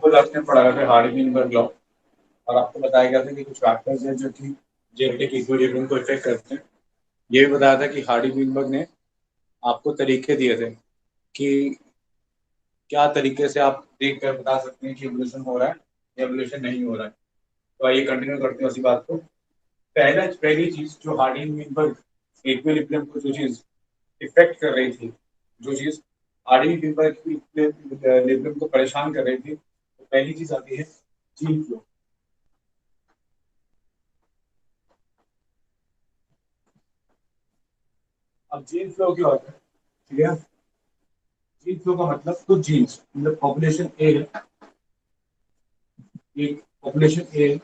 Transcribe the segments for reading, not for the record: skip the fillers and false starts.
आपको लास्ट में पढ़ाया था हार्डी-मीनबर्ग लॉ, और आपको बताया गया था कि कुछ फैक्टर्स हैं जो कि जेनेटिक इक्विलिब्रियम को इफेक्ट करते हैं। ये भी बताया था कि हार्डी-मीनबर्ग ने आपको तरीके दिए थे कि क्या तरीके से आप देख कर बता सकते हैं कि एवोल्यूशन हो रहा है या एवोल्यूशन नहीं हो रहा है। तो आइए कंटिन्यू करते हैं उसी बात को। पहली चीज जो हार्डी-मीनबर्ग इक्विलिब्रियम को जो चीज इफेक्ट कर रही थी, जो चीज हार्डी-मीनबर्ग इक्विलिब्रियम को परेशान कर रही थी, तो पहली चीज आती है जीन फ्लो। अब जीन फ्लो क्या होता है, ठीक है। जीन फ्लो का मतलब कुछ जीन्स, मतलब पॉपुलेशन ए है, एक पॉपुलेशन ए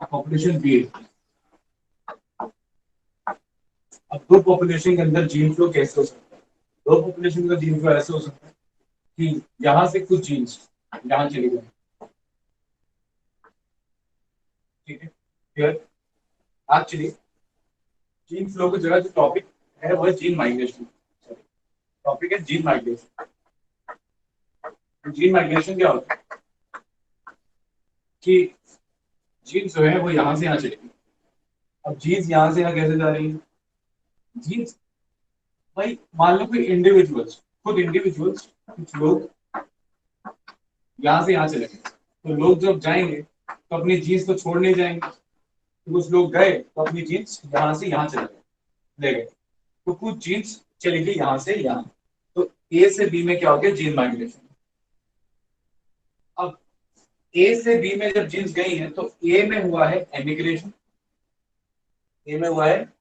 पॉपुलेशन बी है। अब दो पॉपुलेशन के अंदर जीन फ्लो कैसे हो सकता है? दो पॉपुलेशन का जीन फ्लो ऐसे हो सकता है कि यहाँ से कुछ जीन्स यहाँ चले गए, ठीक है। फिर एक्चुअली जीन फ्लो की जगह जो टॉपिक है वो है जीन माइग्रेशन। टॉपिक है जीन माइग्रेशन। जीन माइग्रेशन क्या होता है कि जीन जो है वो यहाँ से यहाँ चलेगी। अब जीन्स यहाँ से यहाँ कैसे जा रही है? जीन्स, भाई मान लो कोई इंडिविजुअल्स, खुद इंडिविजुअल्स, कुछ लोग यहाँ से यहाँ चले गए, तो लोग जब जाएंगे तो अपनी जीन्स को छोड़ नहीं जाएंगे। तो कुछ लोग गए तो अपनी जीन्स यहाँ से यहाँ चले गए, ले गए। तो कुछ जीन्स चली गई यहाँ से यहाँ। तो ए से बी में क्या हो गया? Gene migration. अब ए से बी में जब जीन्स गई हैं तो ए में हुआ है एमिग्रेशन। ए में हुआ है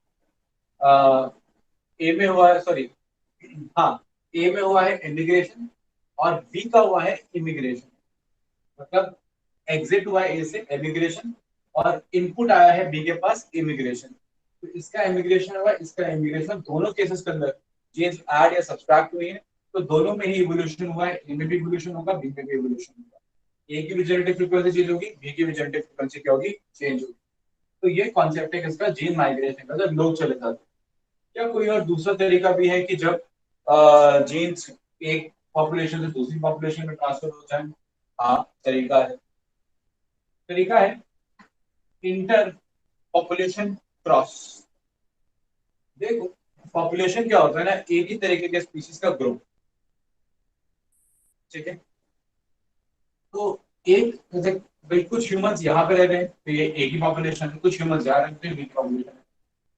ए में हुआ है, सॉरी, हाँ, ए में हुआ है इमिग्रेशन और बी का हुआ है इमिग्रेशन। मतलब एग्जिट हुआ है ए से इमिग्रेशन और इनपुट आया है बी के पास इमिग्रेशन। तो इसका इमिग्रेशन हुआ, इसका इमिग्रेशन, दोनों केसेस के अंदर जीन्स ऐड या सब्सट्रैक्ट हुई है, तो दोनों में ही इवोल्यूशन हुआ है। ए में भी इवोल्यूशन होगा, बी में भी इवोल्यूशन होगा। ए की भी जेनेटिक फ्रीक्वेंसी चेंज होगी, बी की भी जेनेटिक फ्रीक्वेंसी क्या होगी? चेंज होगी। तो ये कॉन्सेप्ट है किसका? जीन माइग्रेशन का, जब लोग चले जाते हैं। क्या कोई और दूसरा तरीका भी है कि जब जीन्स एक पॉपुलेशन से दूसरी पॉपुलेशन में ट्रांसफर हो जाए? हाँ, तरीका है। तरीका है इंटर पॉपुलेशन क्रॉस। देखो, पॉपुलेशन क्या होता है ना, एक ही तरीके के स्पीशीज का ग्रुप, ठीक है। तो एक जैसे भाई कुछ ह्यूमंस यहाँ पे रह रहे हैं तो ये एक ही पॉपुलेशन है, कुछ ह्यूमंस यहाँ रहते हैं, एक पॉपुलेशन है।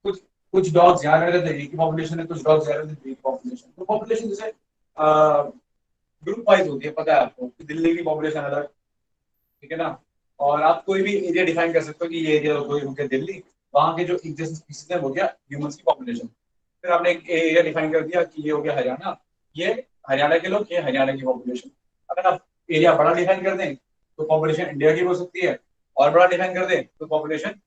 कुछ कुछ डॉग्स यहाँ रह रहे थे, एक ही पॉपुलेशन है, कुछ डॉग्स यहाँ रहते थे, एक पॉपुलेशन। तो पॉपुलेशन जैसे ग्रुप वाइज होती है, पता है आपको कि दिल्ली की पॉपुलेशन अलग, ठीक है ना। और आप कोई भी एरिया डिफाइन कर सकते हो कि ये एरिया कोई हो गया दिल्ली, वहां के जो एक जैसे स्पीसीज है वो गया ह्यूमंस की पॉपुलेशन। फिर आपने एक एरिया डिफाइन कर दिया कि ये हो गया हरियाणा, ये हरियाणा के लोग, ये हरियाणा की पॉपुलेशन। अगर आप एरिया बड़ा डिफाइन कर दें तो पॉपुलेशन इंडिया की भी हो सकती है, और बड़ा डिफाइन कर दें तो पॉपुलेशन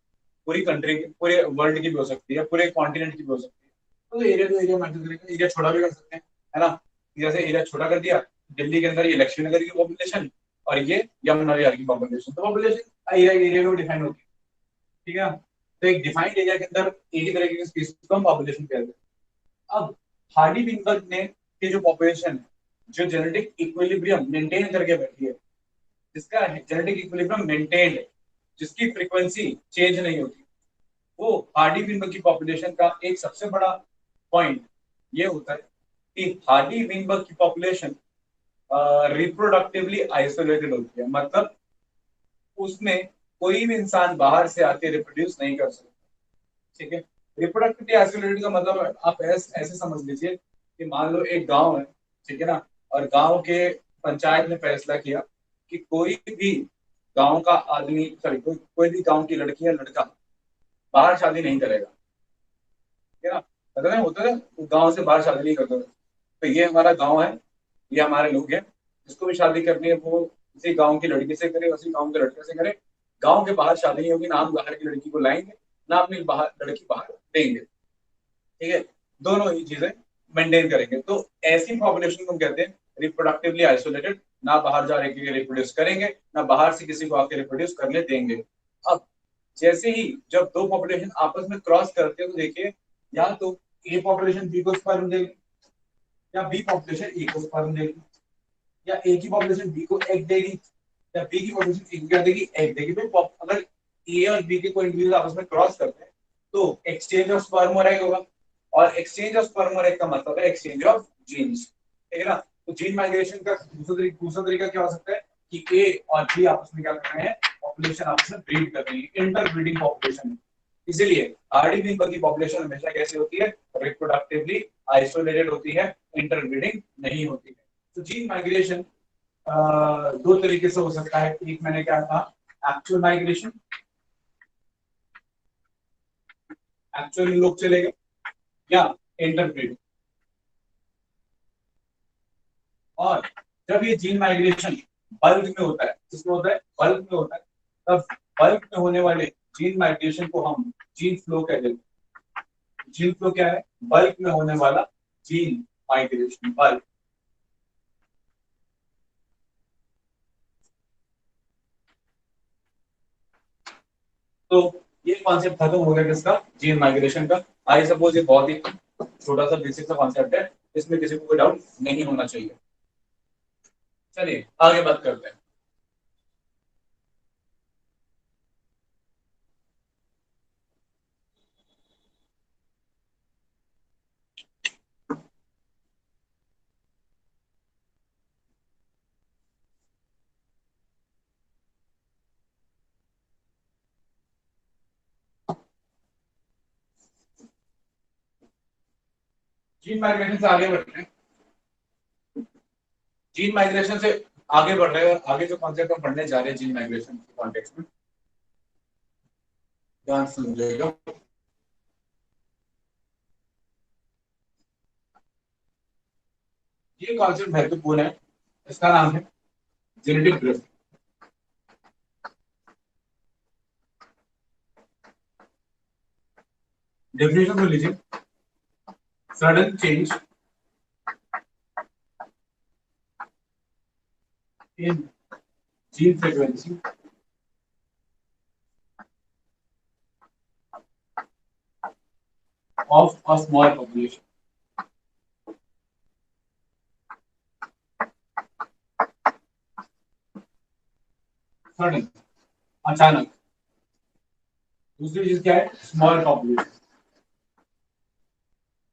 पूरी कंट्री की, पूरे वर्ल्ड की भी हो सकती है, पूरे कॉन्टिनेंट की भी हो सकती है। तो एरिया टू एरिया मैटर करेगा, एरिया छोटा भी कर सकते हैं, है ना। जैसे एरिया छोटा कर दिया, दिल्ली के अंदर ये लक्ष्मी नगर की पॉपुलेशन और ये यमुनानगर की पॉपुलेशन, तो पॉपुलेशन एरिया एरिया में डिफाइन होती है, ठीक है ना। तो एक डिफाइंड एरिया के अंदर एक ही तरीके की स्पीशीज को हम पॉपुलेशन कहते हैं। अब हार्डी विनबर्ग ने की जो पॉपुलेशन है, जो जेनेटिक इक्विलिब्रियम मेंटेन करके बैठी है, जिसका जेनेटिक इक्विलिब्रियम मेंटेन्ड है, जिसकी फ्रीक्वेंसी चेंज नहीं होती, वो हार्डी विनबर्ग की पॉपुलेशन का एक सबसे बड़ा पॉइंट ये होता है कि हार्डी विनबर्ग की पॉपुलेशन रिप्रोडक्टिवली आइसोलेटेड होती है। मतलब उसमें कोई भी इंसान बाहर से आके रिप्रोड्यूस नहीं कर सकता, ठीक है। रिप्रोडक्टिवली आइसोलेटेड का मतलब आप ऐसे समझ लीजिए कि मान लो एक गांव है, ठीक है ना, और गांव के पंचायत ने फैसला किया कि कोई भी गांव का आदमी, सॉरी, कोई भी गांव की लड़की या लड़का बाहर शादी नहीं करेगा, ठीक है ना। पता नहीं होता है गांव से बाहर शादी नहीं करता। तो ये हमारा गांव है, ये हमारे लोग हैं, जिसको भी शादी करनी है वो इसी गांव की लड़की से करे, उसी गांव के लड़के से करे। गांव के बाहर शादी नहीं होगी, ना हम बाहर की लड़की को लाएंगे, ना अपनी बाहर लड़की बाहर देंगे, ठीक है। दोनों ही चीजें मेंटेन करेंगे। तो ऐसी पॉपुलेशन को हम कहते हैं रिप्रोडक्टिवली आइसोलेटेड, ना बाहर जा रहे के रिप्रोड्यूस करेंगे, ना बाहर से किसी को आके रिप्रोड्यूस करने देंगे। अब जैसे ही जब दो पॉपुलेशन आपस में क्रॉस करते हैं तो देखिए, या तो ए पॉपुलेशन बी को स्पर्म देगी या बी पॉपुलेशन ए को स्पर्म देगी। या ए की पॉपुलेशन बी को एग देगी, या बी की पॉपुलेशन ए को क्या देगी, एग देगी। तो अगर ए और बी के कोई इंडिविजुअल आपस में क्रॉस करते हैं तो एक्सचेंज ऑफ स्पर्म और एग होगा, और एक्सचेंज ऑफ स्पर्म और एग का मतलब है एक्सचेंज ऑफ जीन्स, ठीक है ना। तो जीन माइग्रेशन का दूसरा तरीका क्या हो सकता है कि ए और बी आपस में क्या कर रहे हैं, पॉपुलेशन आपस में ब्रीड कर रही है, इंटर ब्रीडिंग पॉपुलेशन। इसीलिए हार्डी बींबर की पॉपुलेशन हमेशा कैसे होती है, रिप्रोडक्टिवली आइसोलेटेड होती है, इंटरब्रीडिंग नहीं होती है। तो जीन माइग्रेशन दो तरीके से हो सकता है। एक मैंने क्या कहा, एक्चुअल माइग्रेशन, एक्चुअल लोग चले गए, या इंटरब्रीडिंग। और जब ये जीन माइग्रेशन बल्क में होता है, किसमें होता है, बल्क में होता है, तब बल्क में होने वाले जीन माइग्रेशन को हम जीन फ्लो कहते हैं। जीन फ्लो क्या है, बल्क में होने वाला जीन माइग्रेशन, बल्क। तो ये कॉन्सेप्ट खत्म हो गया किसका, जीन माइग्रेशन का। आई सपोज ये बहुत ही छोटा सा बेसिक सा कॉन्सेप्ट है, इसमें किसी को कोई डाउट नहीं होना चाहिए। चलिए आगे बात करते हैं। जीन माइग्रेशन से आगे बढ़ते हैं। जीन माइग्रेशन से आगे बढ़ रहे हैं, और आगे जो कॉन्सेप्ट हम पढ़ने जा रहे हैं जीन माइग्रेशन के कॉन्टेक्स्ट में, ध्यान सुनिएगा। ये कॉन्सेप्ट महत्वपूर्ण है, इसका नाम है जेनेटिक ड्रिफ्ट। डेफिनेशन सुन लीजिए, sudden change in gene frequency of a small population. Sudden, अचानक। दूसरी चीज क्या है, स्मॉल पॉपुलेशन।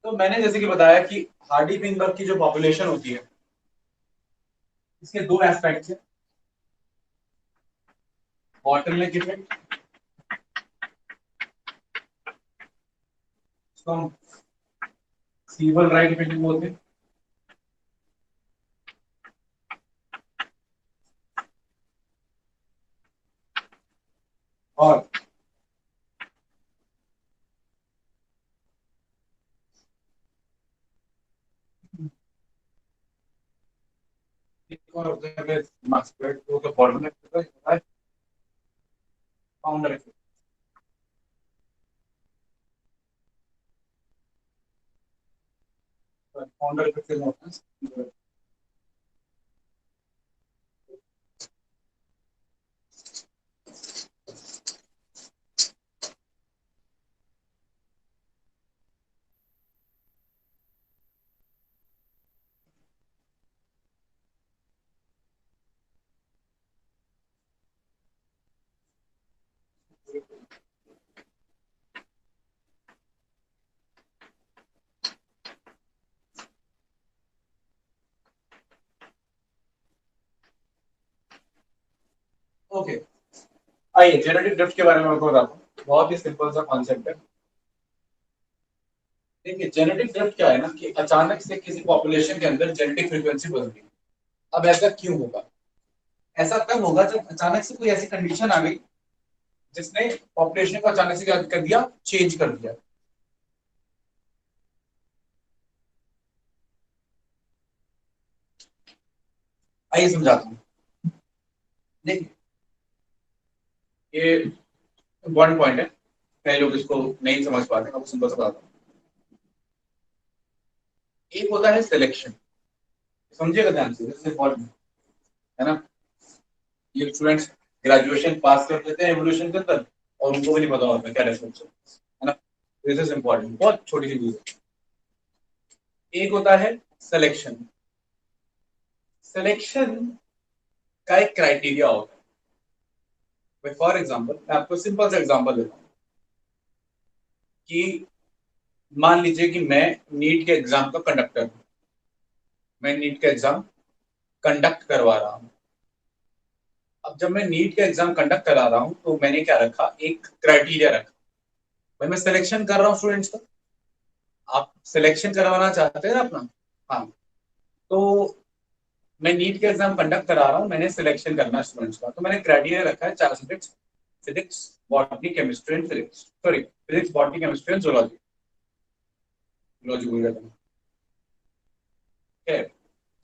तो मैंने जैसे कि बताया कि हार्डी फिनबर्ग की जो पॉपुलेशन होती है, इसके दो एस्पेक्ट्स हैं, बॉटलनेक इफेक्ट, इसको हम सीवल राइट इफेक्ट बोलते हैं, और एक और होता है मास्कुलेट को, तो बॉटलनेक इफेक्ट होता है, फाउंडर इफेक्ट। फाउंडर इफेक्ट से होता है। ओके, आइए जेनेटिक ड्रिफ्ट के बारे में आपको बताता हूँ। बहुत ही सिंपल सा कॉन्सेप्ट है। देखिए जेनेटिक ड्रिफ्ट क्या है ना, कि अचानक से किसी पॉपुलेशन के अंदर जेनेटिक फ्रीक्वेंसी बदल गई। अब ऐसा क्यों होगा, ऐसा तब होगा जब अचानक से कोई ऐसी कंडीशन आ गई जिसने पॉपुलेशन को अचानक से क्या कर दिया, चेंज कर दिया। आइए समझाता हूँ। देखिए ये इम्पोर्टेंट पॉइंट है, कई लोग इसको नहीं समझ पाते, आपको सिंपल सा बताता हूँ। एक होता है सिलेक्शन, समझिएगा ध्यान से, इम्पोर्टेंट है ना। ये स्टूडेंट्स ग्रेजुएशन पास कर लेते हैं एवोल्यूशन के अंदर, और उनको भी नहीं पता होता क्या रेफरेंस है ना। दिस इज इम्पोर्टेंट, बहुत छोटी सी चीज है। एक होता है सिलेक्शन, सिलेक्शन का एक क्राइटेरिया होता है। फॉर एग्जाम्पल मैं आपको सिंपल सा एग्जाम्पल देता हूँ कि मान लीजिए कि मैं नीट के एग्जाम का कंडक्टर हूँ। मैं नीट का एग्जाम कंडक्ट करवा रहा हूँ। अब जब मैं नीट का एग्जाम कंडक्ट करा रहा हूँ तो मैंने क्या रखा, एक क्राइटेरिया रखा। भाई मैं सिलेक्शन कर रहा हूँ स्टूडेंट्स का। आप सिलेक्शन करवाना चाहते हैं ना अपना। हाँ, तो मैं नीट के एग्जाम कंडक्ट करा रहा हूँ, मैंने सिलेक्शन करना है स्टूडेंट्स का, तो मैंने क्राइटेरिया रखा है 4 subjects, physics, botany, chemistry and physics, sorry physics, botany, chemistry and zoology. Zoology भूल गया था। ठीक है,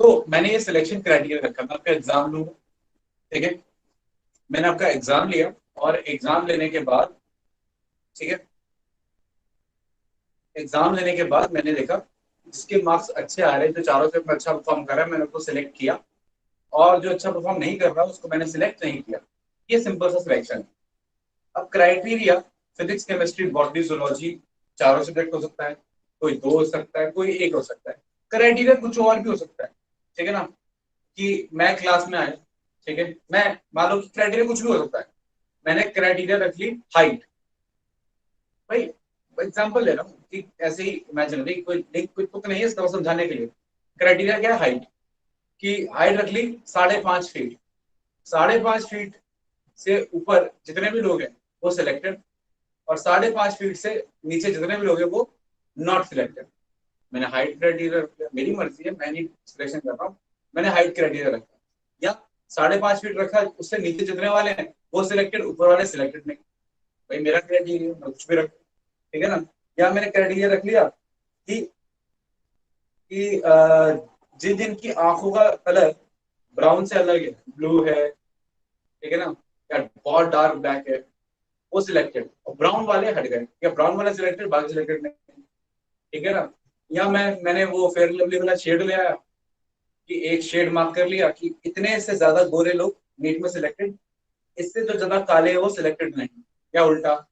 तो मैंने ये सिलेक्शन क्राइटेरिया रखा, मैं आपका एग्जाम लूंगा। ठीक है, मैंने आपका एग्जाम लिया और एग्जाम लेने के बाद, ठीक है, एग्जाम लेने के बाद मैंने देखा जिसके मार्क्स अच्छे आ रहे थे, चारों से अच्छा परफॉर्म कर रहा है, मैंने उसको सिलेक्ट किया। और जो अच्छा परफॉर्म नहीं कर रहा उसको मैंने सिलेक्ट नहीं किया। ये सिंपल सा सिलेक्शन है। अब criteria physics, chemistry, botany, zoology, चारों सब्जेक्ट हो सकता है, कोई दो हो सकता है, कोई एक हो सकता है। क्राइटेरिया कुछ और भी हो सकता है। ठीक है ना, कि मैं क्लास में आया, ठीक है, मैं मान लो कि क्राइटेरिया कुछ भी हो सकता है। मैंने क्राइटेरिया रख ली हाइट। भाई एग्जाम्पल ले रहा हूँ कि ऐसे ही इमेजिनरी कोई एक कोई तुक नहीं है इसका समझाने के लिए। क्राइटेरिया क्या है, हाइट। कि हाइट रख ली 5.5 फीट। 5.5 फीट से ऊपर जितने भी लोग हैं वो सिलेक्टेड, और 5.5 फीट से नीचे जितने भी लोग हैं वो नॉट सिलेक्टेड। मैंने हाइट क्राइटेरिया रखा, मेरी मर्जी है, मैं नहीं सिलेक्शन कर रहा हूँ। मैंने हाइट क्राइटेरिया रखा या 5.5 फीट रखा, उससे नीचे जितने वाले हैं वो सिलेक्टेड, ऊपर वाले सिलेक्टेड नहीं। भाई मेरा क्राइटेरिया मैं कुछ भी रख, ठीक है ना। या मैंने क्राइटेरिया रख लिया कि जिन जिनकी आंखों का कलर ब्राउन से अलग है, ब्लू है, ठीक है ना, या बहुत डार्क ब्लैक है, वो सिलेक्टेड, और ब्राउन वाले हट गए, या ब्राउन वाले सिलेक्टेड, बाकी सिलेक्टेड नहीं। ठीक है ना। या मैंने वो फेयर लवली वाला शेड ले आया कि एक शेड मार्क कर लिया कि इतने से ज्यादा गोरे लोग नीट में सिलेक्टेड, इससे जो ज्यादा काले हैं वो सिलेक्टेड नहीं। या उल्टा,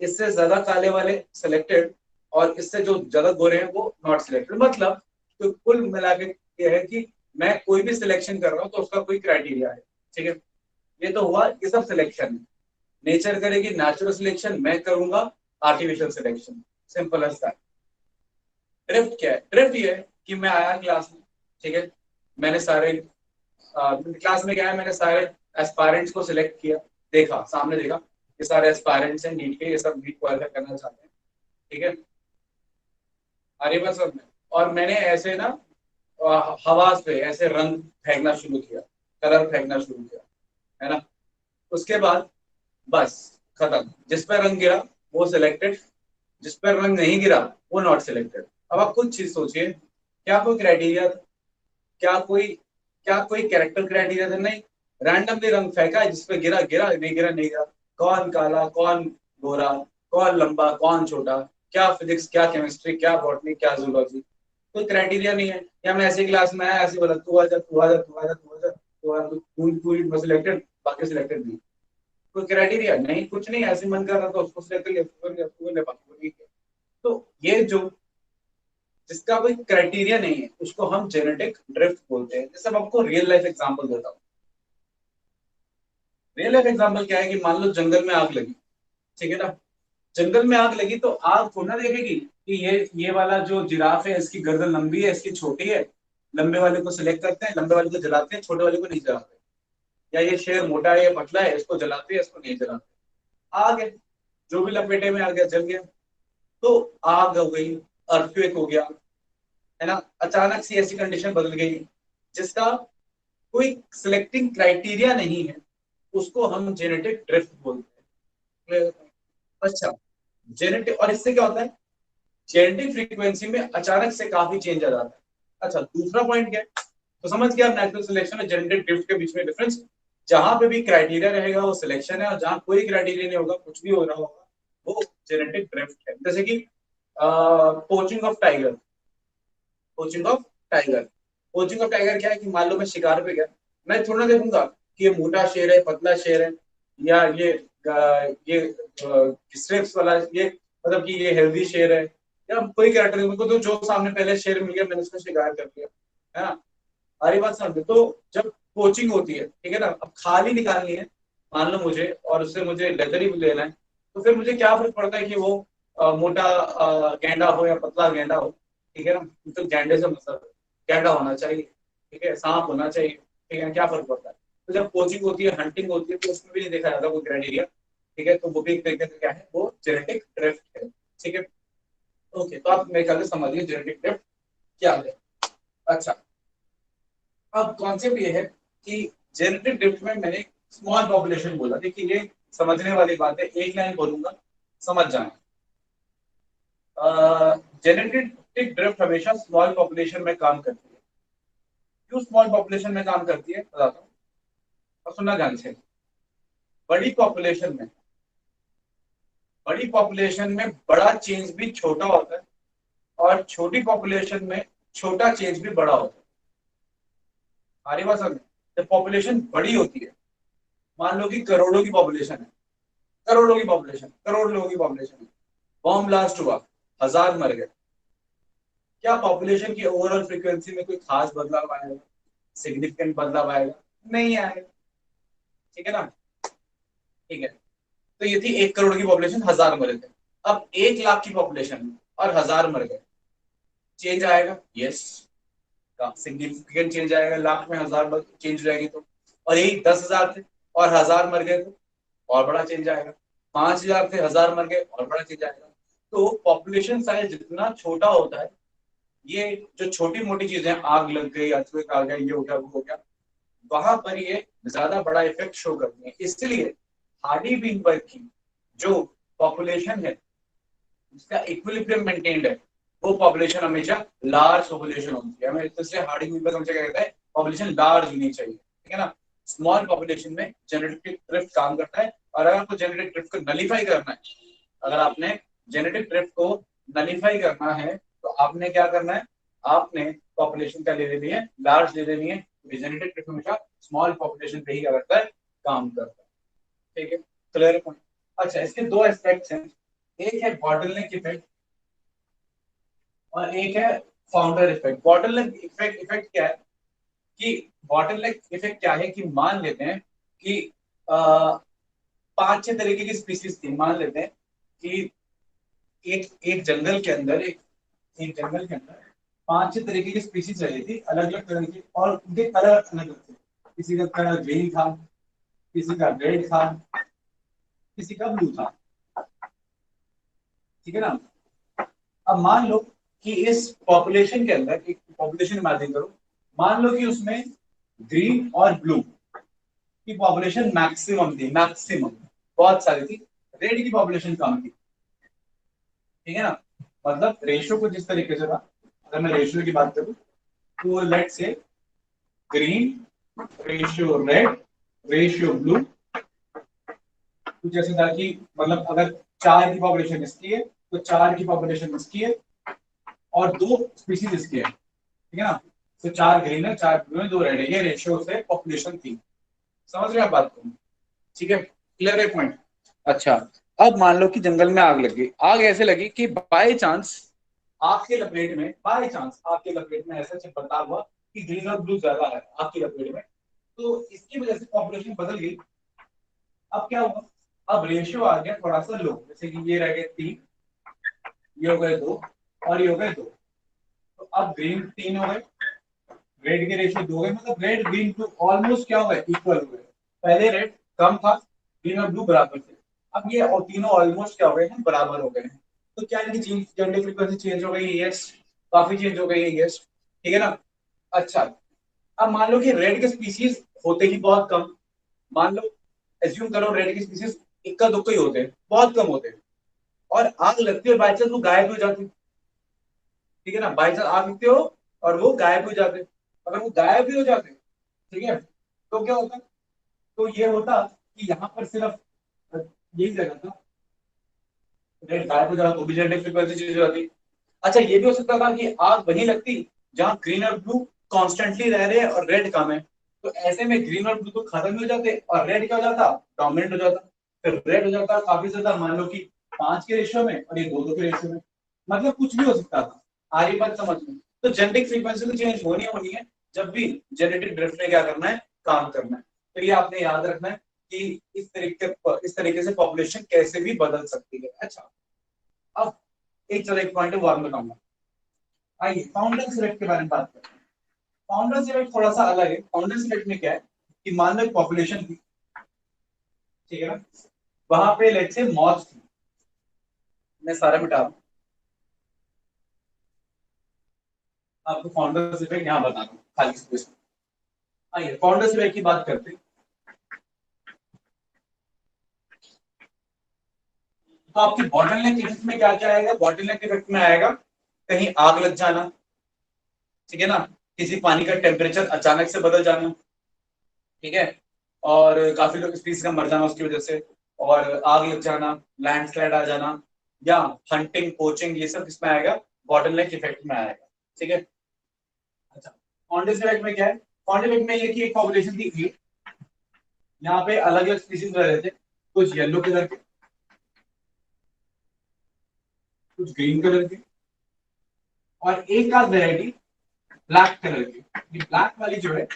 इससे ज्यादा काले वाले सिलेक्टेड और इससे जो ज्यादा गोरे हैं वो नॉट सिलेक्टेड। मतलब तो कुल मिला के ये है कि मैं कोई भी सिलेक्शन कर रहा हूँ तो उसका कोई क्राइटेरिया है। ठीक है, ये तो हुआ, ये सब सिलेक्शन है। नेचर करेगी नेचुरल सिलेक्शन, मैं करूंगा artificial selection. Simple as that. Drift क्या है? ड्रिफ्ट ये है कि मैं आया क्लास में, ठीक है, मैंने सारे क्लास में क्या है, मैंने सारे एस्पायरेंट्स को सिलेक्ट किया, देखा, सामने देखा ये सारे एस्पायरेंट्स हैं नीट के, ये सब नीट क्वालिफाई करना चाहते हैं। ठीक है, अरे बस सब में, और मैंने ऐसे ना हवा से ऐसे रंग फेंकना शुरू किया, कलर फेंकना शुरू किया, है ना। उसके बाद बस खत्म, जिस पर रंग गिरा वो सिलेक्टेड, जिस पर रंग नहीं गिरा वो नॉट सिलेक्टेड। अब आप कुछ चीज सोचिए, क्या कोई क्राइटेरिया, क्या कोई क्या कोई कैरेक्टर क्राइटेरिया था? नहीं। रैंडमली रंग फेंका, जिस पे गिरा गिरा, नहीं गिरा नहीं गिरा। कौन काला, कौन गोरा, कौन लंबा, कौन छोटा, क्या फिजिक्स, क्या केमिस्ट्री, क्या बॉटनी, क्या जूलॉजी, कोई क्राइटेरिया नहीं है। या मैं ऐसी क्लास में आया, ऐसे बोला तू आजा तू आजा तू आजा तू आजा, तो पूरी सिलेक्टेड, बाकी सिलेक्टेड नहीं। कोई क्राइटेरिया नहीं, कुछ नहीं, ऐसे मन कर रहा था उसको सिलेक्ट कर लिया, उसको कर लिया, उसको कर लिया, बाकी को नहीं किया। तो ये जो जिसका कोई क्राइटेरिया नहीं है उसको हम जेनेटिक ड्रिफ्ट बोलते हैं। जैसे मैं आपको रियल लाइफ एग्जांपल देता हूँ। रियल लाइफ एग्जांपल क्या है कि मान लो जंगल में आग लगी, ठीक है ना। जंगल में आग लगी तो आग थोड़ा ना देखेगी कि ये वाला जो जिराफ है इसकी गर्दन लंबी है, इसकी छोटी है। लंबे वाले को सिलेक्ट करते हैं, लंबे वाले को जलाते हैं, छोटे वाले को नहीं जलाते। या ये शेर मोटा है, ये पतला है, इसको जलाते हैं, इसको नहीं जलाते। आग है, जो भी लपेटे में आ गया जल गया। तो आग हो गई, अर्थक्वेक हो गया, है ना, अचानक से ऐसी कंडीशन बदल गई जिसका कोई सिलेक्टिंग क्राइटेरिया नहीं है, उसको हम जेनेटिक ड्रिफ्ट बोलते हैं। अच्छा, जेनेटिक, और इससे क्या होता है, जेनेटिक फ्रीक्वेंसी में अचानक से काफी चेंज आ जाता है। अच्छा, दूसरा पॉइंट क्या है, तो समझ गया नेचुरल सिलेक्शन और जेनेटिक ड्रिफ्ट के बीच में डिफरेंस। जहां पे भी क्राइटेरिया रहेगा वो सिलेक्शन है, और जहां कोई क्राइटेरिया नहीं होगा, कुछ भी हो रहा होगा, वो जेनेटिक ड्रिफ्ट है। जैसे कि poaching of tiger. Poaching of tiger, poaching of tiger क्या है कि मान लो मैं शिकार पे गया, मैं थोड़ा ना देखूंगा कि ये मोटा शेर है, पतला शेर है, या ये स्ट्रिप्स वाला ये, मतलब कि ये हेल्दी शेर है, या कोई कैरेक्टर, मेरे को तो जो सामने पहले शेर मिल गया मैंने उसका शिकार कर लिया, है ना। हमारी बात समझ। तो जब कोचिंग होती है, ठीक है ना, अब खाली निकालनी है मान लो मुझे, और उससे मुझे लेदर ही लेना है, तो फिर मुझे क्या फर्क पड़ता है कि वो मोटा गेंडा हो या पतला गेंडा हो, ठीक है ना, तो गेंडे से मतलब गेंडा होना चाहिए, ठीक है, सांप होना चाहिए, ठीक है, क्या फर्क पड़ता है। तो जब कोचिंग होती है, हंटिंग होती है, तो उसमें भी नहीं देखा जाता कोई क्राइटेरिया, ठीक है, तो वो भी एक तरीके से क्या है, वो जेनेटिक ड्रिफ्ट है, ठीक है। ओके, तो आप मेरे ख्याल से समझिए जेनेटिक ड्रिफ्ट क्या है। अच्छा, अब कॉन्सेप्ट ये है कि जेनेटिक ड्रिफ्ट में मैंने स्मॉल पॉपुलेशन बोला, देखिए ये समझने वाली बात है, एक लाइन बोलूंगा समझ जाना। जेनेटिक ड्रिफ्ट हमेशा स्मॉल पॉपुलेशन में काम करती है। क्यों स्मॉल पॉपुलेशन में काम करती है बताता हूँ, और सुनना ध्यान से। बड़ी पॉपुलेशन में बड़ी पॉपुलेशन में बड़ा चेंज भी छोटा होता है, और छोटी पॉपुलेशन में छोटा चेंज भी बड़ा होता है। हमारी बात समझ। जब पॉपुलेशन बड़ी होती है, मान लो कि करोड़ों की पॉपुलेशन है, करोड़ों की पॉपुलेशन, करोड़ लोगों की पॉपुलेशन है, बॉम्ब ब्लास्ट हुआ, 1000 मर गए, क्या पॉपुलेशन की ओवरऑल फ्रीक्वेंसी में कोई खास बदलाव आएगा, सिग्निफिकेंट बदलाव आएगा? नहीं आएगा, ठीक है ना। ठीक है, तो ये थी 1 करोड़ की पॉपुलेशन, 1000 मरे थे। अब 1 लाख की पॉपुलेशन और 1000 मर गए, चेंज आएगा? यस, सिग्निफिकेंट चेंज आएगा, लाख में 1000 चेंज हो जाएगी तो। और यही 10,000 थे और 1000 मर गए तो और बड़ा चेंज आएगा। 5,000 थे, 1000 मर गए, और बड़ा चेंज आएगा। तो पॉपुलेशन साइज जितना छोटा होता है, ये जो छोटी मोटी चीजें, आग लग गई, अर्थक्वेक आ गया, ये हो गया, वो हो गया, वहां पर ये ज्यादा बड़ा इफेक्ट शो करती है। इसलिए हार्डी बीनबर्ग की जो पॉपुलेशन है, जिसका इक्विलिब्रियम मेंटेन्ड है, वो पॉपुलेशन हमेशा लार्ज पॉपुलेशन होती है। हमें इसलिए हार्डी बीनबर्ग हमेशा क्या कहता है, पॉपुलेशन लार्ज होनी चाहिए, ठीक है ना। स्मॉल पॉपुलेशन में जेनेटिक ड्रिफ्ट काम करता है, और अगर आपको जेनेटिक ड्रिफ्ट को नलीफाई करना है, अगर आपने जेनेटिक ड्रिफ्ट को नलीफाई करना है, तो आपने क्या करना है, आपने पॉपुलेशन क्या ले लेनी है, लार्ज ले लेनी है। जेनेटिक ड्रिफ्ट हमेशा स्मॉल पॉपुलेशन पे ही क्या करता है, काम करता है, ठीक है, क्लियर पॉइंट। अच्छा, इसके दो एस्पेक्ट्स हैं, एक है बॉटलनेक इफेक्ट और एक है founder effect. Bottleneck effect effect क्या है कि बॉटलनेक इफेक्ट क्या है कि मान लेते हैं कि 5-6 तरीके की स्पीसीज थी, मान लेते हैं कि एक एक जंगल के अंदर एक जंगल के अंदर 5-6 तरीके की स्पीसीज रही थी, अलग अलग तरह की, और उनके कलर अलग अलग थे। किसी का कलर ग्रीन था, किसी का रेड था, किसी का ब्लू था, ठीक है ना। अब मान लो कि इस पॉपुलेशन के अंदर, एक पॉपुलेशन इमेजिन करो, मान लो कि उसमें ग्रीन और ब्लू की पॉपुलेशन मैक्सिमम थी, मैक्सिमम बहुत सारी थी, रेड की पॉपुलेशन कम थी, ठीक है ना। मतलब रेशियो कुछ इस तरीके से था, अगर मैं रेशियो की बात करूं, तो लेट से green ratio red ratio blue, कुछ ऐसे था कि मतलब अगर 4 की पॉपुलेशन इसकी है, तो 4 की पॉपुलेशन इसकी है, और 2 स्पीसीज इसकी है, ठीक है ना। तो 4 ग्रीन है, 4 ब्लू है, 2 रेड है, ये रेशियो से पॉपुलेशन थी। समझ रहे हैं आप बात को? ठीक है, क्लियर है पॉइंट। अच्छा, अब मान लो कि जंगल में आग लगी, आग ऐसे लगी कि बाय चांस आपके लपेट में, बाय चांस आपके लपेट में ऐसा चिपटा हुआ कि ग्रीन और ब्लू ज्यादा है आपकी लपेट में, तो इसकी वजह से पॉपुलेशन बदल गई। अब क्या हुआ, अब रेशियो आ गया थोड़ा सा लो, जैसे कि ये रह गए 3, ये हो गए 2, और ये हो गए 2। तो अब ग्रीन 3 हो गए, रेड के रेशियो 2 हो गए, मतलब रेड ग्रीन टू ऑलमोस्ट क्या हो गए, इक्वल हो गए। पहले रेड कम था, ग्रीन और ब्लू बराबर थे, अब ये और तीनों ऑलमोस्ट क्या हो गए हैं, बराबर हो गए हैं। तो क्या इनकी जेनेटिक फ्रीक्वेंसी चेंज हो गई? यस, काफी चेंज हो गई है, यस, ठीक है ना। अच्छा, अब मान लो कि रेड के स्पीसीज होते ही बहुत कम, मान लो एज्यूम करो रेड की स्पीसीज इक्का दुक्का ही होते हैं, बहुत कम होते हैं, और आग लगती है बाई चांस वो गायब हो जाती है, ठीक है ना, बाई चांस आग लगती हो और वो गायब हो जाते, अगर वो गायब भी हो जाते, ठीक है, तो क्या होता, तो ये होता कि यहाँ पर सिर्फ यही जगह था, रेड गायब हो जाता तो भी जेनेटिक फ्रीक्वेंसी चेंज हो जाती। अच्छा, ये भी हो सकता था कि आग वहीं लगती जहां ग्रीन और ब्लू कॉन्स्टेंटली रह रहे हैं और रेड कम है, तो ऐसे में ग्रीन और ब्लू तो खत्म हो जाते और रेड क्या हो जाता, डोमिनेंट हो जाता। फिर रेड हो जाता काफी ज्यादा, मान लो कि 5 के रेशियो में और ये 2-2 के रेशियो में, मतलब कुछ भी हो सकता था। आ रही बात समझ में? तो जेनेटिक फ्रीक्वेंसी तो चेंज होनी होनी है, जब भी जेनेटिक ड्रिफ्ट में क्या करना है, काम करना है। तो ये आपने याद रखना है कि इस तरीके से पॉपुलेशन कैसे भी बदल सकती है। अच्छा, अब एक पॉइंट है वो आपको बताऊंगा। आइए फाउंडर्स इफेक्ट के बारे में बात करते हैं। फाउंडर्स इफेक्ट थोड़ा सा अलग है। फाउंडर्स इफेक्ट में क्या है कि मान लो एक पॉपुलेशन थी, ठीक है ना, वहां पे लेट्स से मॉथ थी, मैं सारा मिटा दूं, आपको फाउंडर्स इफेक्ट यहाँ बता दूं खाली स्पेस में। आइए फाउंडर्स इफेक्ट की बात करते हैं। तो आपकी बॉटलनेक इफेक्ट में क्या क्या आएगा? बॉटलनेक इफेक्ट में आएगा कहीं आग लग जाना, ठीक है ना, किसी पानी का टेम्परेचर अचानक से बदल जाना, ठीक है, और काफी लोग स्पीसीज का मर जाना उसकी वजह से, और आग लग जाना, लैंडस्लाइड आ जाना, या हंटिंग पोचिंग, ये सब किसमें आएगा? बॉटलनेक इफेक्ट में आएगा, ठीक है। अच्छा, फाउंडर्स इफेक्ट में क्या है? फाउंडर इफेक्ट में ये कि एक पॉपुलेशन थी एक, यहाँ पे अलग अलग स्पीसीज रह रहे थे, कुछ येलो कलर के, कुछ ग्रीन कलर के, और एक आध वेराइटी ब्लैक कलर की। ये ब्लैक वाली जो है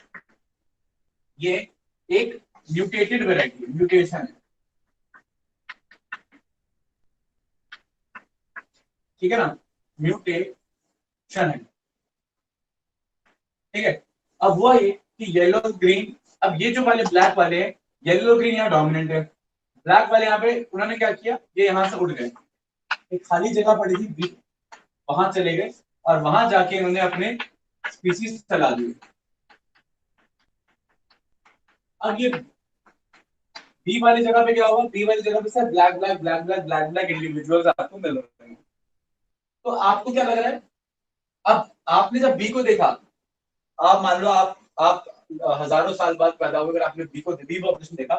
ये एक म्यूटेटेड वेराइटी, म्यूटेशन है, ठीक है ना, म्यूटेशन है, ठीक है। अब हुआ ये कि येलो ग्रीन, अब ये जो वाले ब्लैक वाले हैं, येलो ग्रीन यहाँ डोमिनेंट है, ब्लैक वाले यहाँ पे उन्होंने क्या किया, ये यहाँ से उड़ गए, एक खाली जगह पड़ी थी बी, वहां चले गए और वहां जाके इन्होंने अपने स्पीसीज चला दिए। अब ये बी वाली जगह पे क्या होगा? बी वाली जगह पे sir black black black black black black individuals आपको मिल रहे हैं। तो आपको क्या लग रहा है? अब आपने जब बी को देखा, आप मान लो आप हजारों साल बाद पैदा हुए, अगर आपने बी पॉपुलेशन देखा,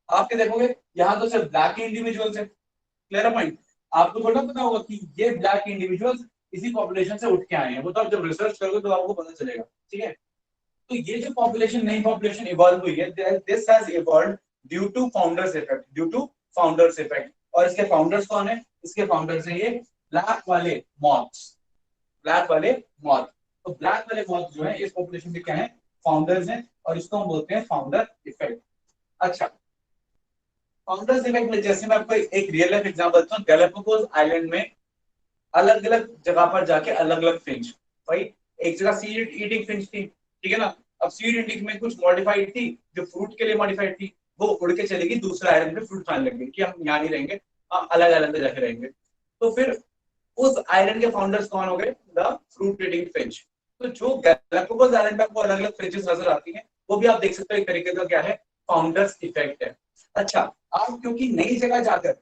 आप क्या देखोगे? यहाँ तो सिर्फ ब्लैक के इंडिविजुअल्स है। Clear point? आपको थोड़ा पता होगा कि ये ब्लैक इंडिविजुअल्स इसी पॉपुलेशन से उठ के आए हैं, वो तो आप जब रिसर्च करोगे तो आपको पता चलेगा, ठीक है। तो ये जो पॉपुलेशन, नई पॉपुलेशन इवॉल्व हुई है, this has evolved due to founders effect, due to founders effect. और इसके फाउंडर्स कौन है? इसके फाउंडर्स है ये ब्लैक वाले मॉथ्स, ब्लैक वाले मॉथ। तो ब्लैक वाले मॉथ जो है इस पॉपुलेशन के क्या है? फाउंडर्स हैं, और इसको हम बोलते हैं फाउंडर इफेक्ट। अच्छा, फाउंडर्स इफेक्ट में जैसे मैं आपको एक रियल लाइफ एग्जांपल देता हूँ, गैलापागोस आइलैंड में अलग अलग जगह पर जाके अलग अलग फिंच, भाई एक जगह सीड ईटिंग फिंच थी, ठीक है ना। अब सीड ईटिंग में कुछ मॉडिफाइड थी, जो फ्रूट के लिए मॉडिफाइड थी, वो उड़ के चलेगी दूसरे आइलैंड पे फ्रूट खाने लगी कि हम यहाँ नहीं रहेंगे, हम अलग आइलैंड पे जाके रहेंगे। तो फिर उस आइलैंड के फाउंडर्स कौन हो गए? The fruit eating Finch. तो जो गैलापागोस आइलैंड पे आपको अलग अलग फिंचेस नजर आती हैं, वो भी आप देख सकते हो एक तरीके का क्या है? फाउंडर्स इफेक्ट है। अच्छा, आप क्योंकि नई जगह जाकर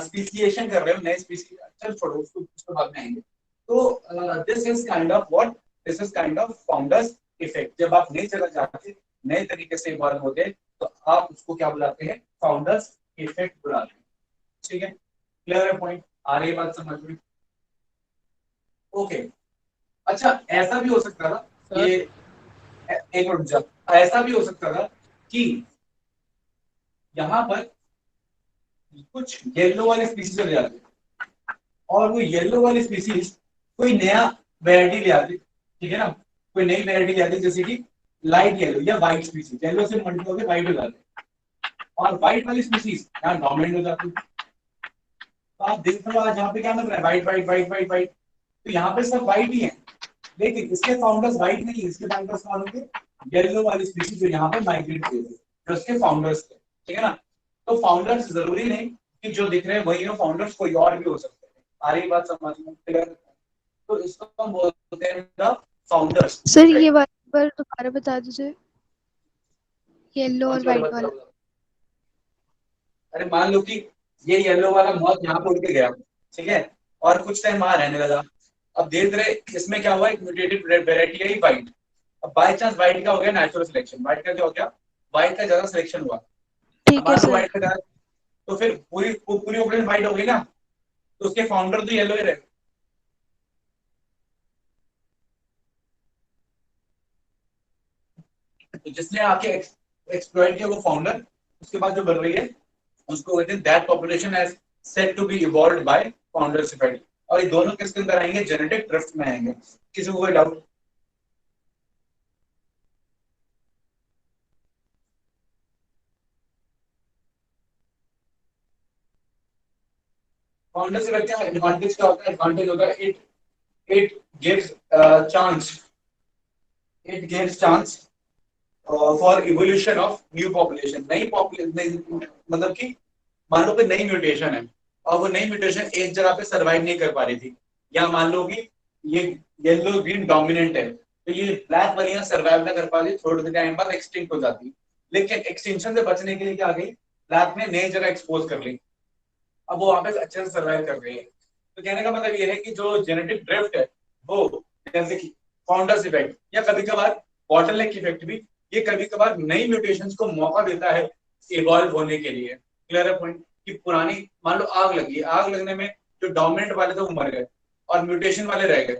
स्पीसिएशन कर रहे हो, नए स्पीसीज, चल छोड़ो उसको, उसको बाद में आएंगे। तो this is kind of what, this is kind of founders effect. जब आप नई जगह जाके नए तरीके से इवॉल्व होते हैं तो आप उसको क्या बुलाते हैं? फाउंडर्स इफेक्ट बुलाते हैं, ठीक है। क्लियर है पॉइंट? आ रही है बात समझ में? ओके। अच्छा, ऐसा भी हो सकता था सर। ये, एक मिनट जब, ऐसा भी हो सकता था कि यहाँ पर कुछ येलो वाले स्पीसीज चले जाते, और वो येलो वाली स्पीसीज कोई नया वैरायटी ले आती, ठीक है ना, कोई नई वैरायटी ले आती, जैसे कि लाइट येलो या व्हाइट स्पीसीज, येलो से मल्टीप्लाई होकर व्हाइट हो जाते, और व्हाइट वाली स्पीसीज यहाँ डोमिनेंट हो जाती। तो आप देख लो आज यहाँ पे क्या मिल रहा है? White white white white white. तो यहाँ पे सब व्हाइट ही है, लेकिन इसके फाउंडर्स व्हाइट नहीं है, इसके फाउंडर्स कौन होंगे? येलो वाली स्पीसीज जो यहाँ पे माइग्रेट हुए थे, जो इसके फाउंडर्स थे, ठीक है ना। तो फाउंडर्स जरूरी नहीं कि जो दिख रहे हैं वही हो, फाउंडर्स कोई और भी हो सकते हैं। आ रही बात समझ में? क्लियर? तो इसको हम बोलते हैं द फाउंडर्स सर ये इफेक्ट। बात पर दोबारा बता दीजिए, येलो कौन और सी वाला व्हाइट बात वाला। बताओ? अरे मान लो कि ये येलो वाला मौत यहाँ पे उड़ के गया, ठीक है, और कुछ टाइम वहां रहने लगा। अब धीरे धीरे इसमें क्या हुआ? एक म्यूटेटेड वेरायटी है व्हाइट। अब बाय चांस व्हाइट का हो गया नेचुरल सिलेक्शन, व्हाइट का क्या हो गया? व्हाइट का ज्यादा सिलेक्शन हुआ। अब ठीक है मान लो सर। व्हाइट का ज्यादा, तो फिर पूरी पूरी ओपन व्हाइट हो गई ना, तो उसके फाउंडर तो येलो ही रहे। तो जिसने आके एक्सप्लॉइट किया वो फाउंडर, उसके बाद जो बन रही है उसको कहते हैं that population has said to be evolved by founders effect. और ये दोनों किसके अंदर आएंगे? जेनेटिक ड्रिफ्ट में आएंगे। किसी को कोई डाउट? फाउंडर्स इफेक्ट का एडवांटेज क्या होता है? एडवांटेज होता है it gives chance, it gives chance for evolution of new population. नई पॉपुलेशन मतलब कि मान लो कि नई म्यूटेशन है और वो नई म्यूटेशन एक जगह पे सरवाइव नहीं कर पा रही थी, या मान लो कि ये येलो ग्रीन डोमिनेंट है तो ये ब्लैक वाली यहाँ सरवाइव ना कर पा रही, थोड़े टाइम बाद एक्सटिंक्ट हो जाती। लेकिन एक्सटिंक्शन से बचने के लिए क्या आ गई, ब्लैक ने नई जगह एक्सपोज कर ली, अब वो वापस अच्छे से सर्वाइव कर रही है। तो कहने का मतलब ये है कि जो जेनेटिक ड्रिफ्ट है वो, जैसे कि फाउंडर्स इफेक्ट या कभी कभार बॉटलनेक इफेक्ट भी, ये कभी कभार नई म्यूटेशंस को मौका देता है इवॉल्व होने के लिए। क्लियर है पॉइंट? कि पुरानी मान लो आग लगी, आग लगने में जो डोमिनेंट वाले थे वो मर गए और म्यूटेशन वाले रह गए,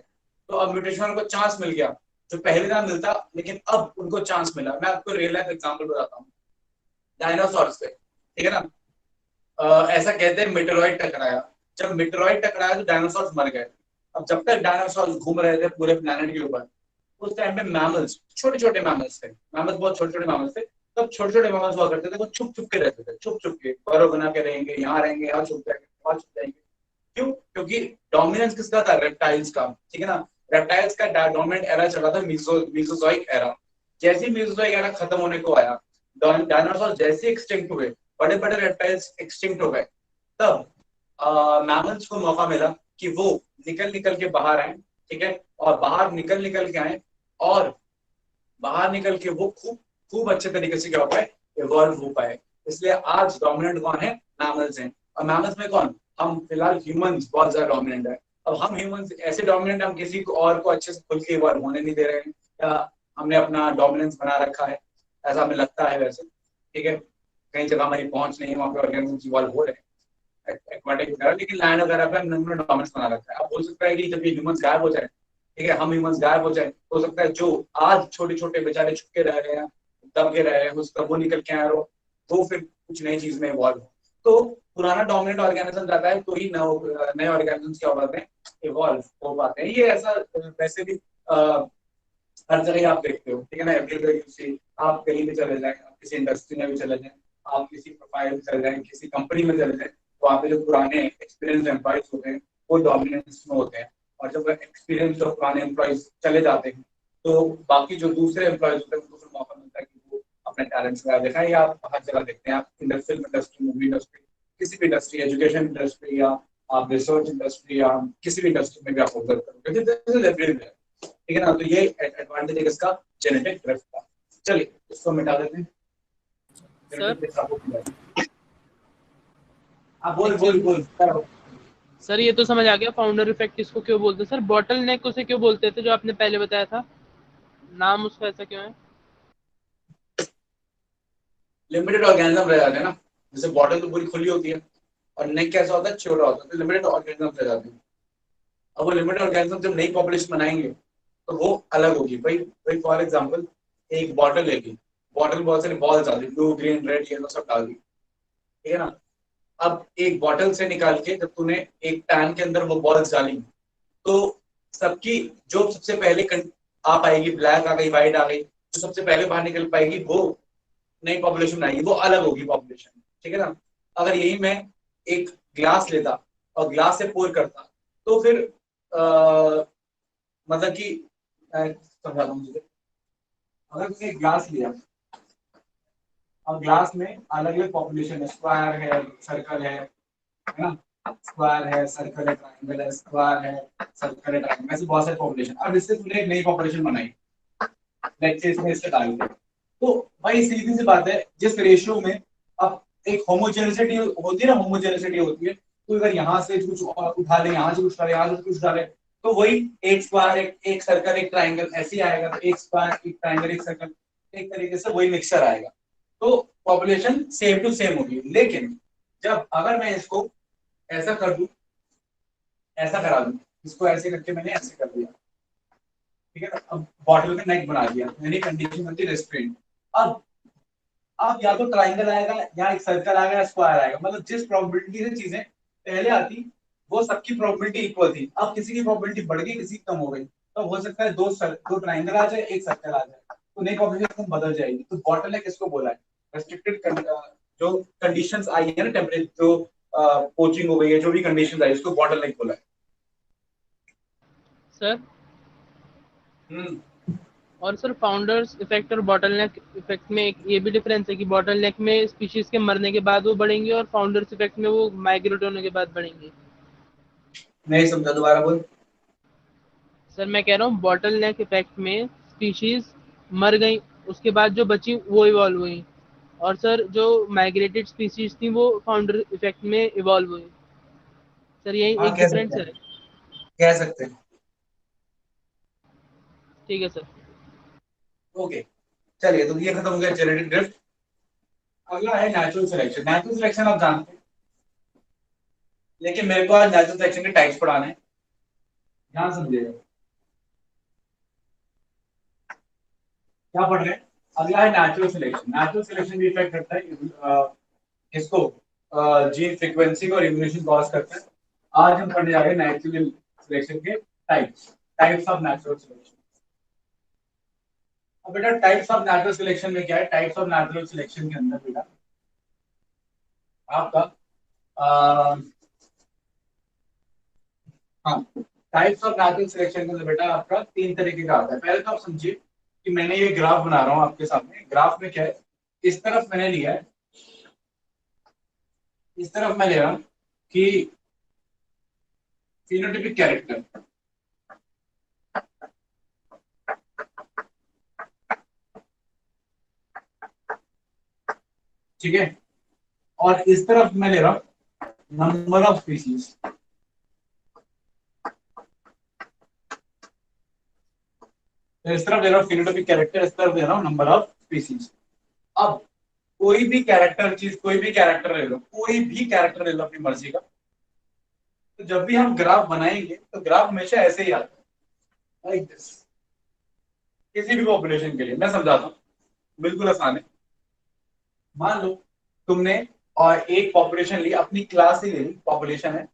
तो अब म्यूटेशन वालों को चांस मिल गया जो पहले ना मिलता, लेकिन अब उनको चांस मिला। मैं आपको रियल लाइफ एग्जांपल बताता हूँ डायनासोर्स पे, ठीक है ना। ऐसा कहते हैं मेटेरॉइड टकराया, जब मेटेरॉइड टकराया तो डायनासोर्स मर गए। अब जब तक डायनासोर्स घूम रहे थे पूरे प्लेनेट के ऊपर, उस टाइम पे मैमल्स, छोटे छोटे मैमल्स थे, मैमल्स बहुत छोटे छोटे मैमल्स थे, तब छोटे छोटे मैमल्स हुआ करते थे, वो छुप छुप के रहते थे, छुप छुप के बर्फ बना के रहेंगे, यहाँ रहेंगे, यहाँ छुप जाएंगे, वहां छुप जाएंगे। क्यों? क्योंकि डोमिनेंस किसका था? रेप्टाइल्स का, ठीक है ना। रेप्टाइल्स का डोमिनेंट एरा चला था मीसोजोइक एरा। जैसे ही मीसोजोइक एरा खत्म होने को आया, डायनासोर जैसे एक्सटिंक्ट हुए, बड़े बड़े रेप्टाइल्स एक्सटिंक्ट हो गए, तब मैमल्स को मौका मिला कि वो निकल निकल के बाहर आए, ठीक है, और बाहर निकल निकल के आए, और बाहर निकल के वो खूब खूब अच्छे तरीके से क्या हो पाए, इवॉल्व हो पाए। इसलिए आज डोमिनेंट कौन है? मैमल्स हैं। और मैमल्स में कौन? हम फिलहाल ह्यूमंस बहुत ज्यादा डोमिनेंट है। अब हम ह्यूमंस ऐसे डोमिनेंट, हम किसी को और को अच्छे से खुल के इवॉल्व होने नहीं दे रहे हैं, या हमने अपना डोमिनेंस बना रखा है, ऐसा हमें लगता है वैसे, ठीक है। कई जगह हमारी पहुंच नहीं है, वहाँ पे ऑर्गेनिजम्स इवॉल्व हो रहे हैं एक्वाटिक वगैरह, लेकिन लैंड वगैरह पे हमने डोमिनेंस बना रखा है। अब हो सकता है कि जब ये ह्यूमंस गायब हो जाए, ठीक है, हम ह्यूमंस गायब हो जाए, हो सकता है जो आज छोटे छोटे बेचारे छुपके रह रहे हैं, दब के रहे हैं, उसका वो निकल के आए, वो फिर कुछ नई चीज में इवॉल्व हो। तो पुराना डोमिनेंट ऑर्गेनिज्म जाता है तो ही नए ऑर्गेनिजम्स क्या हो पाते हैं, इवॉल्व हो पाते हैं। ये ऐसा वैसे भी हर जगह आप देखते हो, ठीक है ना। एवरीवेयर यू सी, आप कहीं भी चले जाएं, आप किसी इंडस्ट्री में भी चले जाएं, आप किसी प्रोफाइल में चले जाएं, किसी कंपनी में चले जाएं, वहाँ पे जो पुराने एक्सपीरियंस एम्प्लॉइज होते हैं वो डोमिनेंस में होते हैं, और जब एक्सपीरियंस और पुराने एम्प्लॉइज चले जाते हैं तो बाकी जो दूसरे एम्प्लॉइज होते हैं उनको फिर मौका मिलता है कि वो अपने टैलेंट्स का देखा है। आप हर जगह देखते हैं, आप इंडस्ट्रियल इंडस्ट्री, मूवी इंडस्ट्री, किसी भी इंडस्ट्री, एजुकेशन इंडस्ट्री, या आप रिसर्च इंडस्ट्री, या किसी भी इंडस्ट्री में भी आप ऑब्जर्व करोगे, ठीक है ना। तो ये एडवांटेज है इसका, जेनेटिक ड्रिफ्ट का। चलिए इसको मिटा देते हैं। सर आप बोल बोल बोल सर ये तो समझ आ गया, फाउंडर इफेक्ट इसको क्यों बोलते हैं सर, बॉटल नेक उसे क्यों बोलते थे जो आपने पहले बताया था, नाम उसका ऐसा क्यों है? लिमिटेड ऑर्गेनिज्म रह जाते हैं ना, जैसे बॉटल तो पूरी खुली होती है और नेक कैसा होता है, छोटा होता है, तो लिमिटेड ऑर्गेनिज्म रह जाते हैं। अब वो लिमिटेड ऑर्गेनिज्म जब नई पॉपुलेशन बनाएंगे तो वो अलग होगी। भाई भाई फॉर एग्जांपल एक बॉटल लेगी, बॉटल बहुत सारी बॉल्स डाल दी, ब्लू ग्रीन रेड येलो सब डाल दी, ठीक है ना। अब एक बॉटल से निकाल के जब तूने एक पैन के अंदर वो बॉल्स डाली, तो सबकी जो सबसे पहले आ पाएगी, ब्लैक आ गई, व्हाइट आ गई, जो सबसे पहले बाहर निकल पाएगी वो नई पॉपुलेशन आएगी, वो अलग होगी पॉपुलेशन, ठीक है ना। अगर यही मैं एक ग्लास लेता और ग्लास से पोर करता, तो फिर मतलब कि समझा दूं मुझे, अगर तुमने ग्लास लिया और ग्लास में अलग अलग पॉपुलेशन है, स्क्वायर है, सर्कल है ना, स्क्वायर है, सर्कल है, ट्रायंगल है, स्क्वायर है, सर्कल है, ट्रायंगल, ऐसे बहुत सारे पॉपुलेशन। अब इससे तूने एक नई पॉपुलेशन बनाई, लेट्स से इसमें इससे डाल दिया, तो भाई सीधी सी बात है, जिस रेशियो में अब एक होमोजेनिसिटी होती है ना, होमोजेनिसिटी होती है, तो अगर यहाँ से कुछ उठा ले, यहाँ से कुछ डाले, यहाँ से कुछ डाले, तो वही एक स्क्वायर, एक सर्कल, एक ट्रायंगल ऐसे ही आएगा। तो एक स्क्वायर, एक ट्रायंगल, एक सर्कल, एक तरीके से वही मिक्सचर आएगा, तो पॉपुलेशन सेम टू सेम होगी। लेकिन जब अगर मैं इसको ऐसा कर दूं, ऐसा करा दूं, इसको ऐसे करके मैंने ऐसे कर दिया, ठीक है, अब बॉटल का नेक बना दिया, यानी कंडीशन बनती है रेस्ट्रेंट। अब या तो ट्राइंगल आएगा, या एक सर्कल आएगा, या स्क्वायर आएगा, मतलब जिस प्रोबेबिलिटी से चीजें पहले आती वो सबकी प्रोबेबिलिटी इक्वल थी। अब किसी की प्रोबेबिलिटी बढ़ गई, किसी की कम हो गई, तो हो सकता है दो ट्राइंगल आ जाए, एक सर्कल आ जाए, तो नई प्रोबेबिलिटी बदल जाएगी। तो बॉटल नेक किसको बोला है? रेस्ट्रिक्टेड जो कंडीशंस आई है ना, टेम्परेचर जो पोचिंग हो गई है, जो भी कंडीशन आई उसको बॉटल नेक बोला है। सर हम्म। और सर फाउंडर्स इफेक्ट और बॉटलनेक इफेक्ट में एक ये भी डिफरेंस है कि बॉटलनेक में स्पीशीज के मरने के बाद वो बढ़ेंगे और फाउंडर्स इफेक्ट में वो माइग्रेट होने के बाद बढ़ेंगे। नहीं समझा, दोबारा बोल। सर मैं कह रहा हूँ बॉटलनेक इफेक्ट में स्पीशीज मर गई, उसके बाद जो बची वो इवॉल्व हुई, और सर जो माइग्रेटेड स्पीशीज थी वो फाउंडर इफेक्ट में इवॉल्व हुई। सर यही हाँ एक कह डिफरेंस सकते है। हैं, कह सकते हैं। ठीक है सर। ओके, चलिए तो ये खत्म हो गया जेनेटिक ड्रिफ्ट। अगला है नेचुरल सिलेक्शन। नेचुरल सिलेक्शन आप जानते हैं, लेकिन मेरे को आज नेचुरल सिलेक्शन के टाइप्स पढ़ाने हैं, ध्यान समझिएगा। क्या पढ़ रहे हैं? अगला है नेचुरल सिलेक्शन। नेचुरल सिलेक्शन भी इफेक्ट करता है किसको? जीन फ्रीक्वेंसी को और इवोल्यूशन कॉज करता है। आज हम पढ़ने जा रहे हैं नेचुरल सिलेक्शन के types, types of natural selection. अब बेटा टाइप्स ऑफ नेचुरल सिलेक्शन में क्या है? टाइप्स ऑफ नेचुरल सिलेक्शन के अंदर बेटा आपका हाँ, टाइप्स ऑफ नेचुरल सिलेक्शन के अंदर बेटा आपका 3 तरीके का आता है। पहले तो आप समझिए कि मैंने ये ग्राफ बना रहा हूं आपके सामने। ग्राफ में क्या है? इस तरफ मैंने लिया है, इस तरफ मैं ले रहा हूं कि फिनोटाइपिक कैरेक्टर, ठीक है, और इस तरफ मैं ले रहा हूं नंबर ऑफ स्पीसीज। तो इस तरफ ले रहा हूं फिनोटाइपिक कैरेक्टर, इस तरफ ले रहा हूं नंबर ऑफ स्पीसीज। अब कोई भी कैरेक्टर चीज, कोई भी कैरेक्टर ले लो, कोई भी कैरेक्टर ले लो अपनी मर्जी का, तो जब भी हम ग्राफ बनाएंगे तो ग्राफ हमेशा ऐसे ही आता है, लाइक दिस। किसी भी पॉपुलेशन के लिए मैं समझाता हूँ, बिल्कुल आसान है। मान लो तुमने और एक पॉपुलेशन ली, अपनी क्लास ही ले ली, पॉपुलेशन है,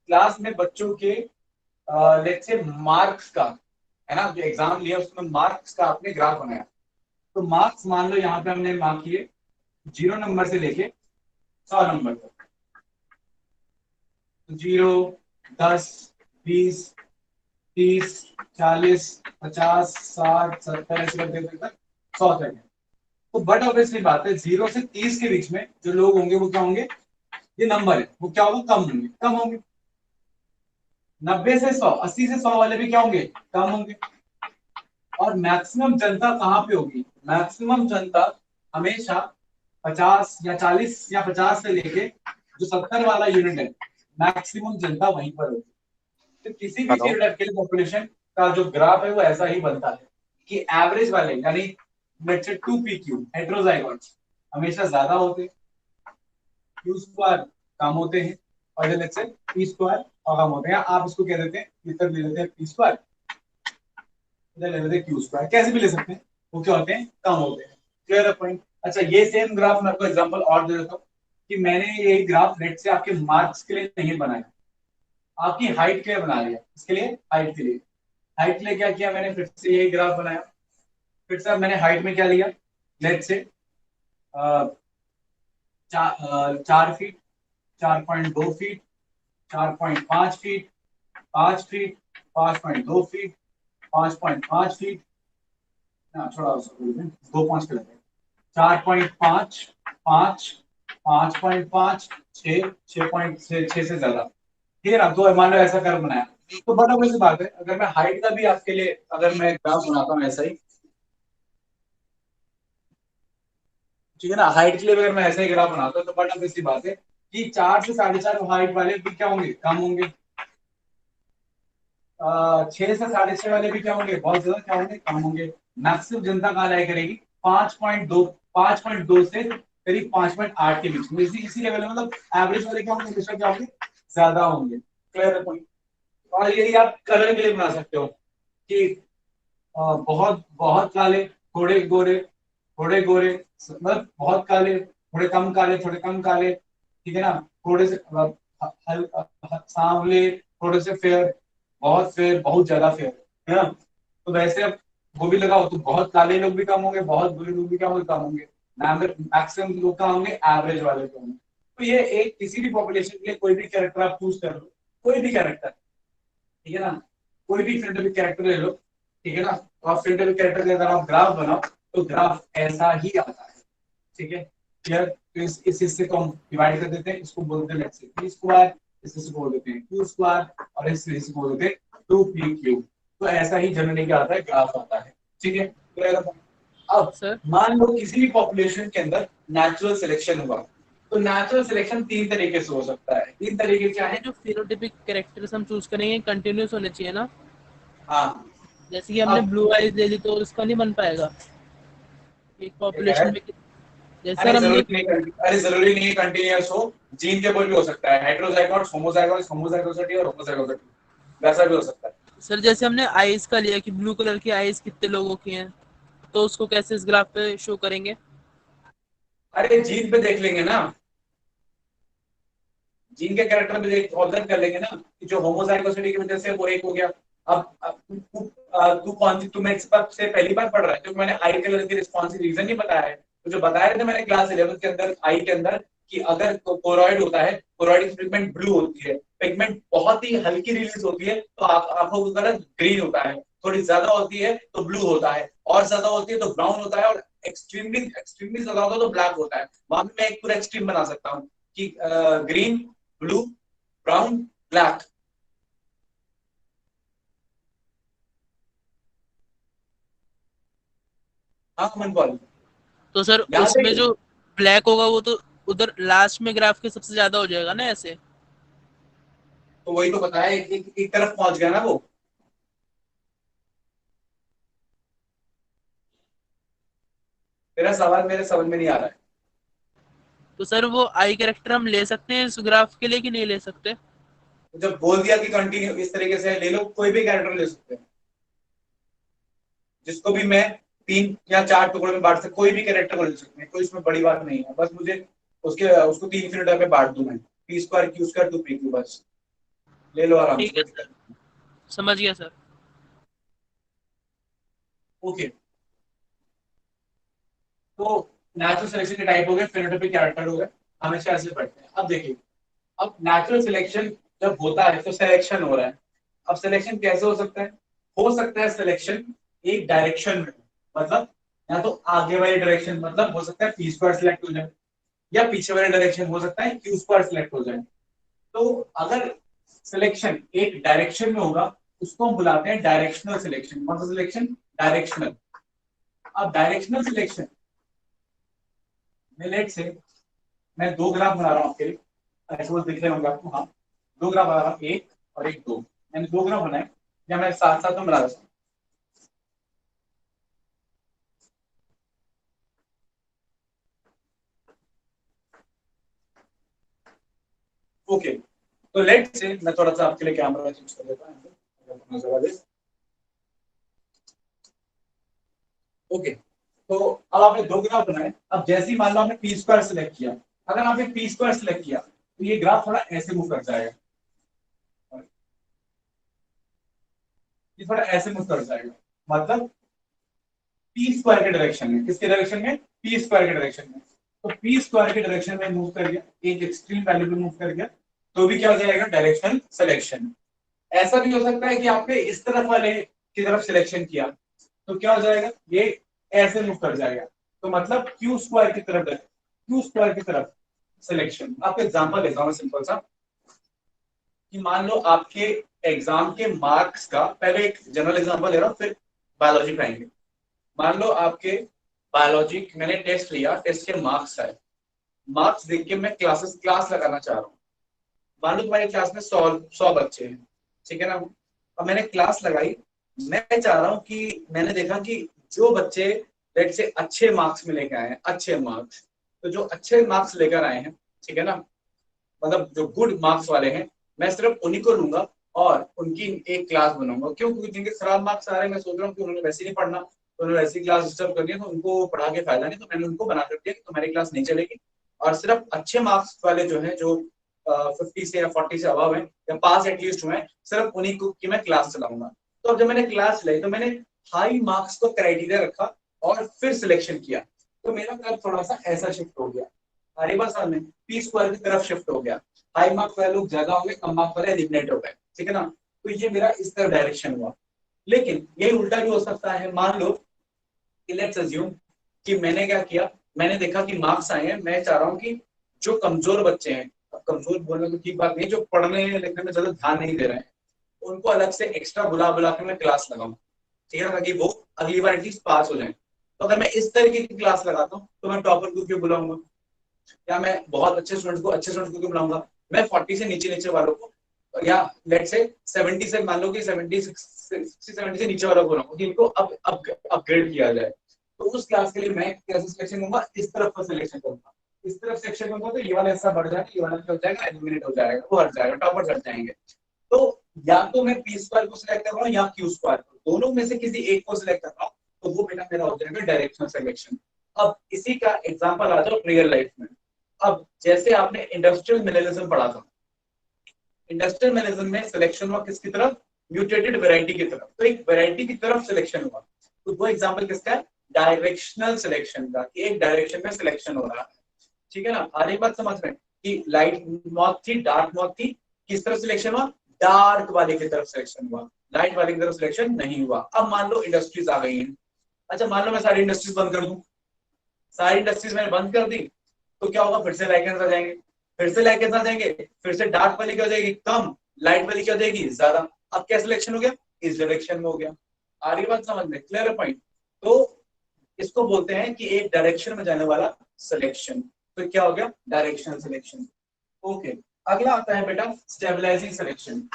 क्लास में बच्चों के लेट्स से मार्क्स का, है ना, जो एग्जाम लिया उसमें मार्क्स का आपने ग्राफ बनाया। तो मार्क्स मान लो यहाँ पे हमने मार्क किए 0 नंबर से लेके 100 नंबर तक। 0, 10, 20, 30, 40, 50, 60, 70 ऐसे करते तक 100 तक है। तो बट ऑब्वियसली बात है 0 से 30 के बीच में जो लोग होंगे वो क्या होंगे? ये नंबर है, वो क्या होगा? कम होंगे, कम होंगे। 90 से 100, 80 से 100 वाले भी क्या होंगे? कम होंगे। और मैक्सिमम जनता कहाँ पे होगी? मैक्सिमम जनता हमेशा 50 या 40 या 50 से लेके जो 70 वाला यूनिट है, मैक्सिमम जनता वहीं पर होगी। तो किसी भी हेलो। पीरियड के लिए पॉपुलेशन का जो ग्राफ है वो ऐसा ही बनता है कि एवरेज वाले यानी लेट्स से 2pq हेटेरोजाइगोट्स हमेशा ज्यादा होते हैं, क्यू स्क्वायर कम होते हैं, और लेट्स से पी स्क्वायर और कम होते हैं। आप इसको कह देते हैं, इधर ले लेते हैं पी स्क्वायर, इधर ले लेते हैं क्यू स्क्वायर, कैसे भी ले सकते हैं। वो क्या होते हैं? कम होते हैं। क्लियर है पॉइंट? अच्छा, ये सेम ग्राफ मैं आपको एग्जांपल और दे देता हूँ कि मैंने ये ग्राफ लेट से आपके मार्क्स के लिए नहीं बनाया, आपकी हाइट के लिए बना लिया। इसके लिए हाइट के लिए, हाइट के लिए क्या किया मैंने? फिर से यही ग्राफ बनाया। फिर से मैंने हाइट में क्या लिया? लेट से 4 feet, 4.2 feet, 4.5 feet, 5 feet, 5.2 feet, 5.5 feet, थोड़ा 2 5 के लगे, 4.5, 5, 5.5, 6, 6 से ज्यादा, ठीक है ना। तो मान लो ऐसा कर्व बनाया। तो बड़ा वैसी बात है, अगर मैं हाइट का भी आपके लिए अगर मैं ग्राफ बनाता हूँ ऐसा ही, ठीक है ना, हाइट के लिए अगर मैं ऐसा ही ग्राफ बनाता हूँ तो बड़ा वैसी बात है कि 4 से 4.5 हाइट वाले भी क्या होंगे? कम होंगे। 6 से 6.5 वाले भी क्या होंगे? बहुत ज्यादा क्या होंगे? कम होंगे। मैक्सिमम जनता कहाँ लाया करेगी? 5.2, 5.2 से करीब 5.8 के बीच में, इसी लेवल में, मतलब एवरेज वाले क्या होंगे? हमेशा क्या होंगे? ज्यादा होंगे। क्लियर है पॉइंट? और यही आप कलर के लिए बना सकते हो कि बहुत बहुत काले, थोड़े गोरे, थोड़े गोरे, मतलब बहुत काले, थोड़े कम काले, थोड़े कम काले, ठीक है ना, थोड़े से सांवले, थोड़े से फेयर, बहुत फेयर, बहुत ज्यादा फेयर, है ना। तो वैसे अब वो भी लगाओ तो बहुत काले लोग भी कम होंगे, बहुत बुरे लोग भी क्या होंगे? कम होंगे। मैक्सिमम लोग कहाँ होंगे? एवरेज वाले कम होंगे। तो ये एक किसी भी पॉपुलेशन के लिए कोई भी कैरेक्टर आप चूज कर लो, कोई भी कैरेक्टर, ठीक है ना, कोई भी फिल्टर कैरेक्टर ले लो, ठीक है ना, और फिल्टर कैरेक्टर के अगर आप ग्राफ बनाओ तो ग्राफ ऐसा ही आता है, ठीक है। क्लियर? तो इस हिस्से को हम डिवाइड कर देते हैं, इसको बोलते हैं लेट्स से पी स्क्वायर, इस हिस्से को बोल देते हैं क्यू स्क्वायर, और इस हिस्से को बोल देते हैं 2p क्यू। तो ऐसा ही जनरली क्या आता है, ग्राफ आता है, ठीक है। तो अब सर मान लो किसी भी पॉपुलेशन के अंदर नेचुरल सिलेक्शन हुआ, तो नेचुरल सिलेक्शन तीन तरीके से हो सकता है। तीन तरीके क्या है? जो फिनोटाइपिक कैरेक्टर्स हम चूज करेंगे कंटिन्यूस होने चाहिए ना, हाँ, जैसे कि हमने अब ब्लू आइज ले ली तो इसका नहीं बन पाएगा एक ये कह रहा पॉपुलेशन है, में। जैसे सर हमने अरे जरूरी नहीं है कंटिन्यूअस हो, जीन के कोई भी हो सकता है, हेटेरोजाइगोट, होमोजाइगोट, होमोजाइगोसिटी और होमोजाइगोसिटी, वैसा भी हो सकता है। सर जैसे हमने आइज का लिया कि ब्लू कलर की आइज कितने लोगों की हैं, तो उसको कैसे इस ग्राफ पे शो करेंगे? अरे जीन पे देख लेंगे ना, जीन के कैरेक्टर में देख ऑब्जर्व कर लेंगे ना कि जो होमोजाइगोसिटी की वजह से वो एक हो गया। अब तू कौन सी, तू मेरे से पहली बार पढ़ रहा है, क्योंकि मैंने आई कलर की रिस्पॉन्सिव रीजन नहीं बताया है। तो जो बताया था मैंने क्लास 11 के अंदर, आई के अंदर, कि अगर कोरोइड होता है, कोरोइड की पिगमेंट ब्लू होती है, पिगमेंट बहुत ही हल्की रिलीज होती है तो आंखों का कलर ग्रीन होता है, थोड़ी ज्यादा होती है तो ब्लू होता है, और ज्यादा होती है तो ब्राउन होता है, और एक्सट्रीमली एक्सट्रीमली ज्यादा होता है तो ब्लैक होता है। वहां पे मैं एक पूरा एक्सट्रीम बना सकता हूँ कि ग्रीन, ब्लू, ब्राउन, ब्लैक। हाँ मनपॉल, तो सर याद है उसमें क्या? जो ब्लैक होगा वो तो उधर लास्ट में ग्राफ के सबसे ज्यादा हो जाएगा ना ऐसे। तो वही तो बताया, एक तरफ पहुंच गया ना वो। तेरा सवाल मेरे समझ में नहीं आ रहा है। तो सर वो आई कैरेक्टर हम ले सकते हैं इस ग्राफ के लिए कि नहीं ले सकते? तो जब बोल दिया कि कंटिन्यू इस तरीके से ले लो, कोई भी कैरेक्टर ले सकते हैं, जिसको भी मैं तीन या चार टुकड़ों में बांट सकता, कोई भी कैरेक्टर को ले सकते हैं, कोई इसमें बड़ी बात नहीं है। बस मुझे उसके उसको तीन फिल्टर में बांट दूं मैं, P square Q square two P Q, बस ले लो आराम से, ठीक है कोई सर, दिक्कत नहीं। समझ गया सर। ओके, तो नेचुरल सिलेक्शन के टाइप हो गए, फिनोटाइपिक कैरेक्टर हो गए, हमेशा ऐसे पढ़ते हैं। अब देखिए, अब नेचुरल सिलेक्शन जब होता है तो सिलेक्शन हो रहा है। अब सिलेक्शन कैसे हो सकता है? हो सकता है सिलेक्शन एक डायरेक्शन में, मतलब या तो आगे वाले डायरेक्शन, मतलब हो सकता है पी स्क्वायर सिलेक्ट हो जाए, या पीछे वाले डायरेक्शन हो सकता है क्यू स्क्वायर सिलेक्ट हो जाए। तो अगर सिलेक्शन एक डायरेक्शन में होगा उसको हम बुलाते हैं डायरेक्शनल सिलेक्शन। कौन सा सिलेक्शन? डायरेक्शनल। अब डायरेक्शनल सिलेक्शन में लेट से मैं दो ग्राफ बना रहा हूँ आपके लिए, ऐसे दिख रहे होंगे आपको, हाँ, दो ग्राफ बना रहा हूँ, एक और एक, दो, मैंने दो ग्राफ बनाए, या मैं साथ साथ में बना रहा हूँ। ओके, तो लेट से मैं थोड़ा सा आपके लिए कैमरा चेंज कर देता हूँ। ओके, तो अब आपने दो ग्राफ बनाए। अब जैसे ही मान लो आपने पी स्क्वायर सिलेक्ट किया, अगर आपने पी स्क्वायर सिलेक्ट किया तो ये ग्राफ थोड़ा ऐसे मूव कर जाएगा, ये थोड़ा ऐसे मूव कर जाएगा, मतलब पी स्क्वायर के डायरेक्शन में। किसके डायरेक्शन में? पी स्क्वायर के डायरेक्शन में। तो पी स्क्वायर के डायरेक्शन में मूव कर गया, एक एक्सट्रीम वैल्यू में मूव कर गया, तो भी क्या हो जाएगा? Direction selection. ऐसा भी हो सकता है कि आपने इस तरफ वाले की तरफ सिलेक्शन किया, तो क्या हो जाएगा? ये ऐसे मूव कर जाएगा, तो मतलब क्यू स्क्वायर की तरफ, क्यू स्क्वायर की तरफ सिलेक्शन। आपको एग्जांपल देता हूं सिंपल सा, कि मान लो आपके एग्जाम के मार्क्स का, पहले एक जनरल एग्जांपल ले रहा हूं फिर बायोलॉजी पे आएंगे। मान लो आपके बायोलॉजी, मैंने टेस्ट लिया, टेस्ट के मार्क्स आए, मार्क्स देख के मैं क्लास लगाना चाह रहा हूँ। मान लो तुम्हारी क्लास में 100 बच्चे हैं, ठीक है ना। अब मैंने क्लास लगाई, मैं चाह रहा हूँ कि मैंने देखा कि जो बच्चे लेट से अच्छे मार्क्स में लेकर आए हैं, अच्छे मार्क्स, तो जो अच्छे मार्क्स लेकर आए हैं, ठीक है ना, मतलब जो गुड मार्क्स वाले हैं, मैं सिर्फ उन्हीं को लूंगा और उनकी एक क्लास बनाऊंगा। क्यों? क्योंकि जिनके खराब मार्क्स आ रहे हैं, मैं सोच रहा हूँ कि उन्होंने वैसे नहीं पढ़ना, तो उन्होंने वैसी क्लास डिस्टर्ब करनी है, तो उनको पढ़ा के फायदा नहीं, तो मैंने उनको बना कर दिया कि तुम्हारी क्लास नहीं चलेगी, और सिर्फ अच्छे मार्क्स वाले जो है, जो 50 से या 40 से अबव है, या पास एटलीस्ट हुए, सिर्फ उन्हीं को की मैं क्लास चलाऊंगा। तो अब जब मैंने क्लास लाई तो मैंने हाई मार्क्स को क्राइटेरिया रखा और फिर सिलेक्शन किया, तो मेरा कर्व थोड़ा सा ऐसा शिफ्ट हो गया। हमारे पास में पी स्क्वायर की तरफ शिफ्ट हो गया, हाई मार्क्स वाले लोग ज्यादा हो गए, कम मार्क्स वाले एलिमिनेट हो गए, ठीक है ना। तो ये मेरा इस तरह डायरेक्शन हुआ। लेकिन ये उल्टा भी हो सकता है, मान लो लेट्स अज्यूम कि मैंने क्या किया, मैंने देखा कि मार्क्स आए हैं, मैं चाह रहा हूँ कि जो कमजोर बच्चे हैं, अब कमजोर बोलने तो ठीक बात नहीं, जो पढ़ने लिखने में ज्यादा ध्यान नहीं दे रहे हैं, उनको अलग से एक्स्ट्रा बुला बुला के मैं क्लास लगाऊं, ठीक है, ताकि वो अगली बार एटलीस्ट पास हो जाए। तो अगर मैं इस तरीके की क्लास लगाता हूँ तो मैं टॉपर को क्यों बुलाऊंगा, या मैं बहुत अच्छे स्टूडेंट को अच्छे स्टूडेंट को क्यों बुलाऊंगा, मैं 40 से नीचे नीचे वालों को, या लेट से 70 से, मान लो कि 70 से नीचे वालों को बुलाऊंगा कि इनको अब अपग्रेड किया जाए। तो उस क्लास के लिए मैं कैसे सिलेक्शन करूंगा, इस तरफ का सिलेक्शन करूंगा, इस तरफ सिलेक्शन करूंगा तो ये वाला हिस्सा बढ़ जाएगा, ये वाला हो जाएगा, एलिमिनेट हो जाएगा, वो हट जाएगा, टॉपर्स हट जाएंगे। तो या तो मैं पी स्क्वायर को सिलेक्ट कर रहा हूँ या क्यू स्क्वायर को, दोनों में से किसी एक को सिलेक्ट कर रहा हूँ, तो वो बेटा मेरा हो जाएगा डायरेक्शनल सिलेक्शन। अब इसी का एग्जांपल आ जाओ रियल लाइफ में। अब जैसे आपने इंडस्ट्रियल मिनरलिज्म पढ़ा था, इंडस्ट्रियल मैनेजर में सिलेक्शन हुआ किसकी तरफ, म्यूटेटेड वैरायटी की तरफ, तो एक वैरायटी की तरफ सिलेक्शन हुआ। तो वो एग्जांपल किसका है, डायरेक्शनल सिलेक्शन का, कि एक डायरेक्शन में सिलेक्शन हो रहा है, ठीक है ना। आ रही बात समझ में कि लाइट मौत थी, डार्क मौत थी, किस तरफ सिलेक्शन हुआ, डार्क वाले की तरफ सिलेक्शन हुआ, लाइट वाले की तरफ सिलेक्शन नहीं हुआ। अब मान लो इंडस्ट्रीज आ गई हैं, अच्छा मान लो मैं सारी इंडस्ट्रीज बंद कर दूं, सारी इंडस्ट्रीज मैंने बंद कर दी, तो क्या होगा, फिर से लाइकेंस आ जाएंगे, फिर से लाइकेंस आ जाएंगे, फिर से डार्क वाली क्या हो जाएगी कम, लाइट वाली क्या हो जाएगी ज्यादा। अब क्या सिलेक्शन हो गया, इस डायरेक्शन में हो गया। आ रही बात समझ में, क्लियर पॉइंट। तो इसको बोलते हैं कि एक डायरेक्शन में जाने वाला सिलेक्शन, तो क्या हो गया, डायरेक्शनल सिलेक्शन। ओके, अगला आता है बेटा स्टेबलाइजिंग सिलेक्शन।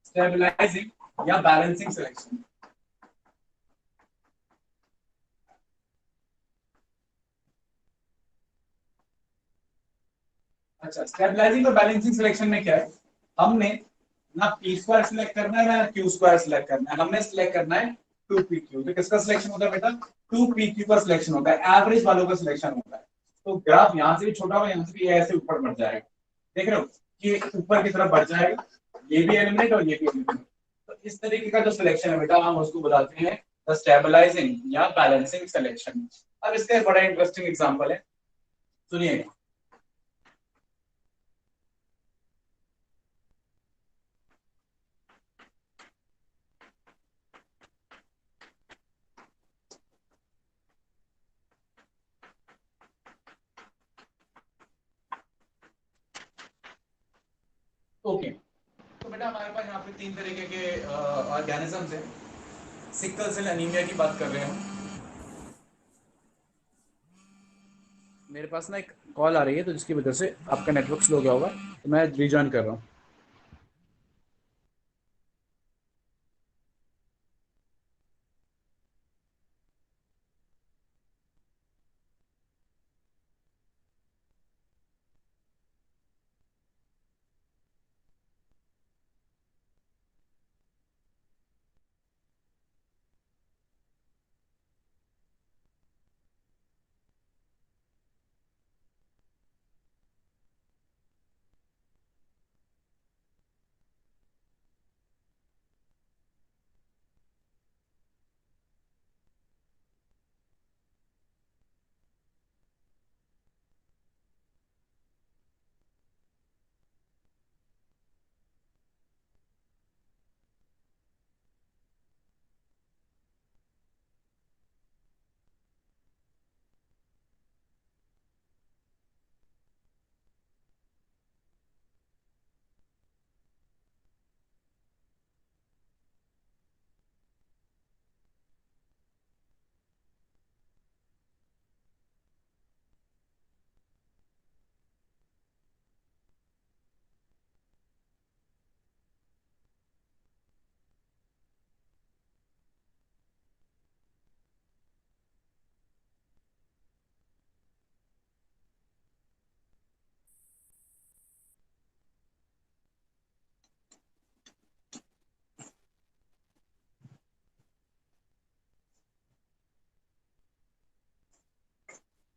स्टेबलाइजिंग या बैलेंसिंग सिलेक्शन। अच्छा, स्टेबलाइजिंग और बैलेंसिंग सिलेक्शन में क्या है, हमने ना पी स्क्वायर सिलेक्ट करना है ना क्यू स्क्वायर सिलेक्ट करना है, हमने सिलेक्ट करना है टू पी क्यू। तो किसका सिलेक्शन होता है बेटा, टू पी क्यू का सिलेक्शन होता है, एवरेज वालों का सिलेक्शन होता है। तो ग्राफ यहाँ से भी छोटा होगा, यहाँ से भी ऐसे ऊपर बढ़ जाएगा, देख रहे हो कि ऊपर की तरफ बढ़ जाएगा, ये भी एलिमिनेट और ये भी एलिमिनेट। तो इस तरीके का जो सिलेक्शन है बेटा, हम उसको बुलाते हैं द स्टेबलाइजिंग या बैलेंसिंग सिलेक्शन। अब इसका एक बड़ा इंटरेस्टिंग एग्जाम्पल है, सुनिए। ओके, तो बेटा हमारे पास यहाँ पे तीन तरीके के ऑर्गेनिजम्स हैं। सिकल सेल एनीमिया की बात कर रहे हैं। मेरे पास ना एक कॉल आ रही है, तो जिसकी वजह से आपका नेटवर्क स्लो गया होगा, तो मैं रिजॉइन कर रहा हूँ।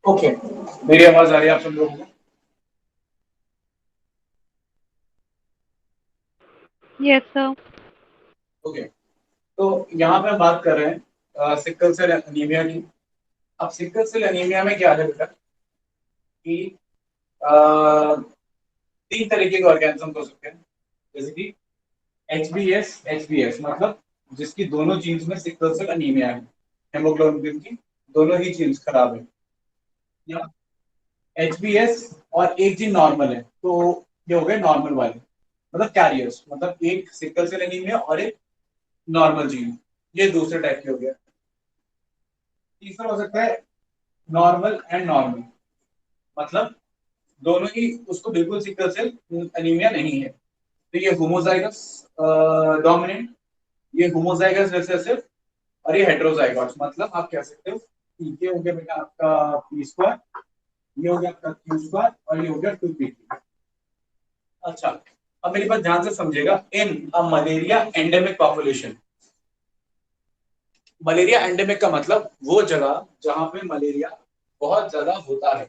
ओके, मेरी आवाज आ रही है आप सब लोगों को? Yes, sir. ओके, तो यहाँ पे हम बात कर रहे हैं सिकल सेल एनीमिया की। अब सिकल सेल एनीमिया में क्या है बेटा कि तीन तरीके के ऑर्गेनिज्म हो सकते हैं, जैसे कि एच बी एस मतलब जिसकी दोनों जीन्स में सिकल सेल एनीमिया है, हेमोग्लोबिन की दोनों ही जीन्स खराब है, या एच और एक जीन नॉर्मल है, तो ये हो गए नॉर्मल वाले, मतलब कैरियर्स, मतलब एक सिकल सेल एनीमिया और एक नॉर्मल जीन, ये दूसरे टाइप के हो गया। तीसरा हो सकता है नॉर्मल एंड नॉर्मल, मतलब दोनों ही उसको बिल्कुल सिकल सेल एनीमिया नहीं है, तो ये होमोजाइगस डोमिनेंट, ये होमोजाइगस रिसेसिव, और ये हेटेरोजाइगोट्स, मतलब आप कह सकते हो ये हो गया बेटा आपका पी स्क्वायर, ये हो गया आपका क्यू स्क्वायर, और ये हो गया 2p। अच्छा, अब मेरी बात ध्यान से समझेगा, in a malaria endemic population, malaria endemic का मतलब वो जगह जहां पे मलेरिया बहुत ज्यादा होता है,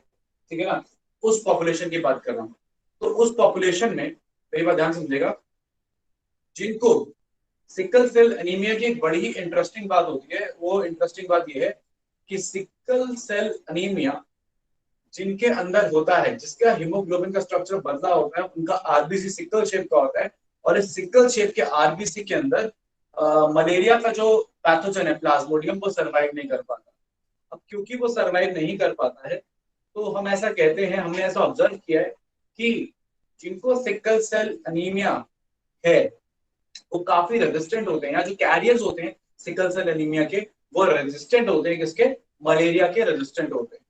ठीक है ना, उस पॉपुलेशन की बात कर रहा हूं। तो उस पॉपुलेशन में मेरी बात ध्यान समझेगा, जिनको सिकल सेल एनीमिया की एक बड़ी ही इंटरेस्टिंग बात होती है, वो इंटरेस्टिंग बात ये है कि सिकल सेल एनीमिया जिनके अंदर होता है, जिसका हीमोग्लोबिन का स्ट्रक्चर बदला होता है, उनका आरबीसी सिकल शेप का होता है, और इस सिकल शेप के आरबीसी के अंदर मलेरिया का जो पैथोजन है प्लाज्मोडियम, वो सरवाइव नहीं कर पाता। अब क्योंकि वो सरवाइव नहीं कर पाता है, तो हम ऐसा कहते हैं, हमने ऐसा ऑब्जर्व किया है कि जिनको सिकल सेल एनीमिया है वो काफी रेजिस्टेंट होते हैं, या जो कैरियर्स होते हैं सिकल सेल एनीमिया के, वो रेजिस्टेंट होते हैं, किसके, मलेरिया के रेजिस्टेंट होते हैं।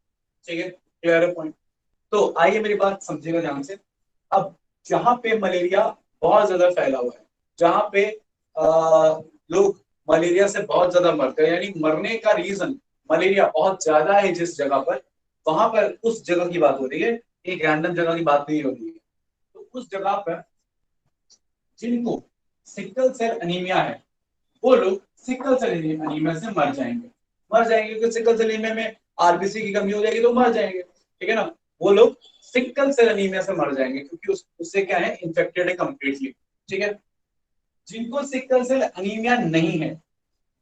ठीक है, क्लियर है पॉइंट। तो आइए मेरी बात समझिएगा ध्यान से। अब जहां पे मलेरिया बहुत ज्यादा फैला हुआ है, जहां पे लोग मलेरिया से बहुत ज्यादा मरते हैं, यानी मरने का रीजन मलेरिया बहुत ज्यादा है जिस जगह पर, वहां पर उस जगह की बात हो रही है, एक रैंडम जगह की बात नहीं हो रही है। तो उस जगह पर जिनको सिकल सेल एनीमिया है, वो लोग सिकल सेल एनीमिया से मर जाएंगे, मर जाएंगे, क्योंकि सिकल सेल एनीमिया में आरबीसी की कमी हो जाएगी तो मर जाएंगे, ठीक है ना। वो लोग सिकल सेल एनीमिया से मर जाएंगे, क्योंकि उससे क्या है, इन्फेक्टेड है कंप्लीटली, ठीक है। जिनको सिकल सेल एनीमिया नहीं है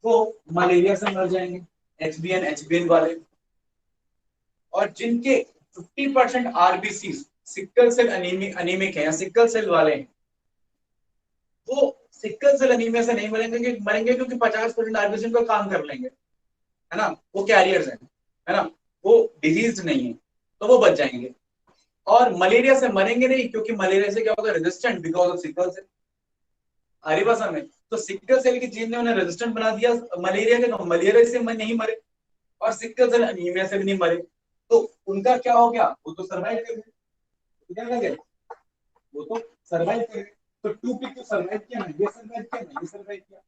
वो मलेरिया से मर जाएंगे, एचबीएन वाले। और जिनके 50% आरबीसी सिकल सेल अनीमिक है या सिकल सेल वाले हैं, वो सिकल सेल एनीमिया से नहीं मरेंगे क्योंकि 50% आरबीसी उनका काम कर लेंगे, है ना, वो कैरियर्स हैं, है ना, वो डिजीज नहीं है, तो वो बच जाएंगे। और मलेरिया से मरेंगे नहीं, क्योंकि मलेरिया से क्या होगा, resistant because of sickle cell. अरे बस हमें तो सिकल सेल की जीन ने उन्हें रेजिस्टेंट बना दिया मलेरिया के, तो मलेरिया से नहीं मरे, और सिकल सेल एनीमिया से भी नहीं मरे, तो उनका क्या हो गया, वो तो सर्वाइव कर गए, क्या कर गए, वो तो सर्वाइव कर गए। तो 2p तो सर्वाइव किया ना, ये सर्वाइव किया ना, ये सर्वाइव किया।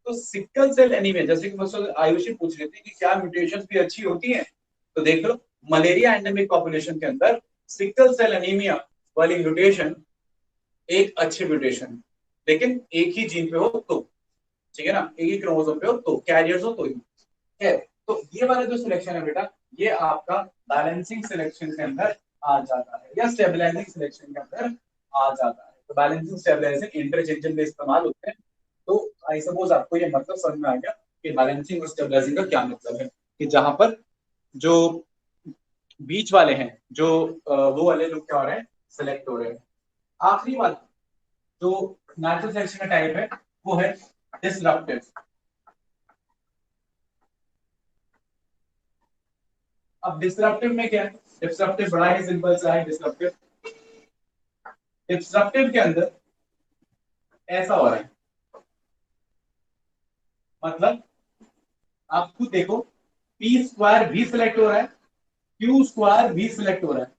तो सिकल सेल एनीमिया, जैसे कि मुझसे आयुषी पूछ रही थी कि क्या म्यूटेशंस भी अच्छी होती हैं, तो देख लो मलेरिया एंडेमिक पॉपुलेशन के अंदर सिकल सेल एनीमिया वाली म्यूटेशन एक अच्छी म्यूटेशन, लेकिन एक ही जीन पे हो तो, ठीक है ना, एक ही क्रोमोसोम पे हो तो, कैरियर्स हो तो ही है। तो ये वाला जो सिलेक्शन है बेटा, ये आपका बैलेंसिंग सिलेक्शन के अंदर आ जाता है, या स्टेबलाइजिंग सिलेक्शन के अंदर आ जाता है। तो बैलेंसिंग स्टेबलाइजिंग इंटरचेंजन में इस्तेमाल होते हैं। तो आई सपोज आपको ये मतलब समझ में आ गया कि बैलेंसिंग और स्टेबलाइजिंग का क्या मतलब है, कि जहां पर जो बीच वाले हैं, जो वो वाले लोग क्या हो रहे हैं, सिलेक्ट हो रहे हैं। आखिरी बात जो नेचुरल सिलेक्शन का टाइप है, वो है डिसरप्टिव। अब डिसरप्टिव में क्या है, डिसरप्टिव बड़ा ही सिंपल सा है। डिसरप्टिव डिसरप्टिव के अंदर ऐसा हो रहा है, मतलब आप खुद देखो, पी स्क्वायर भी सिलेक्ट हो रहा है, क्यू स्क्वायर भी सिलेक्ट हो रहा है,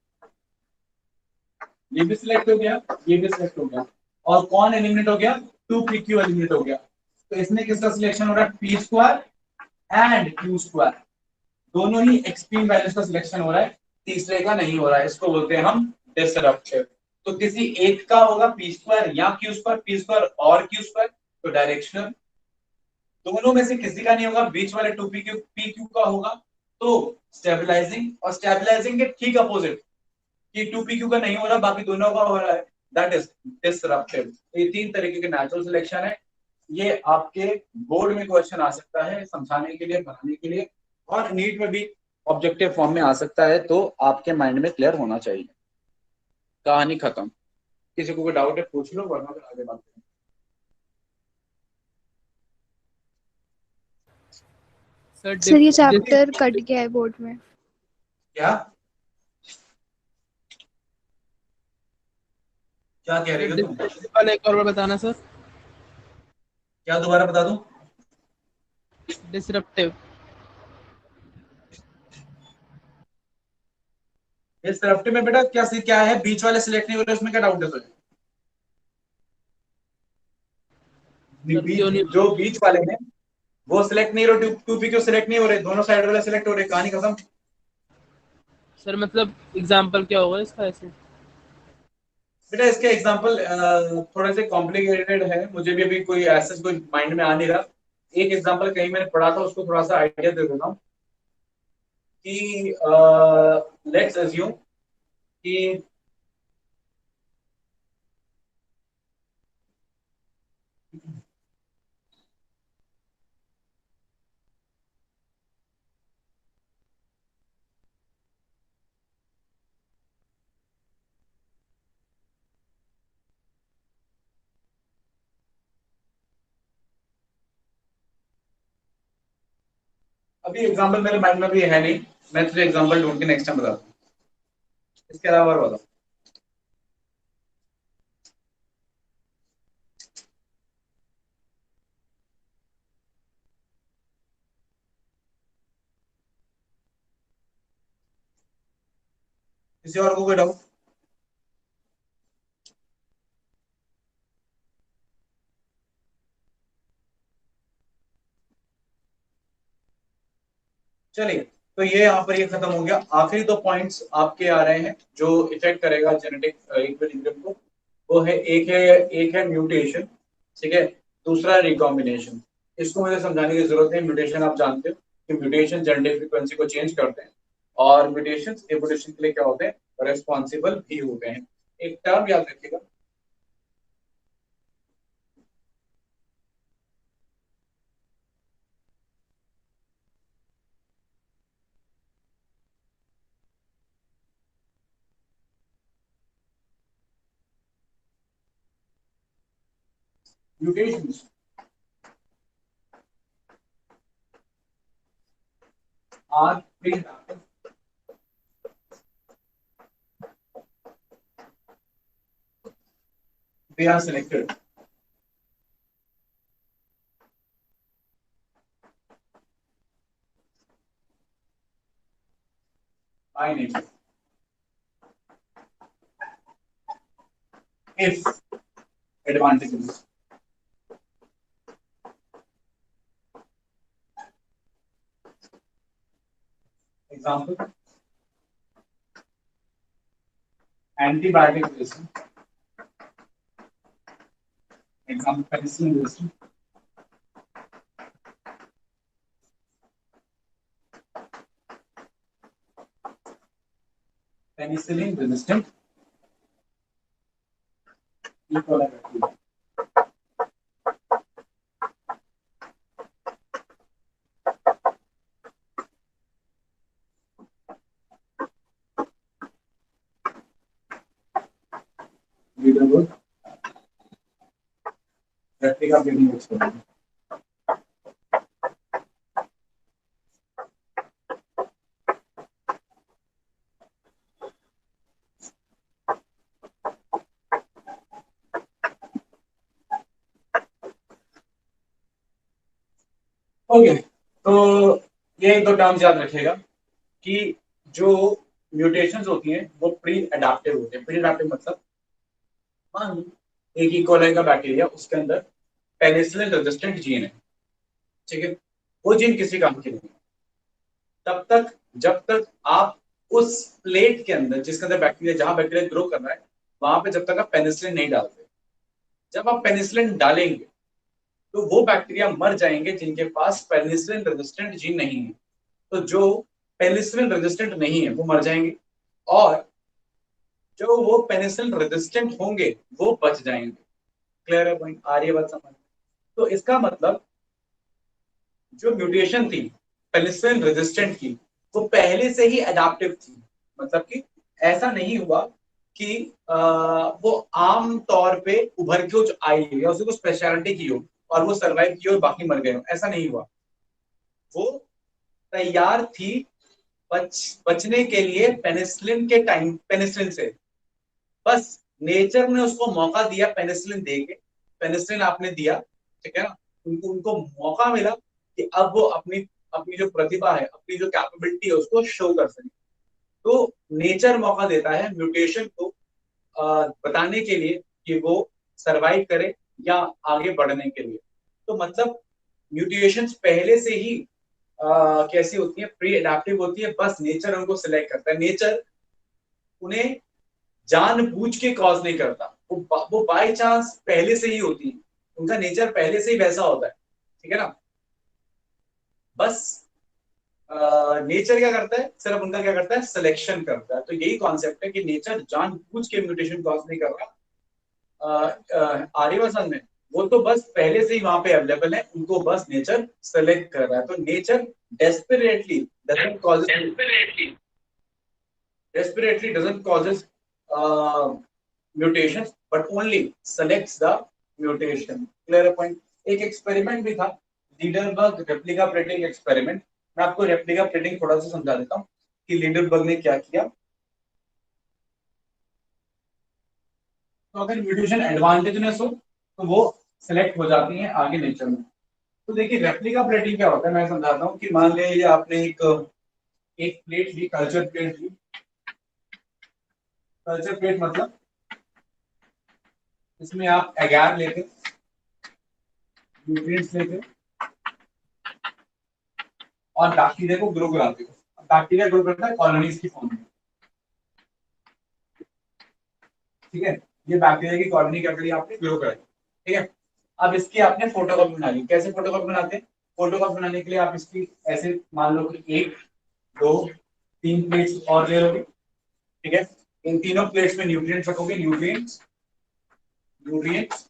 ये भी सिलेक्ट हो गया, ये भी सिलेक्ट हो गया, और कौन एलिमिनेट हो गया, 2pq एलिमिनेट हो गया। तो इसमें किसका सिलेक्शन हो रहा है, P square and Q square, दोनों ही एक्सट्रीम वैल्यूज का सिलेक्शन हो रहा है, तीसरे का नहीं हो रहा है, इसको बोलते हैं हम डिसरप्टिव। तो किसी एक का होगा पी स्क्वायर या क्यू स्क्वायर, पी स्क्वायर और क्यू स्क्वायर, तो डायरेक्शनल। दोनों में से किसी का नहीं होगा, बीच वाले 2pq पी क्यू का होगा, तो स्टेबलाइजिंग। और स्टेबलाइजिंग के ठीक अपोजिट, कि 2pq का नहीं हो रहा, बाकी दोनों का हो रहा है, दैट इज डिसरप्टिव। तो ये तीन तरीके के नेचुरल सिलेक्शन है। ये आपके बोर्ड में क्वेश्चन आ सकता है समझाने के लिए, बनाने के लिए, और नीट में भी ऑब्जेक्टिव फॉर्म में आ सकता है तो आपके माइंड में क्लियर होना चाहिए। कहानी खत्म। किसी को कोई डाउट है पूछ लो, वरना फिर आगे बात करें। सर सर ये डिफ चैप्टर कट गया है बोर्ड में। क्या क्या कह रही हो तुम? वाला एक और बार बताना सर। क्या दोबारा बता दूं? डिसरप्टिव। इस तरफ में बेटा क्या है, बीच वाले सिलेक्ट नहीं हो रहे, उसमें क्या डाउट है तुझे? सर क्यों नहीं? जो बीच वाले हैं वो सिलेक्ट नहीं हो रहे, टू पी क्यों सिलेक्ट नहीं हो रहे, दोनों साइड वाले सिलेक्ट हो रहे, कहानी खत्म। सर मतलब एग्जाम्पल क्या होगा इसका ऐसे? बेटा इसके एग्जांपल थोड़े से कॉम्प्लिकेटेड है, मुझे भी अभी कोई ऐसा कोई माइंड में आ नहीं रहा। एक एग्जांपल कहीं मैंने पढ़ा था, उसको थोड़ा सा आइडिया दे देता हूँ कि लेट्स अज्यूम कि अभी एग्जांपल मेरे माइंड में भी है नहीं, मैं तुझे एग्जांपल ढूंढ के नेक्स्ट टाइम बताता हूँ। इसके अलावा और बताओ। किसी और को कोई डाउट? चलिए, तो ये यहाँ पर ये खत्म हो गया। आखिरी दो पॉइंट्स आपके आ रहे हैं जो इफेक्ट करेगा जेनेटिक इक्विलिब्रियम को। वो है एक है म्यूटेशन, ठीक है। दूसरा रिकॉम्बिनेशन। इसको मुझे समझाने की जरूरत है। म्यूटेशन आप जानते हो कि म्यूटेशन जेनेटिक फ्रीक्वेंसी को चेंज करते हैं, और म्यूटेशन एवोल्यूशन के लिए क्या होते हैं, रेस्पॉन्सिबल भी होते हैं। एक टर्म याद रखिएगा, mutation are pre they are selected by nature if advantages. Example, antibiotic resistance. Example, penicillin resistance. Penicillin resistant E. coli bacteria. Readable. Replica breeding experiment. Okay, तो ये एक दो टर्म्स याद रखिएगा कि जो म्यूटेशंस होती हैं वो प्री अडेप्टिव होते हैं। प्री अडेप्टिव मतलब मान लो एक ई कोलाई का बैक्टीरिया, उसके अंदर पेनिसिलिन रेजिस्टेंट जीन है, ठीक है। वो जीन किसी काम के नहीं है तब तक जब तक आप उस प्लेट के अंदर, जिसके अंदर बैक्टीरिया, जहां बैक्टीरिया ग्रो कर रहा है, वहां पे जब तक आप पेनिसिलिन नहीं डालते। जब आप पेनिसिलिन डालेंगे तो वो बैक्टीरिया मर जाएंगे जिनके पास पेनिसिलिन रेजिस्टेंट जीन नहीं है। तो जो पेनिसिलिन रेजिस्टेंट नहीं है वो मर जाएंगे, और जो वो पेनिसिलिन रेजिस्टेंट होंगे वो बच जाएंगे। क्लियर है पॉइंट? आ रही है बात समझ? तो इसका मतलब जो म्यूटेशन थी पेनिसिलिन रेजिस्टेंट की, वो पहले से ही अडाप्टिव थी। मतलब कि ऐसा नहीं हुआ कि वो आम तौर पे उभर के कुछ आई हो या उसने कुछ स्पेशलिटी की हो और वो सरवाइव की हो और बाकी मर गए हो, ऐसा नहीं हुआ। वो तैयार थी बचने के लिए पेनिसिलिन के टाइम, पेनिसिलिन से। बस नेचर ने उसको मौका दिया पेनिसिलिन दे के, पेनिसिलिन आपने दिया, ठीक है ना, उनको उनको मौका मिला कि अब वो अपनी अपनी जो प्रतिभा है, अपनी जो कैपेबिलिटी है उसको शो कर सके। तो नेचर मौका देता है म्यूटेशन को बताने के लिए कि वो सरवाइव करे या आगे बढ़ने के लिए। तो मतलब म्यूटेशंस पहले से ही कैसी होती है, प्री एडेप्टिव होती है, बस नेचर उनको सिलेक्ट करता है। नेचर उन्हें जानबूझ के कॉज नहीं करता, वो बाय चांस पहले से ही होती है, उनका नेचर पहले से ही वैसा होता है, ठीक है ना। बस नेचर क्या करता है, सिर्फ उनका क्या करता है, सिलेक्शन करता है। तो यही कॉन्सेप्ट है कि नेचर जानबूझ के म्यूटेशन कॉज नहीं कर रहा आर्यभट्ट में, वो तो बस पहले से ही वहां पे अवेलेबल है, उनको बस नेचर सेलेक्ट कर रहा है। तो nature desperately doesn't causes desperately doesn't causes mutations but only selects the mutation. Clear point? एक एक्सपेरिमेंट भी था, लीडरबर्ग रेप्लिका प्लेटिंग एक्सपेरिमेंट। मैं आपको रेप्लिका प्लेटिंग थोड़ा सा समझा देता हूँ कि लीडरबर्ग ने क्या किया। तो अगर म्यूटेशन एडवांटेजनेस हो तो वो सेलेक्ट हो जाती है आगे नेचर में। तो देखिए रेप्लिका प्लेटिंग क्या होता है, मैं समझाता हूँ कि मान लीजिए आपने एक एक प्लेट ली, कल्चर प्लेट ली। कल्चर प्लेट मतलब इसमें आप एगार लेते, न्यूट्रिएंट्स लेते और बैक्टीरिया को ग्रो कराते हो। बैक्टीरिया ग्रो करता है कॉलोनीज की फॉर्म में, ठीक है। ये बैक्टीरिया की कॉलोनी क्या करी आपने, ग्रो कराई, ठीक है। अब इसकी आपने फोटोकॉपी बना ली। कैसे फोटोकॉपी बनाते हैं, फोटोकॉपी बनाने के लिए आप इसकी ऐसे मान लो कि एक दो तीन प्लेट्स और ले लोगे, ठीक है। इन तीनों प्लेट्स में न्यूट्रिएंट्स रखोगे, न्यूट्रिएंट्स न्यूट्रिएंट्स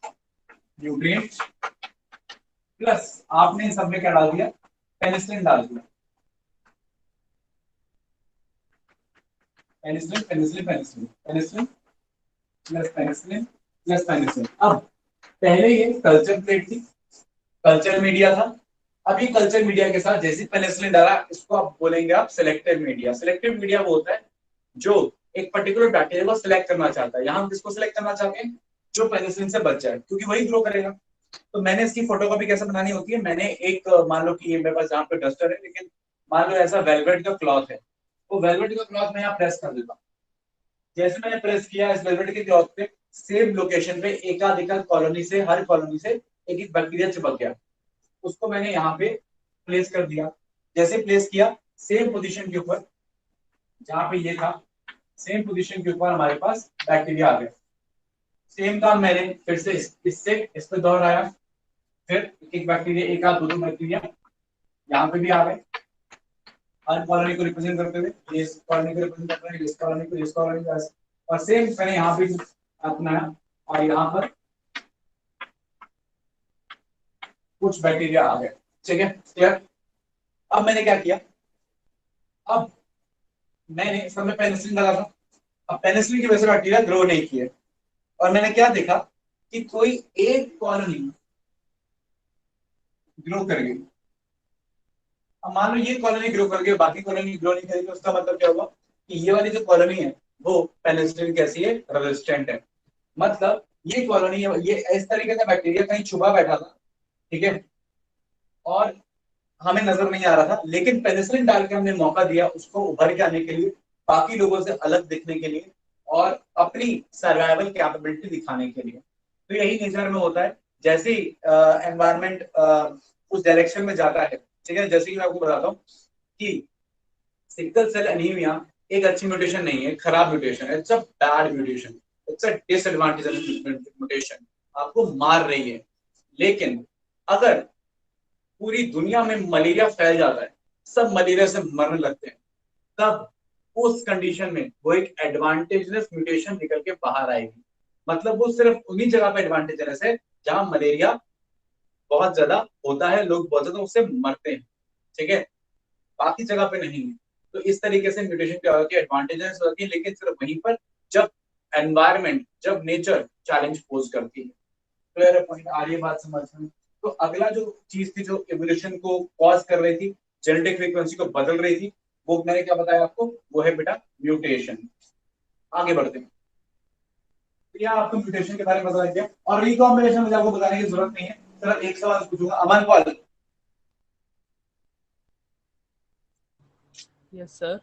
न्यूट्रिएंट्स प्लस आपने इन सब में क्या डाल दिया, पेनिसिलिन डाल दिया। Penicillin penicillin penicillin penicillin plus penicillin plus penicillin. अब पहले ये कल्चर प्लेट थी, कल्चर मीडिया था। अब ये कल्चर मीडिया के साथ जैसे पेनिसिलिन डाला, इसको आप बोलेंगे आप सिलेक्टिव मीडिया। सिलेक्टिव मीडिया वो होता है जो एक पर्टिकुलर बैक्टीरिया को सिलेक्ट करना चाहता है। यहाँ हम किसको सिलेक्ट करना चाहते हैं, जो पेनिसिलिन से बच जाए, क्योंकि वही ग्रो करेगा। तो मैंने इसकी फोटोकॉपी कैसे बनानी होती है, मैंने एक मान लो कि ये मेरे पास जहाँ पे डस्टर है, लेकिन मान लो ऐसा वेलवेट का क्लॉथ है, तो वेलवेट का क्लॉथ मैं यहाँ प्रेस कर देता हूँ। जैसे मैंने प्रेस किया, इस वेलवेट के क्लॉथ पे सेम लोकेशन पे एकाध एकाध कॉलोनी से, हर कॉलोनी से एक एक बैक्टीरिया चिपक गया। उसको मैंने यहाँ पे प्लेस कर दिया। जैसे प्लेस किया, सेम पोजीशन के ऊपर जहाँ पे ये था, सेम पोजीशन के ऊपर हमारे पास बैक्टीरिया आ गए। सेम काम मैंने फिर से इससे इस पे दोहराया, फिर एक एक बैक्टीरिया, एक आध दो दो बैक्टीरिया यहाँ पे भी आ गए, हर कॉलोनी को रिप्रेजेंट करते हुए। इस कॉलोनी को रिप्रेजेंट करते हुए इस कॉलोनी को, इस कॉलोनी को, और सेम मैंने यहाँ पे अपनाया और यहाँ पर कुछ बैक्टीरिया आ गए, ठीक है, क्लियर। अब मैंने क्या किया, अब मैंने सब में पेनिसिलिन डाला था। अब पेनिसिलिन की वजह से बैक्टीरिया ग्रो नहीं किए, और मैंने क्या देखा कि कोई एक कॉलोनी ग्रो कर गई। अब मान लो ये कॉलोनी ग्रो कर गई, बाकी कॉलोनी ग्रो नहीं करेगी, उसका मतलब क्या होगा कि ये वाली जो कॉलोनी है वो पेनिसिलिन कैसी है, रेजिस्टेंट है। मतलब ये कॉलोनी, ये इस तरीके का बैक्टीरिया कहीं छुपा बैठा था, ठीक है, और हमें नजर नहीं आ रहा था, लेकिन पेनिसिलिन डाल के हमने मौका दिया उसको उभर के आने के लिए, बाकी लोगों से अलग दिखने के लिए और अपनी सर्वाइवल कैपेबिलिटी दिखाने के लिए। तो यही नेचर में होता है। जैसे ही एनवायरमेंट उस डायरेक्शन में जाता है, ठीक है। जैसे कि मैं आपको बताता हूँ कि सिकल सेल एनीमिया एक अच्छी म्यूटेशन नहीं है, खराब म्यूटेशन है, it's a bad mutation, it's a disadvantage mutation, आपको मार रही है। लेकिन अगर पूरी दुनिया में मलेरिया फैल जाता है, सब मलेरिया से मरने लगते हैं, तब उस कंडीशन में वो एक एडवांटेजलेस म्यूटेशन निकल के बाहर आएगी। मतलब वो सिर्फ उन्हीं जगह पे एडवांटेजलेस है जहां मलेरिया बहुत ज्यादा होता है, लोग बहुत ज्यादा उससे मरते हैं, ठीक है, बाकी जगह पे नहीं है। तो इस तरीके से म्यूटेशन क्या होती है, एडवांटेजेस होती है, लेकिन सिर्फ वहीं पर जब एनवायरमेंट, जब नेचर चैलेंज पोज करती है। क्लियर पॉइंट, आ रही है बात समझ में? तो अगला जो चीज थी जो इवोल्यूशन को कॉज कर रही थी, जेनेटिक फ्रीक्वेंसी को बदल रही थी, वो मैंने क्या बताया आपको, वो है बेटा म्यूटेशन। आगे बढ़ते हैं। तो यहाँ आपको म्यूटेशन के बारे में पता लग गया, और रिकॉम्बिनेशन मुझे आपको बताने की जरूरत नहीं है, सिर्फ एक सवाल पूछूंगा। अमन पाल, यस सर।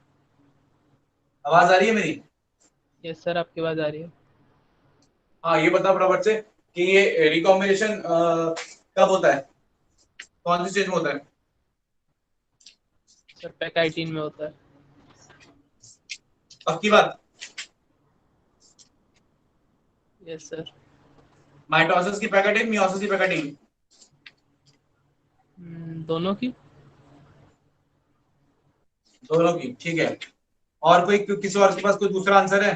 आवाज आ रही है मेरी? यस सर, आपकी आवाज आ रही है। हाँ, ये बता फटाफट से कि ये रिकॉम्बिनेशन कब होता है, कौन सी स्टेज में होता है? सर पैक 18 में होता है। पक्की बात? Yes sir. माइटोसिस की पैकेटिंग, मियोसिस की पैकेटिंग? दोनों की। दोनों की, ठीक है। और कोई किसी और के पास कोई दूसरा आंसर है?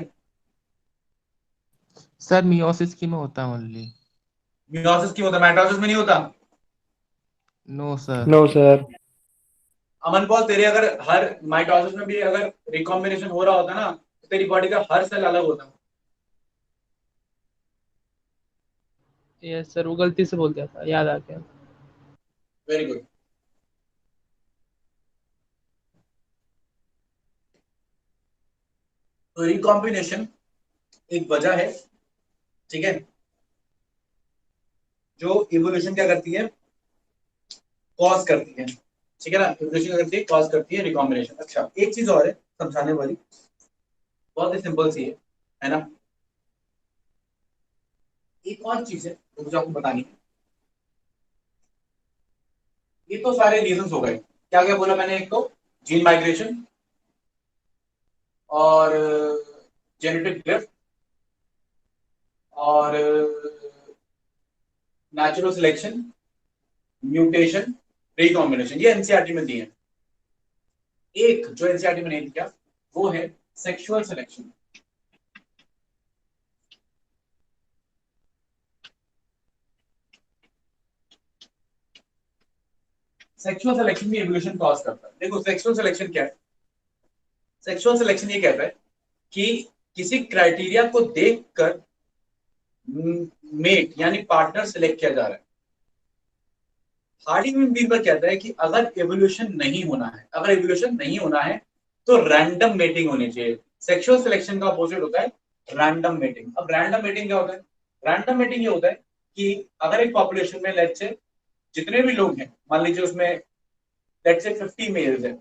सर मियोसिस की में होता है ओनली। मियोसिस की होता है, माइटोसिस में नहीं होता? No sir. No sir. Aman Paul, तेरे अगर हर माइटोसिस में भी अगर रिकॉम्बिनेशन हो रहा होता ना, तो तेरी बॉडी का हर सेल अलग होता। यस सर, वो गलती से बोल दिया था, याद आ गया। Very good. तो रिकॉम्बिनेशन एक वजह है, ठीक है, जो इवोल्यूशन क्या करती है, कॉज करती है, ठीक है ना। इवोल्यूशन क्या करती है, कॉज करती है रिकॉम्बिनेशन। अच्छा, एक चीज और है समझाने वाली, बहुत ही सिंपल सी है ना। एक और चीज है जो मुझे आपको बतानी है। ये तो सारे रीजंस हो गए, क्या क्या बोला मैंने, एक तो जीन माइग्रेशन और जेनेटिक ड्रिफ्ट और नेचुरल सिलेक्शन, म्यूटेशन, रिकॉम्बिनेशन, ये एनसीईआरटी में दिए हैं। एक जो एनसीईआरटी में नहीं दिया वो है सेक्सुअल सिलेक्शन। सेक्सुअल सिलेक्शन भी एवोल्यूशन कॉज करता है। देखो सेक्सुअल सिलेक्शन क्या है, सेक्सुअल सिलेक्शन ये कहता है कि किसी क्राइटेरिया को देखकर मेट यानी पार्टनर सिलेक्ट किया जा रहा है। हार्डी बीबर कहता है कि अगर एवोल्यूशन नहीं होना है, अगर एवोल्यूशन नहीं होना है तो रैंडम मेटिंग होनी चाहिए। सेक्सुअल सिलेक्शन का अपोजिट होता है रैंडम मेटिंग। अब रैंडम मेटिंग क्या होता है? रैंडम मेटिंग ये होता है कि अगर एक पॉपुलेशन में लेट्स से जितने भी लोग हैं, मान लीजिए उसमें लेट्स से 50 मेल्स हैं,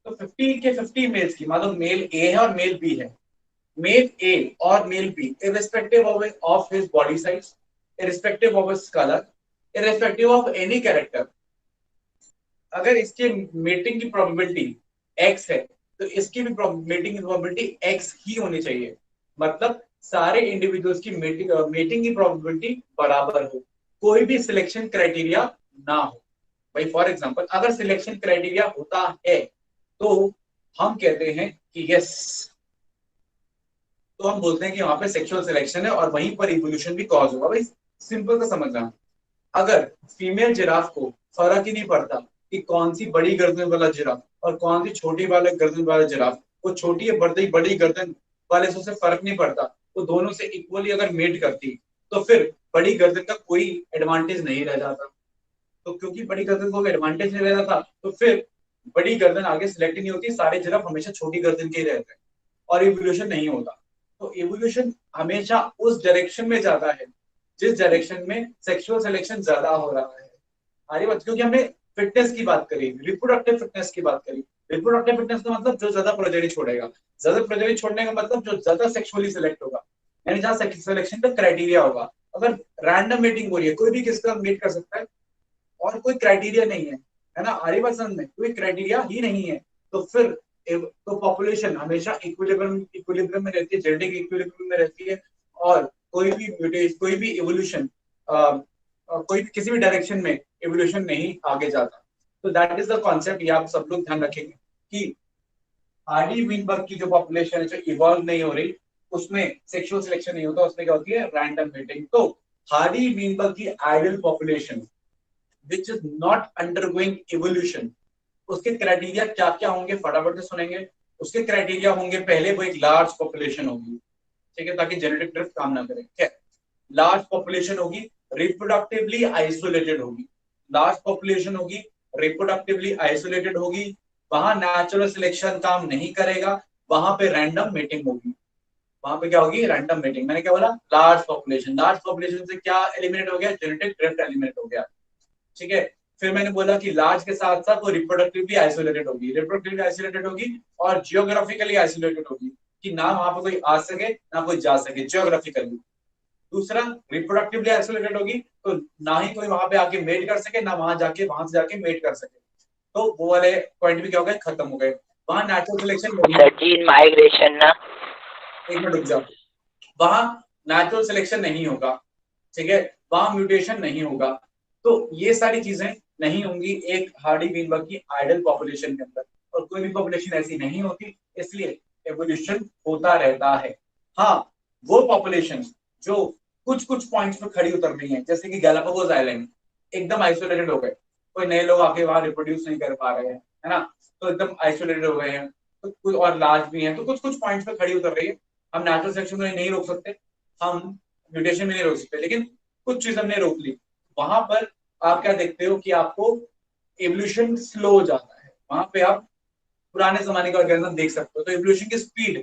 तो 50 के 50 मेल्स की, मान लो मेल ए है और मेल बी है, मेल ए और male B irrespective of his body size, irrespective of his color, irrespective of any character, अगर इसके मेटिंग की प्रोबेबिलिटी x है तो इसकी भी मेटिंग की प्रोबेबिलिटी x ही होनी चाहिए। मतलब सारे इंडिविजुअल्स की मेटिंग की प्रोबेबिलिटी बराबर हो, कोई भी सिलेक्शन क्राइटेरिया ना हो। भाई फॉर एग्जांपल अगर सिलेक्शन क्राइटेरिया होता है तो हम कहते हैं कि यस, तो हम बोलते हैं कि वहां पे सेक्सुअल सिलेक्शन है और वहीं पर इवोल्यूशन भी कॉज होगा। भाई सिंपल सा समझना, अगर फीमेल जिराफ को फर्क ही नहीं पड़ता कि कौन सी बड़ी गर्दन वाला जिराफ और कौन सी छोटी वाला गर्दन वाला जिराफ, वो छोटी है बड़ी बड़ी गर्दन वाले से उसे फर्क नहीं पड़ता, वो दोनों से इक्वली अगर मेट करती, तो फिर बड़ी गर्दन का कोई एडवांटेज नहीं रह जाता। तो क्योंकि बड़ी गर्दन को एडवांटेज नहीं रह जाता तो फिर बड़ी गर्दन आगे सिलेक्ट नहीं होती, सारे जिराफ हमेशा छोटी गर्दन के ही रहते हैं और इवोल्यूशन नहीं होता। तो इवोल्यूशन हमेशा उस डायरेक्शन में जाता है जिस डायरेक्शन में सेक्सुअल सिलेक्शन ज्यादा हो रहा है। अरे बात, क्योंकि हमने फिटनेस की बात करी, रिप्रोडक्टिव फिटनेस की बात करी। रिप्रोडक्टिव फिटनेस का मतलब जो ज्यादा प्रोजेनी छोड़ेगा, ज्यादा प्रोजेनी छोड़ने का मतलब जो ज्यादा सेक्सुअली सिलेक्ट होगा, यानी जहां सिलेक्शन का क्राइटेरिया होगा। अगर रैंडम मेटिंग हो रही है, कोई भी किसका मेट कर सकता है और कोई क्राइटेरिया नहीं है ना, आरी पसंद में कोई क्राइटेरिया ही नहीं है, तो फिर तो पॉपुलेशन हमेशा इक्विलिब्रियम में रहती है, जेनेटिक इक्विलिब्रियम में रहती है, और कोई भी म्यूटेशन, कोई भी इवोल्यूशन, कोई भी किसी भी डायरेक्शन में इवोल्यूशन नहीं आगे जाता। तो दैट इज द कॉन्सेप्ट, ये आप सब लोग ध्यान रखेंगे कि हार्डी वीनबर्ग की जो पॉपुलेशन है जो इवॉल्व नहीं हो रही, उसमें सेक्सुअल सिलेक्शन नहीं होता, उसमें क्या होती है, रैंडम मेटिंग। तो हार्डी वीनबर्ग की ideal population which is not undergoing evolution, उसके क्राइटेरिया क्या क्या होंगे फटाफट से सुनेंगे। उसके क्राइटेरिया होंगे, पहले वो एक लार्ज पॉपुलेशन होगी, ठीक है, ताकि जेनेटिक ड्रिफ्ट काम ना करे, ठीक है। लार्ज पॉपुलेशन होगी, रिप्रोडक्टिवली आइसोलेटेड होगी, लार्ज पॉपुलेशन होगी, रिप्रोडक्टिवली आइसोलेटेड होगी, वहां नेचुरल सिलेक्शन काम नहीं करेगा, वहां पे रैंडम मीटिंग होगी। वहां पे क्या होगी? Random meeting. मैंने क्या बोला? Large population. लार्ज पॉपुलेशन से क्या एलिमिनेट हो गया? जेनेटिक ड्रिफ्ट एलिमिनेट हो गया, ठीक है। फिर मैंने बोला कि लार्ज के साथ साथ वो रिप्रोडक्टिवली आइसोलेटेड होगी, रिप्रोडक्टिवली आइसोलेटेड होगी और जियोग्राफिकली आइसोलेटेड होगी, कि ना वहां पे कोई आ सके ना कोई जा सके, जियोग्राफिकली। दूसरा, रिप्रोडक्टिवली आइसोलेटेड होगी, तो ना ही कोई वहां पे आके मेट कर सके, ना वहां से जाके मेट कर सके। तो वो वाले पॉइंट भी क्या हो गए? खत्म हो गए। वहां नेचुरल सिलेक्शन नहीं सर जीन माइग्रेशन ना। एक मिनट रुक जाओ। वहां नेचुरल सिलेक्शन नहीं होगा, ठीक है, वहां म्यूटेशन नहीं होगा। तो ये सारी चीजें नहीं होंगी एक हार्डी बीनबर्ग की आइडल पॉपुलेशन के अंदर, और कोई भी पॉपुलेशन ऐसी नहीं होती, इसलिए एवोल्यूशन होता रहता है। हाँ, वो पॉपुलेशन जो कुछ कुछ पॉइंट्स पे खड़ी उतर रही है, जैसे कि गैलापागोस आइलैंड एकदम आइसोलेटेड हो गए, कोई नए लोग आके वहां रिप्रोड्यूस नहीं कर पा रहे हैं, है ना, तो एकदम आइसोलेटेड हो गए हैं। तो कुछ और लार्ज भी हैं, तो कुछ कुछ पॉइंट्स पे खड़ी उतर रही है। हम नेचुरल सिलेक्शन को नहीं रोक सकते, हम म्यूटेशन भी नहीं रोक सकते, लेकिन कुछ चीज हमने रोक ली। वहां पर आप क्या देखते हो कि आपको एवोल्यूशन स्लो हो जाता है, वहां पे आप पुराने जमाने का ऑर्गेनिज्म देख सकते हो। तो एवोल्यूशन की स्पीड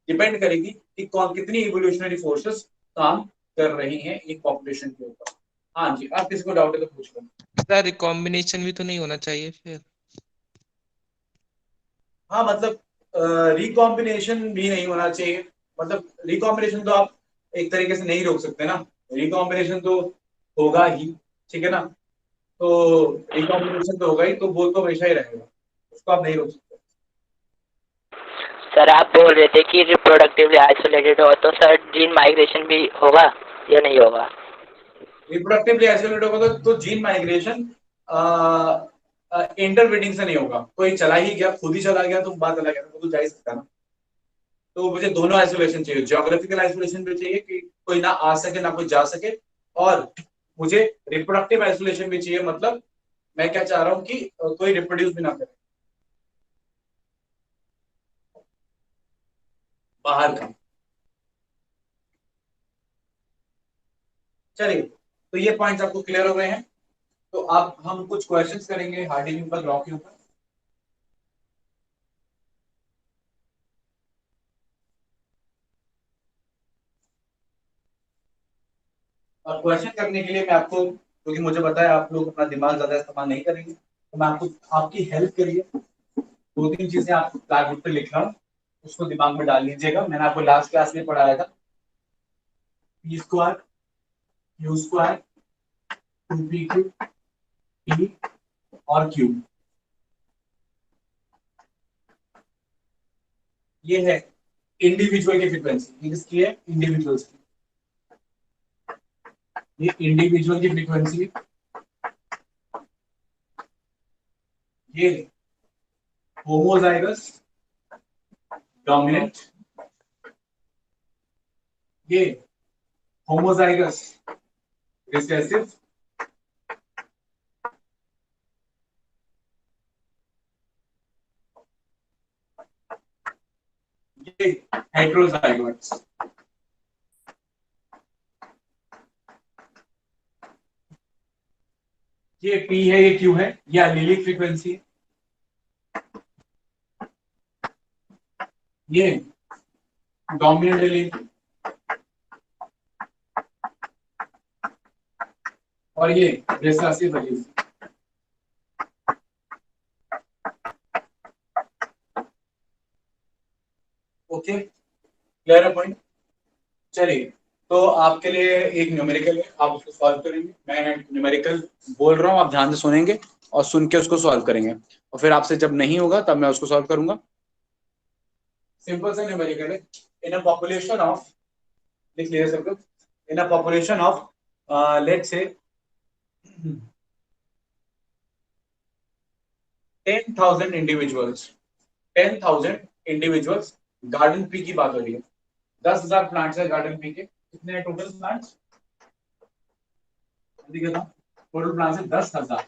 डिपेंड करेगी कि कौन कितनी इवोल्यूशनरी फोर्सेस काम कर रही हैं एक पॉपुलेशन के ऊपर। हाँ जी, आप किसी को डाउट है तो पूछ लो। सर रिकॉम्बिनेशन भी तो नहीं होना चाहिए फिर? हाँ मतलब रिकॉम्बिनेशन भी नहीं होना चाहिए, मतलब रिकॉम्बिनेशन तो आप एक तरीके से नहीं रोक सकते ना, रिकॉम्बिनेशन तो होगा ही, ठीक है ना। तो रिकॉम्बिनेशन तो होगा ही, तो वो तो हमेशा ही रहेगा, उसको आप नहीं रोक सकते। सर आप बोल रहे थे कि रिप्रोडक्टिवली आइसोलेटेड हो, तो सर जीन माइग्रेशन भी होगा या नहीं होगा? रिप्रोडक्टिवली आइसोलेट होगा तो जीन माइग्रेशन इंटरब्रीडिंग से नहीं होगा। कोई चला ही गया, खुद ही चला गया तो बात अलग है, वो तो जा ही सकता है ना। तो मुझे दोनों आइसोलेशन चाहिए, ज्योग्राफिकल आइसोलेशन भी चाहिए कि कोई ना आ सके ना कोई जा सके, और मुझे रिप्रोडक्टिव आइसोलेशन भी चाहिए, मतलब मैं क्या चाह रहा हूँ कि कोई रिप्रोड्यूस भी ना करे बाहर का। चलिए, तो ये पॉइंट्स आपको क्लियर हो गए हैं। तो अब हम कुछ क्वेश्चंस करेंगे हार्डी न्यूटन लॉ के ऊपर। और क्वेश्चन करने के लिए मैं आपको, क्योंकि मुझे पता है आप लोग अपना दिमाग ज्यादा इस्तेमाल नहीं करेंगे, तो मैं आपको आपकी हेल्प के लिए दो तीन चीजें आपको ब्लैकबोर्ड पे लिख रहा हूँ, उसको दिमाग में डाल लीजिएगा। मैंने आपको लास्ट क्लास में पढ़ाया था, P square Q square two P Q P और क्यू, ये है इंडिविजुअल की फ्रीक्वेंसी। ये किसकी है? इंडिविजुअल्स की। ये इंडिविजुअल की फ्रीक्वेंसी, ये होमोजाइगस डोमिनेंट, ये होमोजाइगस रिसेसिव, ये हेट्रोजाइगोट्स। ये P है, ये Q है, ये एलिलिक फ्रीक्वेंसी है, ये डोमिनेंट एलील, और ये रिसेसिव एलील। ओके, क्लियर है पॉइंट? चलिए, तो आपके लिए एक न्यूमेरिकल है, आप उसको सॉल्व करेंगे। मैं न्यूमेरिकल बोल रहा हूँ, आप ध्यान से सुनेंगे और सुन के उसको सॉल्व करेंगे, और फिर आपसे जब नहीं होगा तब मैं उसको सॉल्व करूंगा। सिंपल सा न्यूमेरिकल है। इन अ पॉपुलेशन ऑफ, लिख लीजिए सब लोग, in a population of let's से 10,000 इंडिविजुअल्स, 10,000 इंडिविजुअल्स, गार्डन पी की बात हो रही है। 10,000 प्लांट्स है गार्डन पी के। कितने टोटल प्लांट्स? टोटल प्लांट्स है 10,000।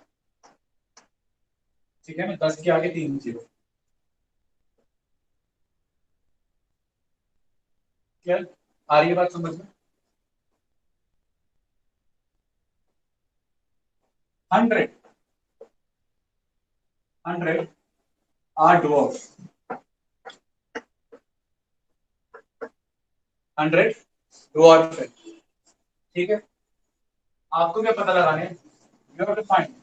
ठीक है ना, 10 के आगे 3 जीरो। क्लियर? आ रही है बात समझ में? 100 आर dwarfs, 100 dwarf है, ठीक है। आपको क्या पता लगाने हैं? You have to find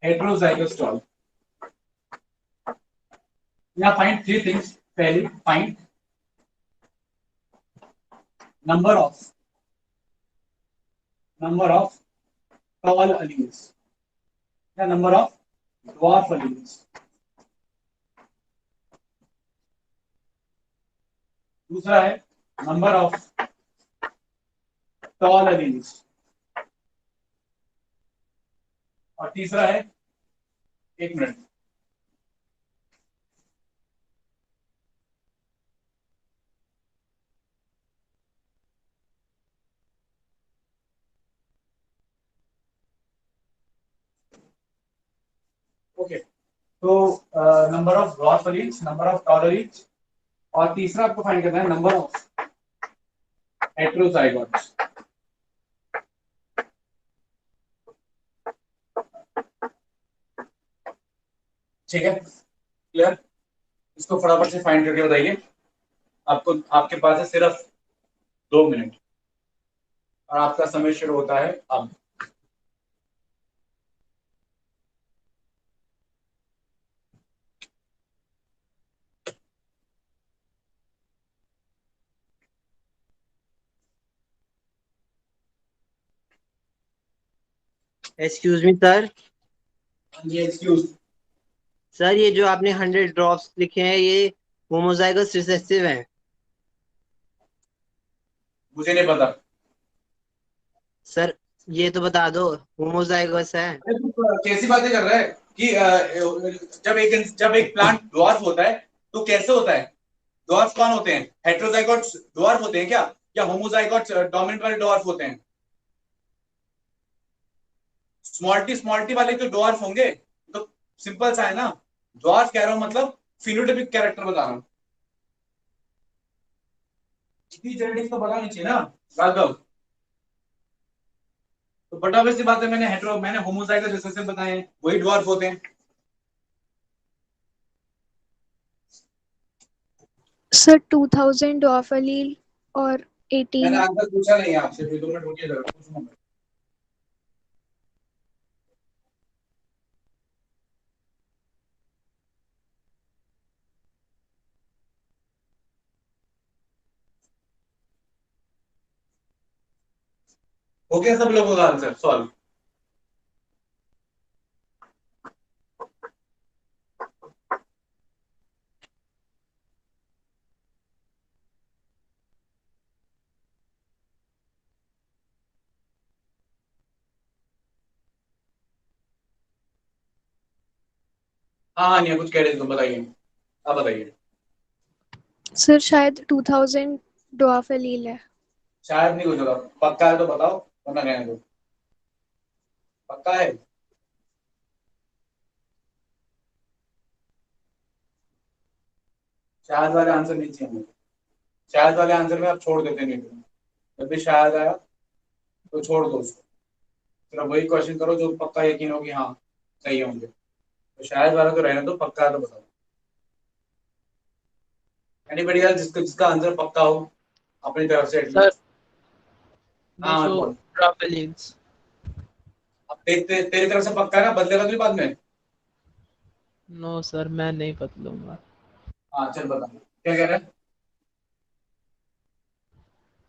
heterozygous tall. Now find three things. पहली find number of tall alleles या number of dwarf alleles. दूसरा है number of tall alleles और तीसरा है, एक मिनट, ओके। तो number of dwarf alleles, number of tall alleles और तीसरा आपको फाइंड करना है नंबर ऑफ हेटेरोजाइगोट्स। ठीक है, क्लियर? इसको फटाफट से फाइंड करके बताइए। आपको, आपके पास है सिर्फ 2 मिनट और आपका समय शुरू होता है अब। Excuse me sir. ये एक्सक्यूज, सर ये जो आपने 100 ड्रॉप्स लिखे हैं ये होमोजाइगस रिसेसिव हैं। मुझे नहीं पता। सर ये तो बता दो होमोजाइगस है। अरे तू कैसी बातें कर रहा है कि जब एक प्लांट ड्वार्फ होता है तो कैसे होता है? ड्वार्फ कौन होते हैं? हेटेरोजाइगोट्स ड्वार्फ होते हैं क्या, या होमोजाइगोट्स डोमिनेंट वाले ड्वार्फ होते हैं? स्मॉल टी वाले तो ड्वार्फ होंगे। तो सिंपल सा है ना, ड्वार्फ कह रहा हूं मतलब फिनोटाइपिक कैरेक्टर बता रहा हूं। इतनी जेनेटिक्स तो पता नहीं चाहिए ना राघव। तो बटा वैसी बात है, मैंने होमोजाइगस रिसेसिव बताए हैं, वही ड्वार्फ होते हैं। सर 2000 डॉफ अलील और मैंने 18। आंसर पूछा नहीं है आपसे, फिर 2 मिनट रुकिए जरा, पूछूंगा मैं। हो गया सब लोगों का आंसर सॉल्व? हाँ हाँ, नहीं कुछ कह रहे थे तुम, बताइए, आप बताइए। सर शायद 2000 डॉफ अलील है। शायद नहीं कुछ होगा, पक्का है तो बताओ वरना रहने दो। पक्का है? शायद वाले आंसर नहीं चाहिए मुझे। शायद वाले आंसर में आप छोड़ देते नहीं तो, जब भी शायद आया तो छोड़ दो उसको, फिर अब वही क्वेश्चन करो जो पक्का यकीन हो कि हाँ सही होंगे। तो शायद वाला तो रहने दो, पक्का है तो बताओ। एनीबडी एल्स जिसका आंसर पक्का हो अपनी तरफ से सर एटलीस्ट। हाँ सो बोल। Drop alleles. अब तेरी तरफ से पक्का है ना, बदलेगा तो नहीं बाद में? नो सर मैं नहीं बदलूंगा। हाँ चल बता, क्या कह रहा है?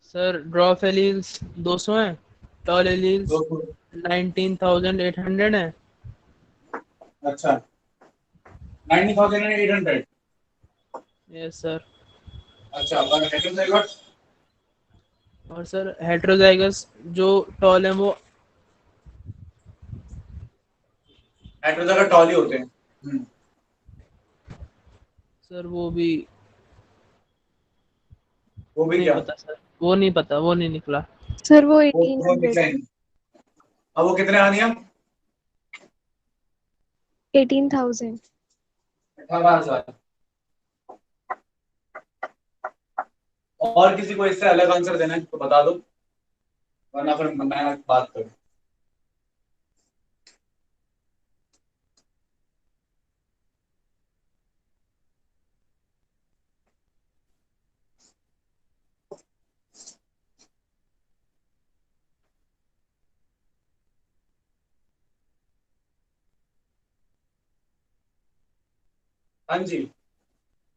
सर ड्रॉप एलील्स 200 हैं, टॉल एलील्स 200। 19,800 हैं। अच्छा, 90,800। Yes sir. अच्छा, और हेटेरोजाइगोट? और सर हेटेरोजाइगस जो टॉल है वो हेटेरोजाइगोट टॉल ही होते हैं। सर वो भी वो भी नहीं क्या? पता सर, वो नहीं पता, वो नहीं निकला। सर वो वो 1800 डिक्लाइन। अब वो कितने आनी है? 18,000। 18,000। और किसी को इससे अलग आंसर देना है तो बता दो, वरना फिर मैं बात करूँ। हाँ जी,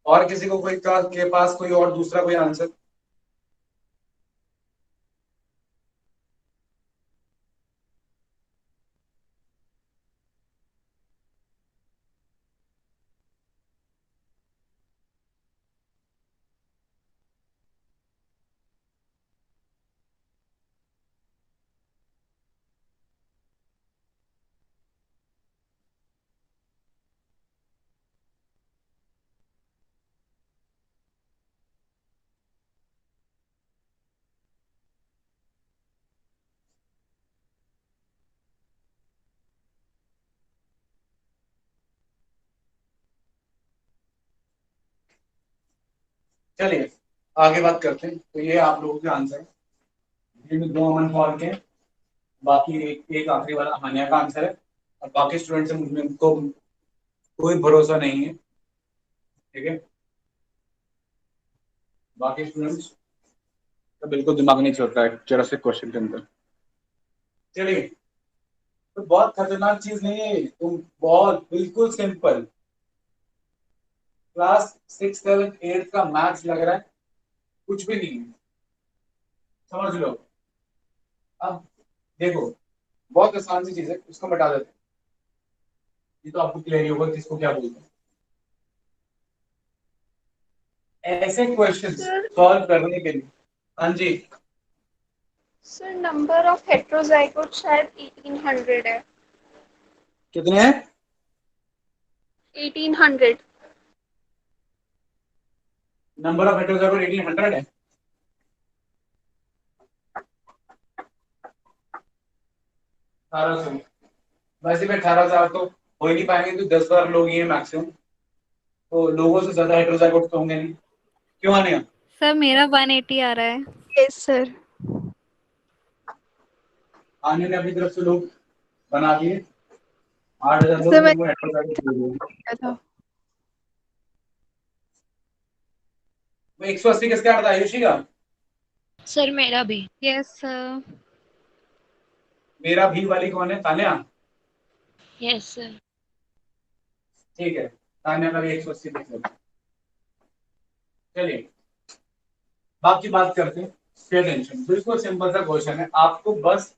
और किसी को कोई के पास कोई और दूसरा कोई आंसर? चलिए आगे बात करते हैं। तो ये आप लोगों के आंसर है। ये दो अमन फॉल के हैं। बाकी एक आखिरी वाला हानिया का आंसर है। और बाकी स्टूडेंट से मुझे को कोई भरोसा नहीं है, ठीक है। बाकी स्टूडेंट्स का बिल्कुल दिमाग नहीं चल रहा है जरा से क्वेश्चन के अंदर। चलिए, तो बहुत खतरनाक चीज नहीं है, तुम बहुत बिल्कुल सिंपल क्लास 6, 7, 8 का मैथ्स लग रहा है, कुछ भी नहीं है, समझ लो। अब देखो, बहुत आसान सी चीज है, इसको मिटा देते हैं। ये तो आपको क्लियर ही होगा कि इसको क्या बोलते हैं। ऐसे क्वेश्चंस सर सॉल्व करने के लिए, हाँ जी, सर नंबर ऑफ हेट्रोजाइगोट शायद 1800 है। कितने हैं? 1800। नंबर ऑफ हेट्रोजाइगोट 1800 है। अठारह सौ। वैसे भी 18,000 तो हो ही नहीं पाएंगे, तो 10,000 लोग ही हैं मैक्सिमम, तो लोगों से ज्यादा हेट्रोजाइगोट तो होंगे नहीं। क्यों आने? सर मेरा 180 आ रहा है। Yes sir. आने ने अपनी तरफ से लोग बना दिए 8,000 लोग, सर तो वो मैंने हेट्रोजाइगोट दे दिए। किया था। वो 180 किसका आता है? आयुषी का। सर मेरा भी। Yes sir. मेरा भी वाली कौन है? तान्या। Yes sir. ठीक है, तान्या का भी 180 लिख लो। चलिए बाकी बात करते हैं। पे टेंशन, बिल्कुल सिंपल सा क्वेश्चन है, आपको बस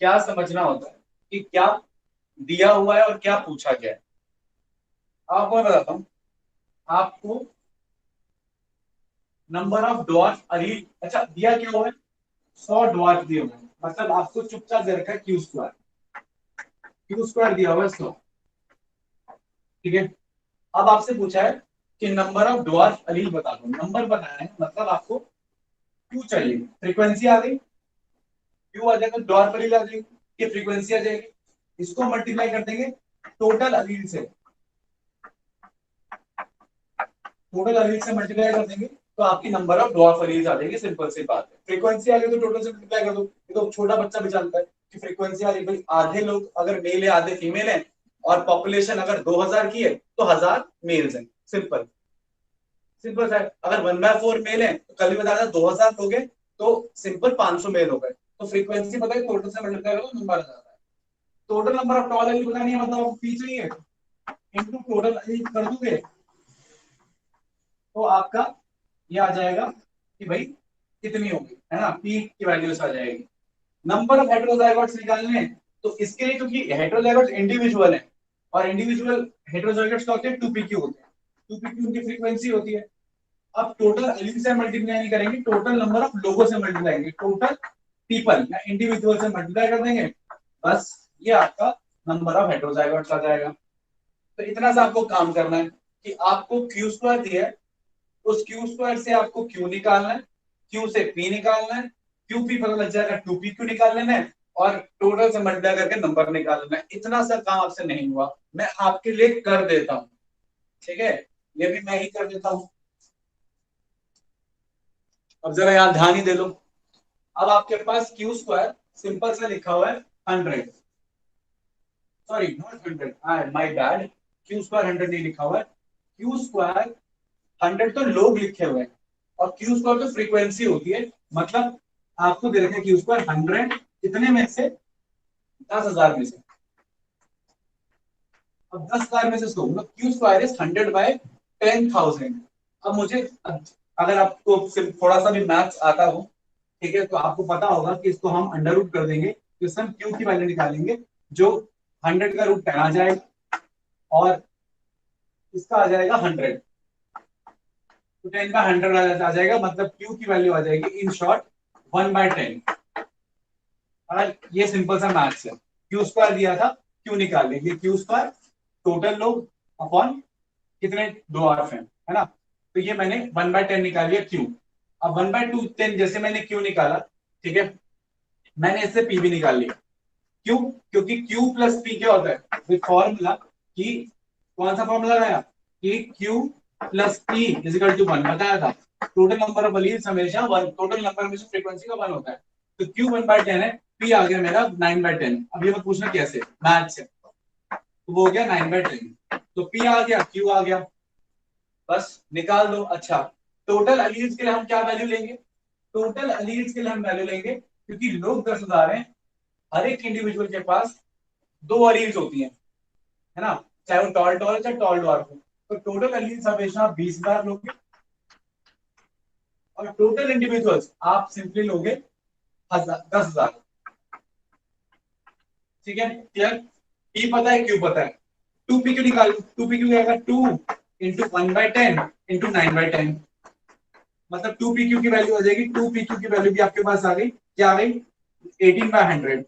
क्या समझना होता है कि क्या दिया हुआ है और क्या पूछा गया है। आपको मैं बताता हूँ। आपको नंबर ऑफ डॉट्स अली, अच्छा दिया क्या हुआ है? 100 डॉट दिए हुए हैं, मतलब आपको चुपचाप दे रखा है क्यू स्क्वायर। क्यू स्क्वायर दिया हुआ है 100, ठीक है। अब आपसे पूछा है कि नंबर ऑफ डॉट्स अली बता दो। नंबर बताना है, मतलब आपको क्यू चाहिए, फ्रीक्वेंसी आ गई, क्यू आ जाएगा, डॉट अलील आ जाएगी, ये फ्रीक्वेंसी आ जाएगी। इसको मल्टीप्लाई कर देंगे टोटल अलील से, टोटल अलील से मल्टीप्लाई कर देंगे तो आपकी नंबर ऑफ डॉर्फ अलील्स आ जाएगी। सिंपल सी बात है। फ्रीक्वेंसी आ गई तो टोटल से मल्टीप्लाई कर दो। ये तो छोटा बच्चा भी जानता है कि फ्रीक्वेंसी आ रही भाई, आधे लोग अगर मेल है आधे फीमेल है, और पॉपुलेशन अगर 2,000 की है तो 1,000 मेल्स हैं। सिंपल सिंपल सा है। अगर 1/4 मेल है तो कल भी बताया था 2,000 लोग हैं तो सिंपल 500 मेल हो गए। तो फ्रीक्वेंसी पता है, टोटल से मल्टीप्लाई करो नंबर आ जाता है। टोटल नंबर ऑफ टॉल अलील पता नहीं है, मतलब पी चाहिए इनटू टोटल अलील कर दोगे तो आपका ये आ जाएगा कि भाई कितनी होगी, है ना, पी की वैल्यूज आ जाएगी। नंबर ऑफ हेटेरोजाइगोट्स निकालने हैं, तो इसके लिए क्योंकि हेटेरोजाइगोट्स इंडिविजुअल है, और इंडिविजुअल हेटेरोजाइगोट्स का होते हैं 2pq होते हैं, 2pq उनकी फ्रीक्वेंसी होती है। अब टोटल अलील से मल्टीप्लाई नहीं करेंगे, टोटल नंबर ऑफ लोगों से मल्टीप्लाई करेंगे, टोटल पीपल या इंडिविजुअल से मल्टीप्लाई कर देंगे, बस ये आपका नंबर ऑफ हेटेरोजाइगोट्स आ जाएगा। तो इतना सा आपको काम करना है कि आपको क्यू स्क्वायर दिया है, उस क्यू स्क्वायर से आपको क्यू निकालना है, क्यू से पी निकालना है, क्यू पी पता लग जाएगा, टू पी क्यू निकाल लेना है और टोटल से मल्टीप्लाई करके नंबर निकाल लेना है। इतना सा काम आपसे नहीं हुआ, मैं आपके लिए कर देता हूँ, ठीक है, ये भी मैं ही कर देता हूँ। अब जरा यार ध्यान ही दे लो। अब आपके पास क्यू स्क्वायर सिंपल सा लिखा हुआ है 100, sorry not 100, my bad, Q square 100 नहीं लिखा हुआ है, क्यू स्क्वायर 100 तो लोग लिखे हुए हैं और क्यू स्क्वायर तो फ्रीक्वेंसी होती है, मतलब आपको दे रखा है क्यू स्क्वायर 100 कितने में से, 10,000 में से। अब 10,000 में से इसको क्यू स्क्वायर इज 100/10,000। अब मुझे, अगर आपको सिर्फ थोड़ा सा भी मैथ्स आता हो, ठीक है, तो आपको पता होगा कि इसको हम अंडर रूट कर देंगे, तो इसमें हम क्यू की वैल्यू निकालेंगे, जो 100 का रूट 10 आ जाएगा और इसका आ जाएगा 100, तो 10/100 आ जाएगा, मतलब क्यू की वैल्यू आ जाएगी इन शॉर्ट 1/10। और ये सिंपल सा मैथ्स है, क्यू स्क्वायर दिया था, क्यू निकाल लेंगे, क्यू स्क्वायर टोटल लोग अपॉन कितने डॉर्फ है ना, तो ये मैंने 1/10 निकाल लिया क्यू। अब 1/210 जैसे मैंने क्यू निकाला, ठीक है, मैंने इससे पी भी निकाल लिया। क्यों? क्योंकि क्यू प्लस पी क्या होता है, विद फॉर्मूला, कि कौन सा फॉर्मूला लगाया कि Q plus P is equal to 1, बताया था टोटल नंबर ऑफ अलील्स हमेशा 1, टोटल नंबर में से फ्रीक्वेंसी का 1 होता है, तो क्यू 1/10 है, पी आ गया मेरा 9/10। अब ये मैं पूछना कैसे, मैथ से, तो वो हो गया 9/10, तो पी आ गया, क्यू आ गया, बस निकाल दो। अच्छा, टोटल अलील्स के लिए हम क्या वैल्यू लेंगे, टोटल अलील्स के लिए हम वैल्यू लेंगे, क्योंकि लोग 10,000 हैं, हर एक इंडिविजुअल के पास 2 अलील्स होती हैं, है ना, चाहे वो टॉल टॉल चाहे टॉल डॉर्फ हो, तो टोटल अलील्स हमेशा 20,000 लोगे और टोटल इंडिविजुअल्स आप सिंपली लोगे 10,000, ठीक है, क्लियर। पी पता है, क्यू पता है, 2p क्यू निकालो, 2p क्यू आएगा 2 इंटू 1/10 इंटू 9/10, मतलब 2p क्यू की वैल्यू आ जाएगी, 2p क्यू की वैल्यू भी आपके पास आ गई, क्या आ गई 18/100,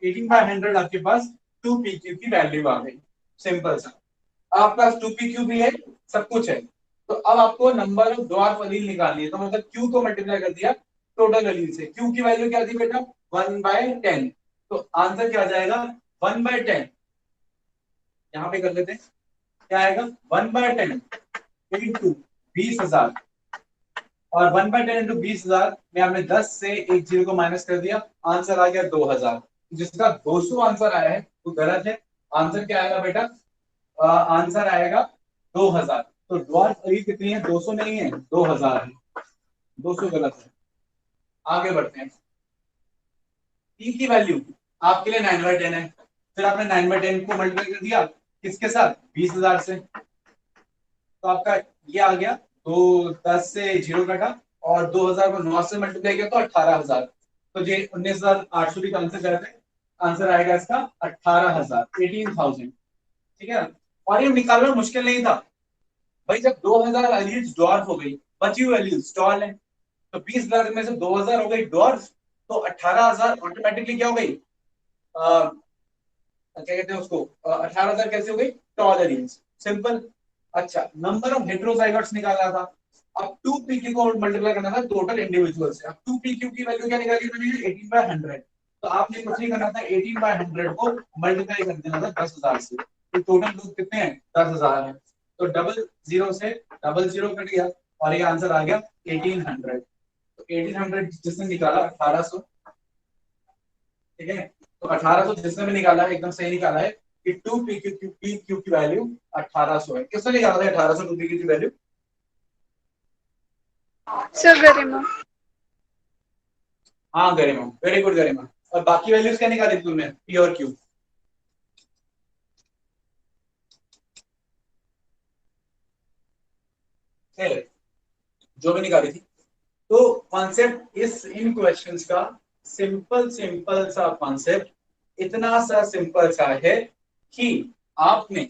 18/100 आपके पास 2p क्यू की वैल्यू आ गई, सिंपल सा। आपके पास 2p क्यू भी है, सब कुछ है, तो अब आपको नंबर ऑफ डॉर्फ अलील निकालनी है, तो मतलब क्यू को मल्टीप्लाई कर दिया टोटल अलील से, क्यू की वैल्यू क्या थी बेटा 1/10, तो आंसर क्या आ जाएगा 1/10, यहां पे कर लेते हैं, क्या आएगा 1/10 इंटू 20,000, और 1/10 इंटू 20,000 में हमने 10 से एक जीरो को माइनस कर दिया, आंसर आ गया 2,000, जिसका 200 आंसर आया है वो गलत है, आंसर क्या आएगा बेटा, आंसर आएगा 2,000। तो डॉर्फ अलील कितनी है, 200 नहीं है, 2,000 है, 200 गलत है। आगे बढ़ते हैं, पी की वैल्यू आपके लिए 9/10 है, फिर आपने 9/10 को मल्टीप्लाई कर दिया किसके साथ, 20,000 से, तो आपका ये आ गया, तो 10 से जीरो कटा और 2,000 को 9 से मल्टीप्लाई किया तो 18,000, तो ये 19,800 भी आंसर करते हैं, आंसर आएगा इसका 18,000, 18,000, ठीक है। और ये निकालना मुश्किल नहीं था भाई, जब 2,000 अलील्स डॉर्फ हो गई, बची हुई अलील्स टॉल है, तो 20,000 में से 2,000 हो गई डॉर्फ, तो 18,000 ऑटोमेटिकली क्या हो गई, क्या कहते हैं उसको, 18,000 कैसे हो गई, टॉल एलियंस, सिंपल। अच्छा, नंबर ऑफ हेटेरोजाइगोट्स निकालना था, अब 2pq को मल्टीप्लाई करना था टोटल इंडिविजुअल से, अब 2pq की वैल्यू क्या निकाली मैंने 18/100, तो आपने कुछ नहीं करना था, 18/100 को मल्टीप्लाई कर देना था 10,000 से, तो टोटल लोग कितने हैं 10,000 हैं, तो डबल जीरो से डबल जीरो कट गया और ये आंसर आ गया 1800, तो 1800 जिसने निकाला 1800, ठीक है, तो 1800 जिसने भी निकाला है एकदम सही निकाला है कि 2pq की वैल्यू 1800 है। किसने निकाला था 1800 2pq की वैल्यू, सर गरिमा। हाँ गरिमा, वेरी गुड गरिमा। और बाकी वैल्यूज क्या निकाली तुमने, पी और क्यू, जो भी निकाली थी। तो कॉन्सेप्ट इस इन क्वेश्चंस का सिंपल सा कॉन्सेप्ट इतना सा सिंपल सा है कि आपने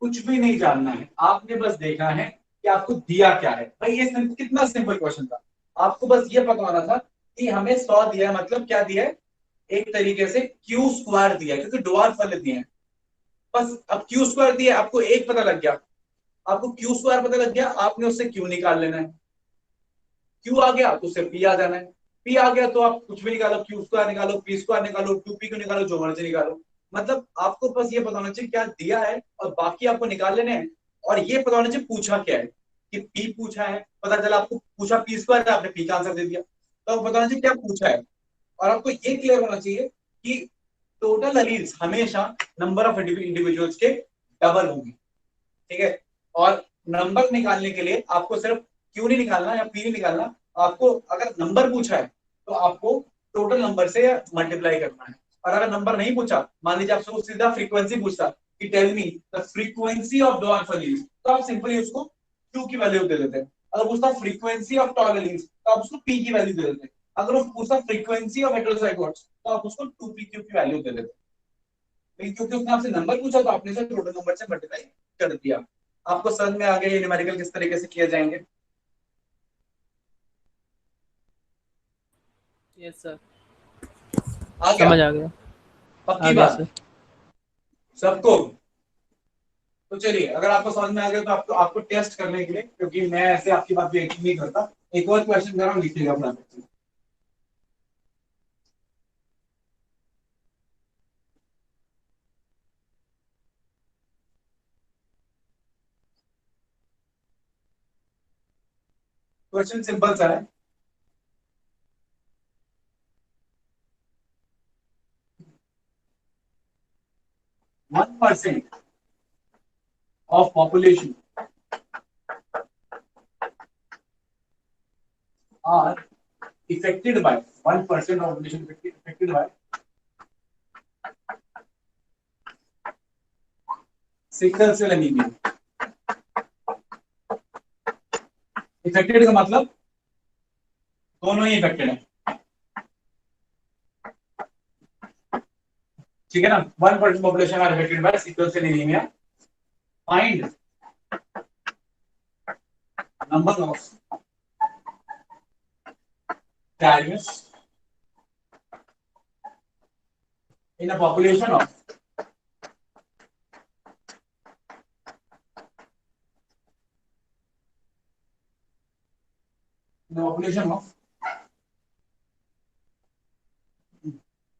कुछ भी नहीं जानना है, आपने बस देखना है कि आपको दिया क्या है। भाई ये कितना सिंपल क्वेश्चन था, आपको बस ये पता होना था कि हमें 100 दिया है, मतलब क्या दिया है, एक तरीके से क्यू स्क्वायर दिया है, क्योंकि डॉर्फ वाले दिए हैं, बस अब क्यू स्क्वायर दिया, आपको एक पता लग गया, आपको क्यू स्क्वायर पता लग गया, आपने उससे क्यू निकाल लेना है, Q आ गया तो सिर्फ P आ जाना है, P आ गया तो आप कुछ भी निकालो, Q स्क्वायर निकालो, P स्क्वायर निकालो, 2P को निकालो, जो मर्जी निकालो। मतलब आपको बस ये पता होना चाहिए क्या दिया है और बाकी आपको निकाल लेने हैं। और ये पता होना चाहिए पूछा क्या है, कि P पूछा है, पता चला आपको पूछा P स्क्वायर है, आपने P का आंसर दे दिया। तो आपको पता होना चाहिए क्या पूछा है। और आपको ये क्लियर होना चाहिए कि टोटल एलील्स हमेशा नंबर ऑफ इंडिविजुअल्स के डबल होंगी, ठीक है। और नंबर निकालने के लिए आपको सिर्फ क्यू नहीं निकालना या पी नहीं निकालना, आपको अगर नंबर पूछा है तो आपको टोटल नंबर से मल्टीप्लाई करना है। और अगर नंबर नहीं पूछा, मान लीजिए आपसे वो सीधा फ्रीक्वेंसी पूछता कि tell me the frequency of dwarf alleles, तो आप सिंपली उसको क्यू की वैल्यू दे देते हैं। अगर पूछता फ्रीक्वेंसी ऑफ टॉल एलील्स तो आप उसको पी की वैल्यू दे देते हैं। अगर वो पूछता फ्रीक्वेंसी ऑफ हेटेरोजाइगोट्स तो आप उसको 2p क्यू की वैल्यू दे देते हैं। लेकिन क्योंकि उसने आपसे नंबर पूछा तो आपने उसे टोटल नंबर से मल्टीप्लाई कर दिया। आपको समझ में आ गया ये न्यूमेरिकल किस तरीके से किए जाएंगे? यस सर, आ गया? समझ आ गया। आ पक्की गया बात सर। सबको? तो चलिए, अगर आपको समझ में आ गया तो आपको आपको टेस्ट करने के लिए, क्योंकि मैं ऐसे आपकी बात पे यकीन नहीं करता, एक और क्वेश्चन जरा लिखिएगा अपना। क्वेश्चन सिंपल सा है। One percent of population are affected by 1% of population affected by sickle cell anaemia. Affected का मतलब दोनों ही इफेक्टेड है, ठीक है ना। 1% population are affected by sickle cell anaemia. Find number of carriers in a population of of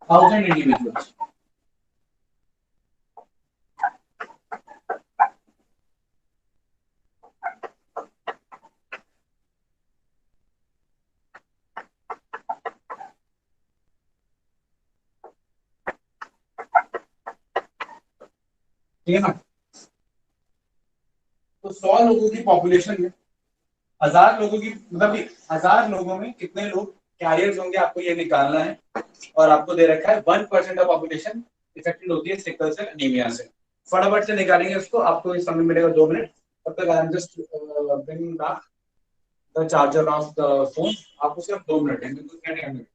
1,000 individuals। ठीक है ना। तो 100 लोगों की पॉपुलेशन में 1000 लोगों की, मतलब 1000 लोगों में कितने लोग कैरियर्स होंगे, आपको ये निकालना है। और आपको दे रखा है 1% ऑफ पॉपुलेशन इफेक्टेड होती है सिकल सेल एनीमिया से। फटाफट से निकालेंगे उसको, आपको इस समय मिलेगा 2 मिनट। तब तक I am just bringing back the charger of the phone. आपको सिर्फ 2 मिनट है, बिल्कुल क्या टाइम है।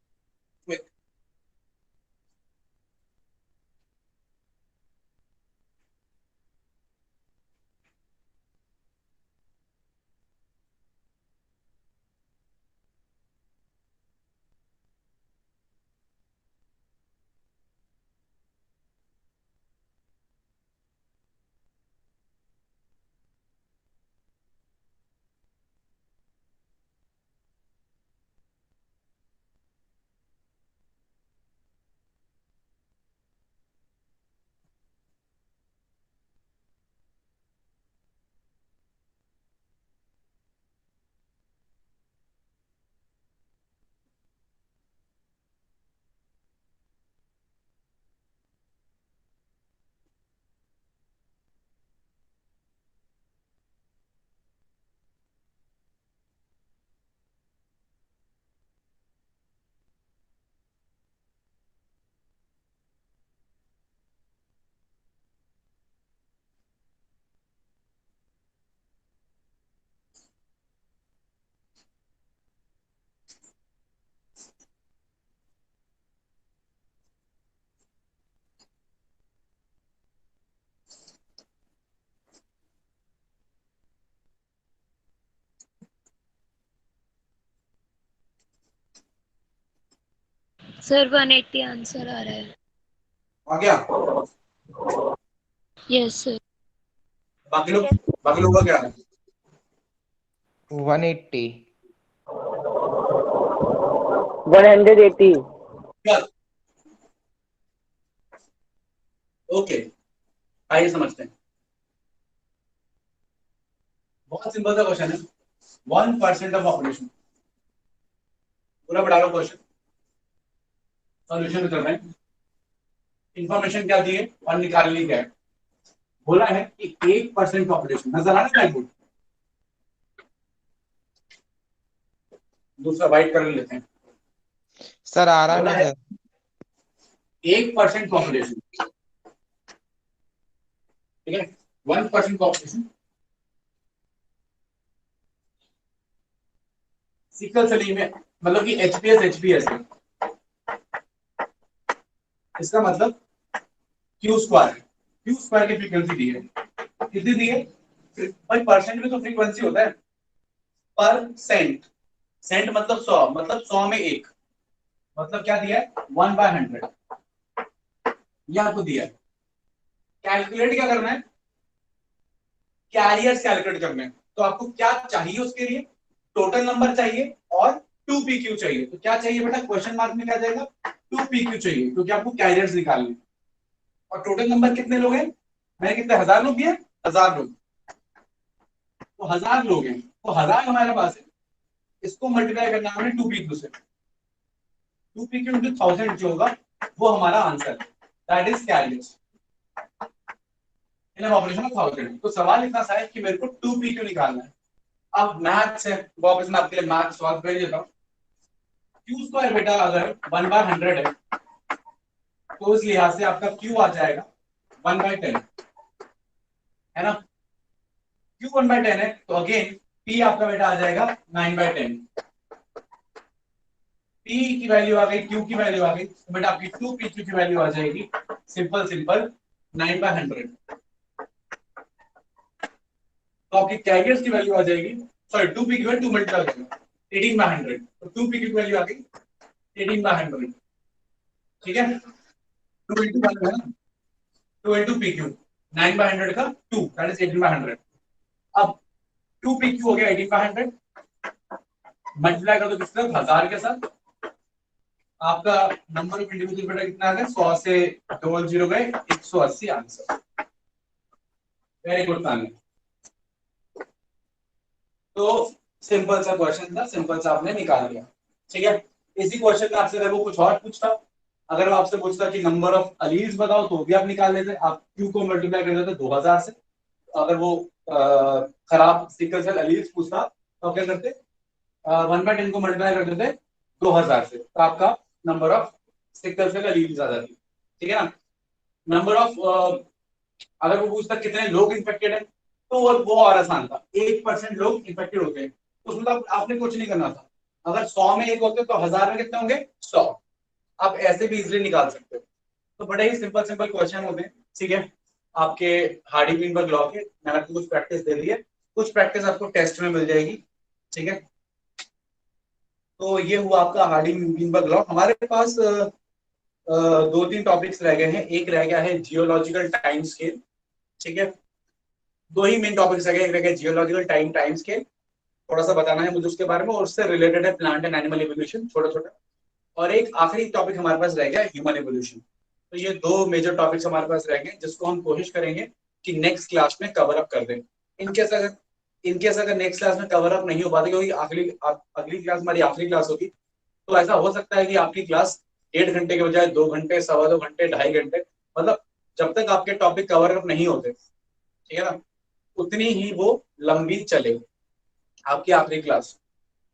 सर 180 आंसर आ रहा है। आ गया? Yes sir. बाकी लोग का क्या है? 180। 180. ओके, आइए समझते हैं। बहुत सिंपल सा क्वेश्चन है। 1% ऑफ पॉपुलेशन, पूरा पढ़ा लो क्वेश्चन, सॉल्यूशन कर रहे हैं। इंफॉर्मेशन क्या दी है और निकालनी क्या है। बोला है कि 1% पॉपुलेशन, नजर आ रहा है। दूसरा वाइट कर लेते हैं। सर आ रहा बोला नहीं है सर। 1% पॉपुलेशन, ठीक है, 1% पॉपुलेशन सिकल सेल में, मतलब कि एचपीएस है। इसका मतलब क्यू स्क्वायर की फ्रीक्वेंसी दी है। कितनी दी है भाई? परसेंट में तो फ्रीक्वेंसी होता है, परसेंट, सेंट मतलब 100, मतलब 100 में 1, मतलब क्या दिया है 1/100, ये आपको दिया है। कैलकुलेट क्या करना है? कैरियर्स कैलकुलेट करने हैं। तो आपको क्या चाहिए उसके लिए? टोटल नंबर चाहिए और 2pq चाहिए। तो क्या चाहिए बेटा? क्वेश्चन मार्क में क्या जाएगा? 2pq चाहिए, क्योंकि आपको कैरियर्स निकालने। और टोटल नंबर कितने लोग हैं? मैंने कितने 1000 लोग दिए? 1000 लोग, तो 1000 लोग हैं, तो 1000 हमारे पास है। इसको मल्टीप्लाई करना हमने 2pq से, 2pq इंटू 1000 जो होगा वो हमारा आंसर है, that is carriers in operation of 1000। तो सवाल इतना सा है कि मेरे को 2pq निकालना है। अब मैथ्स है, वापस मैं आपके लिए मैथ्स सॉल्व कर देता हूं। क्यू स्क्वायर बेटा अगर 1/100 है, तो उस लिहाज से आपका क्यू आ जाएगा 1/10, है ना। क्यू 1/10 है, तो अगेन पी आपका बेटा आ जाएगा 9/10। पी की वैल्यू आ गई, क्यू की वैल्यू आ गई, तो बेटा आपकी 2pq की वैल्यू आ जाएगी सिंपल 9/100। तो आपकी कैरियर्स की वैल्यू आ जाएगी, सॉरी 2pq है, 2 मल्टीप्लाई हो जाएगा 18/100, तो 2pq की वैल्यू आ गई 18/100, ठीक है। 2 इंटू 1 है ना, 2 इंटू pq, 9/100 का 2, दैट इज 18/100। अब 2pq हो गया 18/100, मल्टीप्लाई कर दो किससे? 1000 के साथ। आपका नंबर ऑफ इंडिविजुअल बेटा कितना आ गया? 100 से डबल 0 गए 180 आंसर। Very good family. तो सिंपल सा क्वेश्चन था, सिंपल सा आपने निकाल लिया, ठीक है। इसी क्वेश्चन में आपसे अगर वो कुछ और पूछता, अगर वो आपसे पूछता कि नंबर ऑफ अलील्स बताओ, तो भी आप निकाल लेते। आप क्यू को मल्टीप्लाई कर देते 2000 से। अगर वो खराब सिकल सेल अलील्स पूछता तो आप क्या करते? 1/10 को मल्टीप्लाई कर देते 2000 से, तो आपका number of sickle cell alleles आ जाती, ठीक है ना। नंबर ऑफ अगर वो पूछता कितने लोग इन्फेक्टेड है, तो वो और आसान था। 1% लोग इन्फेक्टेड होते हैं, तो मतलब आपने कुछ नहीं करना था। अगर 100 में 1 होते तो 1000 में कितने होंगे? 100। आप ऐसे भी इजिली निकाल सकते हो। तो बड़े ही सिंपल सिंपल क्वेश्चन होते हैं, ठीक है। आपके हार्डी ग्रीनबर्ग लॉ के मैंने आपको कुछ प्रैक्टिस दे दी है, कुछ प्रैक्टिस आपको टेस्ट में मिल जाएगी, ठीक है। तो ये हुआ आपका हार्डी ग्रीनबर्ग लॉ। हमारे पास 2-3 टॉपिक्स रह गए हैं। एक रह गया है जियोलॉजिकल टाइम स्केल, ठीक है। 2 ही मेन टॉपिक्स रह गए, एक रह गया जियोलॉजिकल टाइम स्केल, थोड़ा सा बताना है मुझे उसके बारे में, और उससे रिलेटेड है प्लांट एंड एनिमल इवोल्यूशन, छोटा छोटा। और एक आखिरी टॉपिक हमारे पास रह गया ह्यूमन इवोल्यूशन। तो ये 2 मेजर टॉपिक्स हमारे पास रह गए, जिसको हम कोशिश करेंगे कि नेक्स्ट क्लास में कवर अप कर दें। इनकेस अगर नेक्स्ट क्लास में कवर अप नहीं हो पाते, क्योंकि अगली क्लास हमारी आखिरी क्लास होगी, तो ऐसा हो सकता है कि आपकी क्लास 1.5 घंटे के बजाय 2 घंटे, 2.25 घंटे, 2.5 घंटे, मतलब जब तक आपके टॉपिक कवर अप नहीं होते, ठीक है ना, उतनी ही वो लंबी चले आपकी आखिरी क्लास,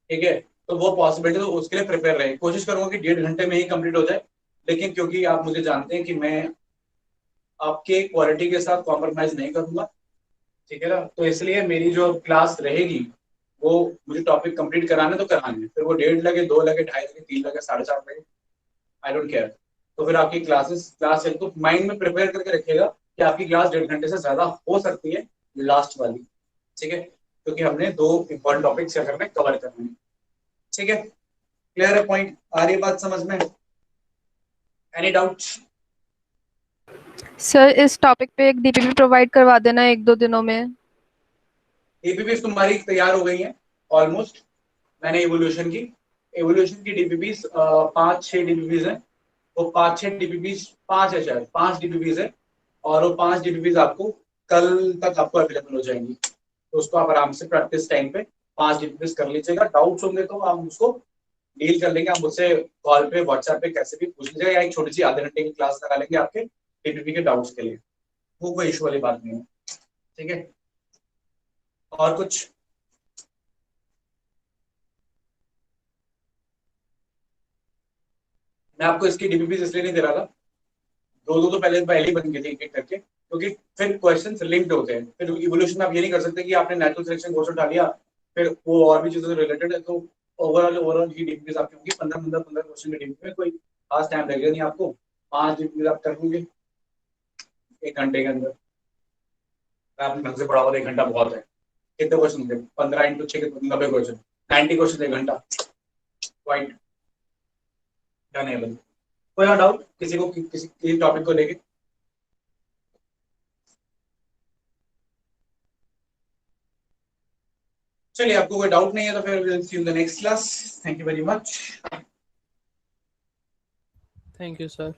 ठीक है। तो वो पॉसिबिलिटी, तो उसके लिए प्रिपेयर रहे। कोशिश करूंगा कि 1.5 घंटे में ही कंप्लीट हो जाए, लेकिन क्योंकि आप मुझे जानते हैं कि मैं आपके क्वालिटी के साथ कॉम्प्रोमाइज नहीं करूंगा, ठीक है ना। तो इसलिए मेरी जो क्लास रहेगी, वो मुझे टॉपिक कंप्लीट कराने तो कराने, फिर वो 1.5 लगे, 2 लगे, 2.5 लगे, 3 लगे, 4.5 लगे, आई डोंट केयर। तो फिर आपकी क्लास तो माइंड में प्रिपेयर करके रखिएगा कि आपकी क्लास 1.5 घंटे से ज्यादा हो सकती है, लास्ट वाली, ठीक है, क्योंकि हमने 2 इंपॉर्टेंट टॉपिक्स क्या करने, कवर करने हैं, ठीक है। क्लियर है पॉइंट? आ रही बात समझ में? Any doubts? सर इस टॉपिक पे एक डीपीपी प्रोवाइड करवा देना 1-2 दिनों में। डीपीपी तुम्हारी तैयार हो गई है ऑलमोस्ट, मैंने इवोल्यूशन की एवोल्यूशन की डीपीपीज 5-6 डीपीपीज हैं, वो 5-6 डीपीपीज 5 है, शायद 5 डीपीपीज है, और वो 5 डीपीपीज आपको कल तक आपको अवेलेबल हो जाएंगी। तो उसको आप आराम से प्रैक्टिस टाइम पे 5 डीपीपीज कर लीजिएगा। डाउट्स होंगे तो आप उसको डील कर लेंगे, आप मुझसे कॉल पे व्हाट्सएप पे कैसे भी पूछ लीजिएगा, या एक छोटी सी आधे घंटे की क्लास लगा लेंगे आपके डीपीपी के डाउट्स के लिए, वो कोई इशू वाली बात नहीं है। ठीक है, और कुछ? मैं आपको इसकी डीपीपीज इसलिए नहीं दे रहा था, दो तो पहले ही बन गई थी एक एक करके, क्योंकि फिर क्वेश्चंस लिंक्ड होते हैं। फिर इवोल्यूशन में आप ये नहीं कर सकते कि आपने नेचुरल सिलेक्शन कोर्स उठा लिया फिर वो और भी चीजों से रिलेटेड है, तो ओवरऑल ही डीपीपीज आपकी होंगी 15 क्वेश्चन की डीपीपी में, कोई खास टाइम लगेगा नहीं आपको, 5 डीपीपीज आप कर लोगे 1 घंटे के अंदर। आपने ढंग से पढ़ा हुआ 1 घंटा बहुत है। कितने क्वेश्चन होंगे? 15 × 6 90 क्वेश्चन, 90 क्वेश्चन 1 घंटा, क्वाइट डन है। कोई और डाउट किसी को किसी टॉपिक को लेके? चलिए, आपको कोई डाउट नहीं है तो फिर will see you in the next class. Thank you very much. Thank you sir.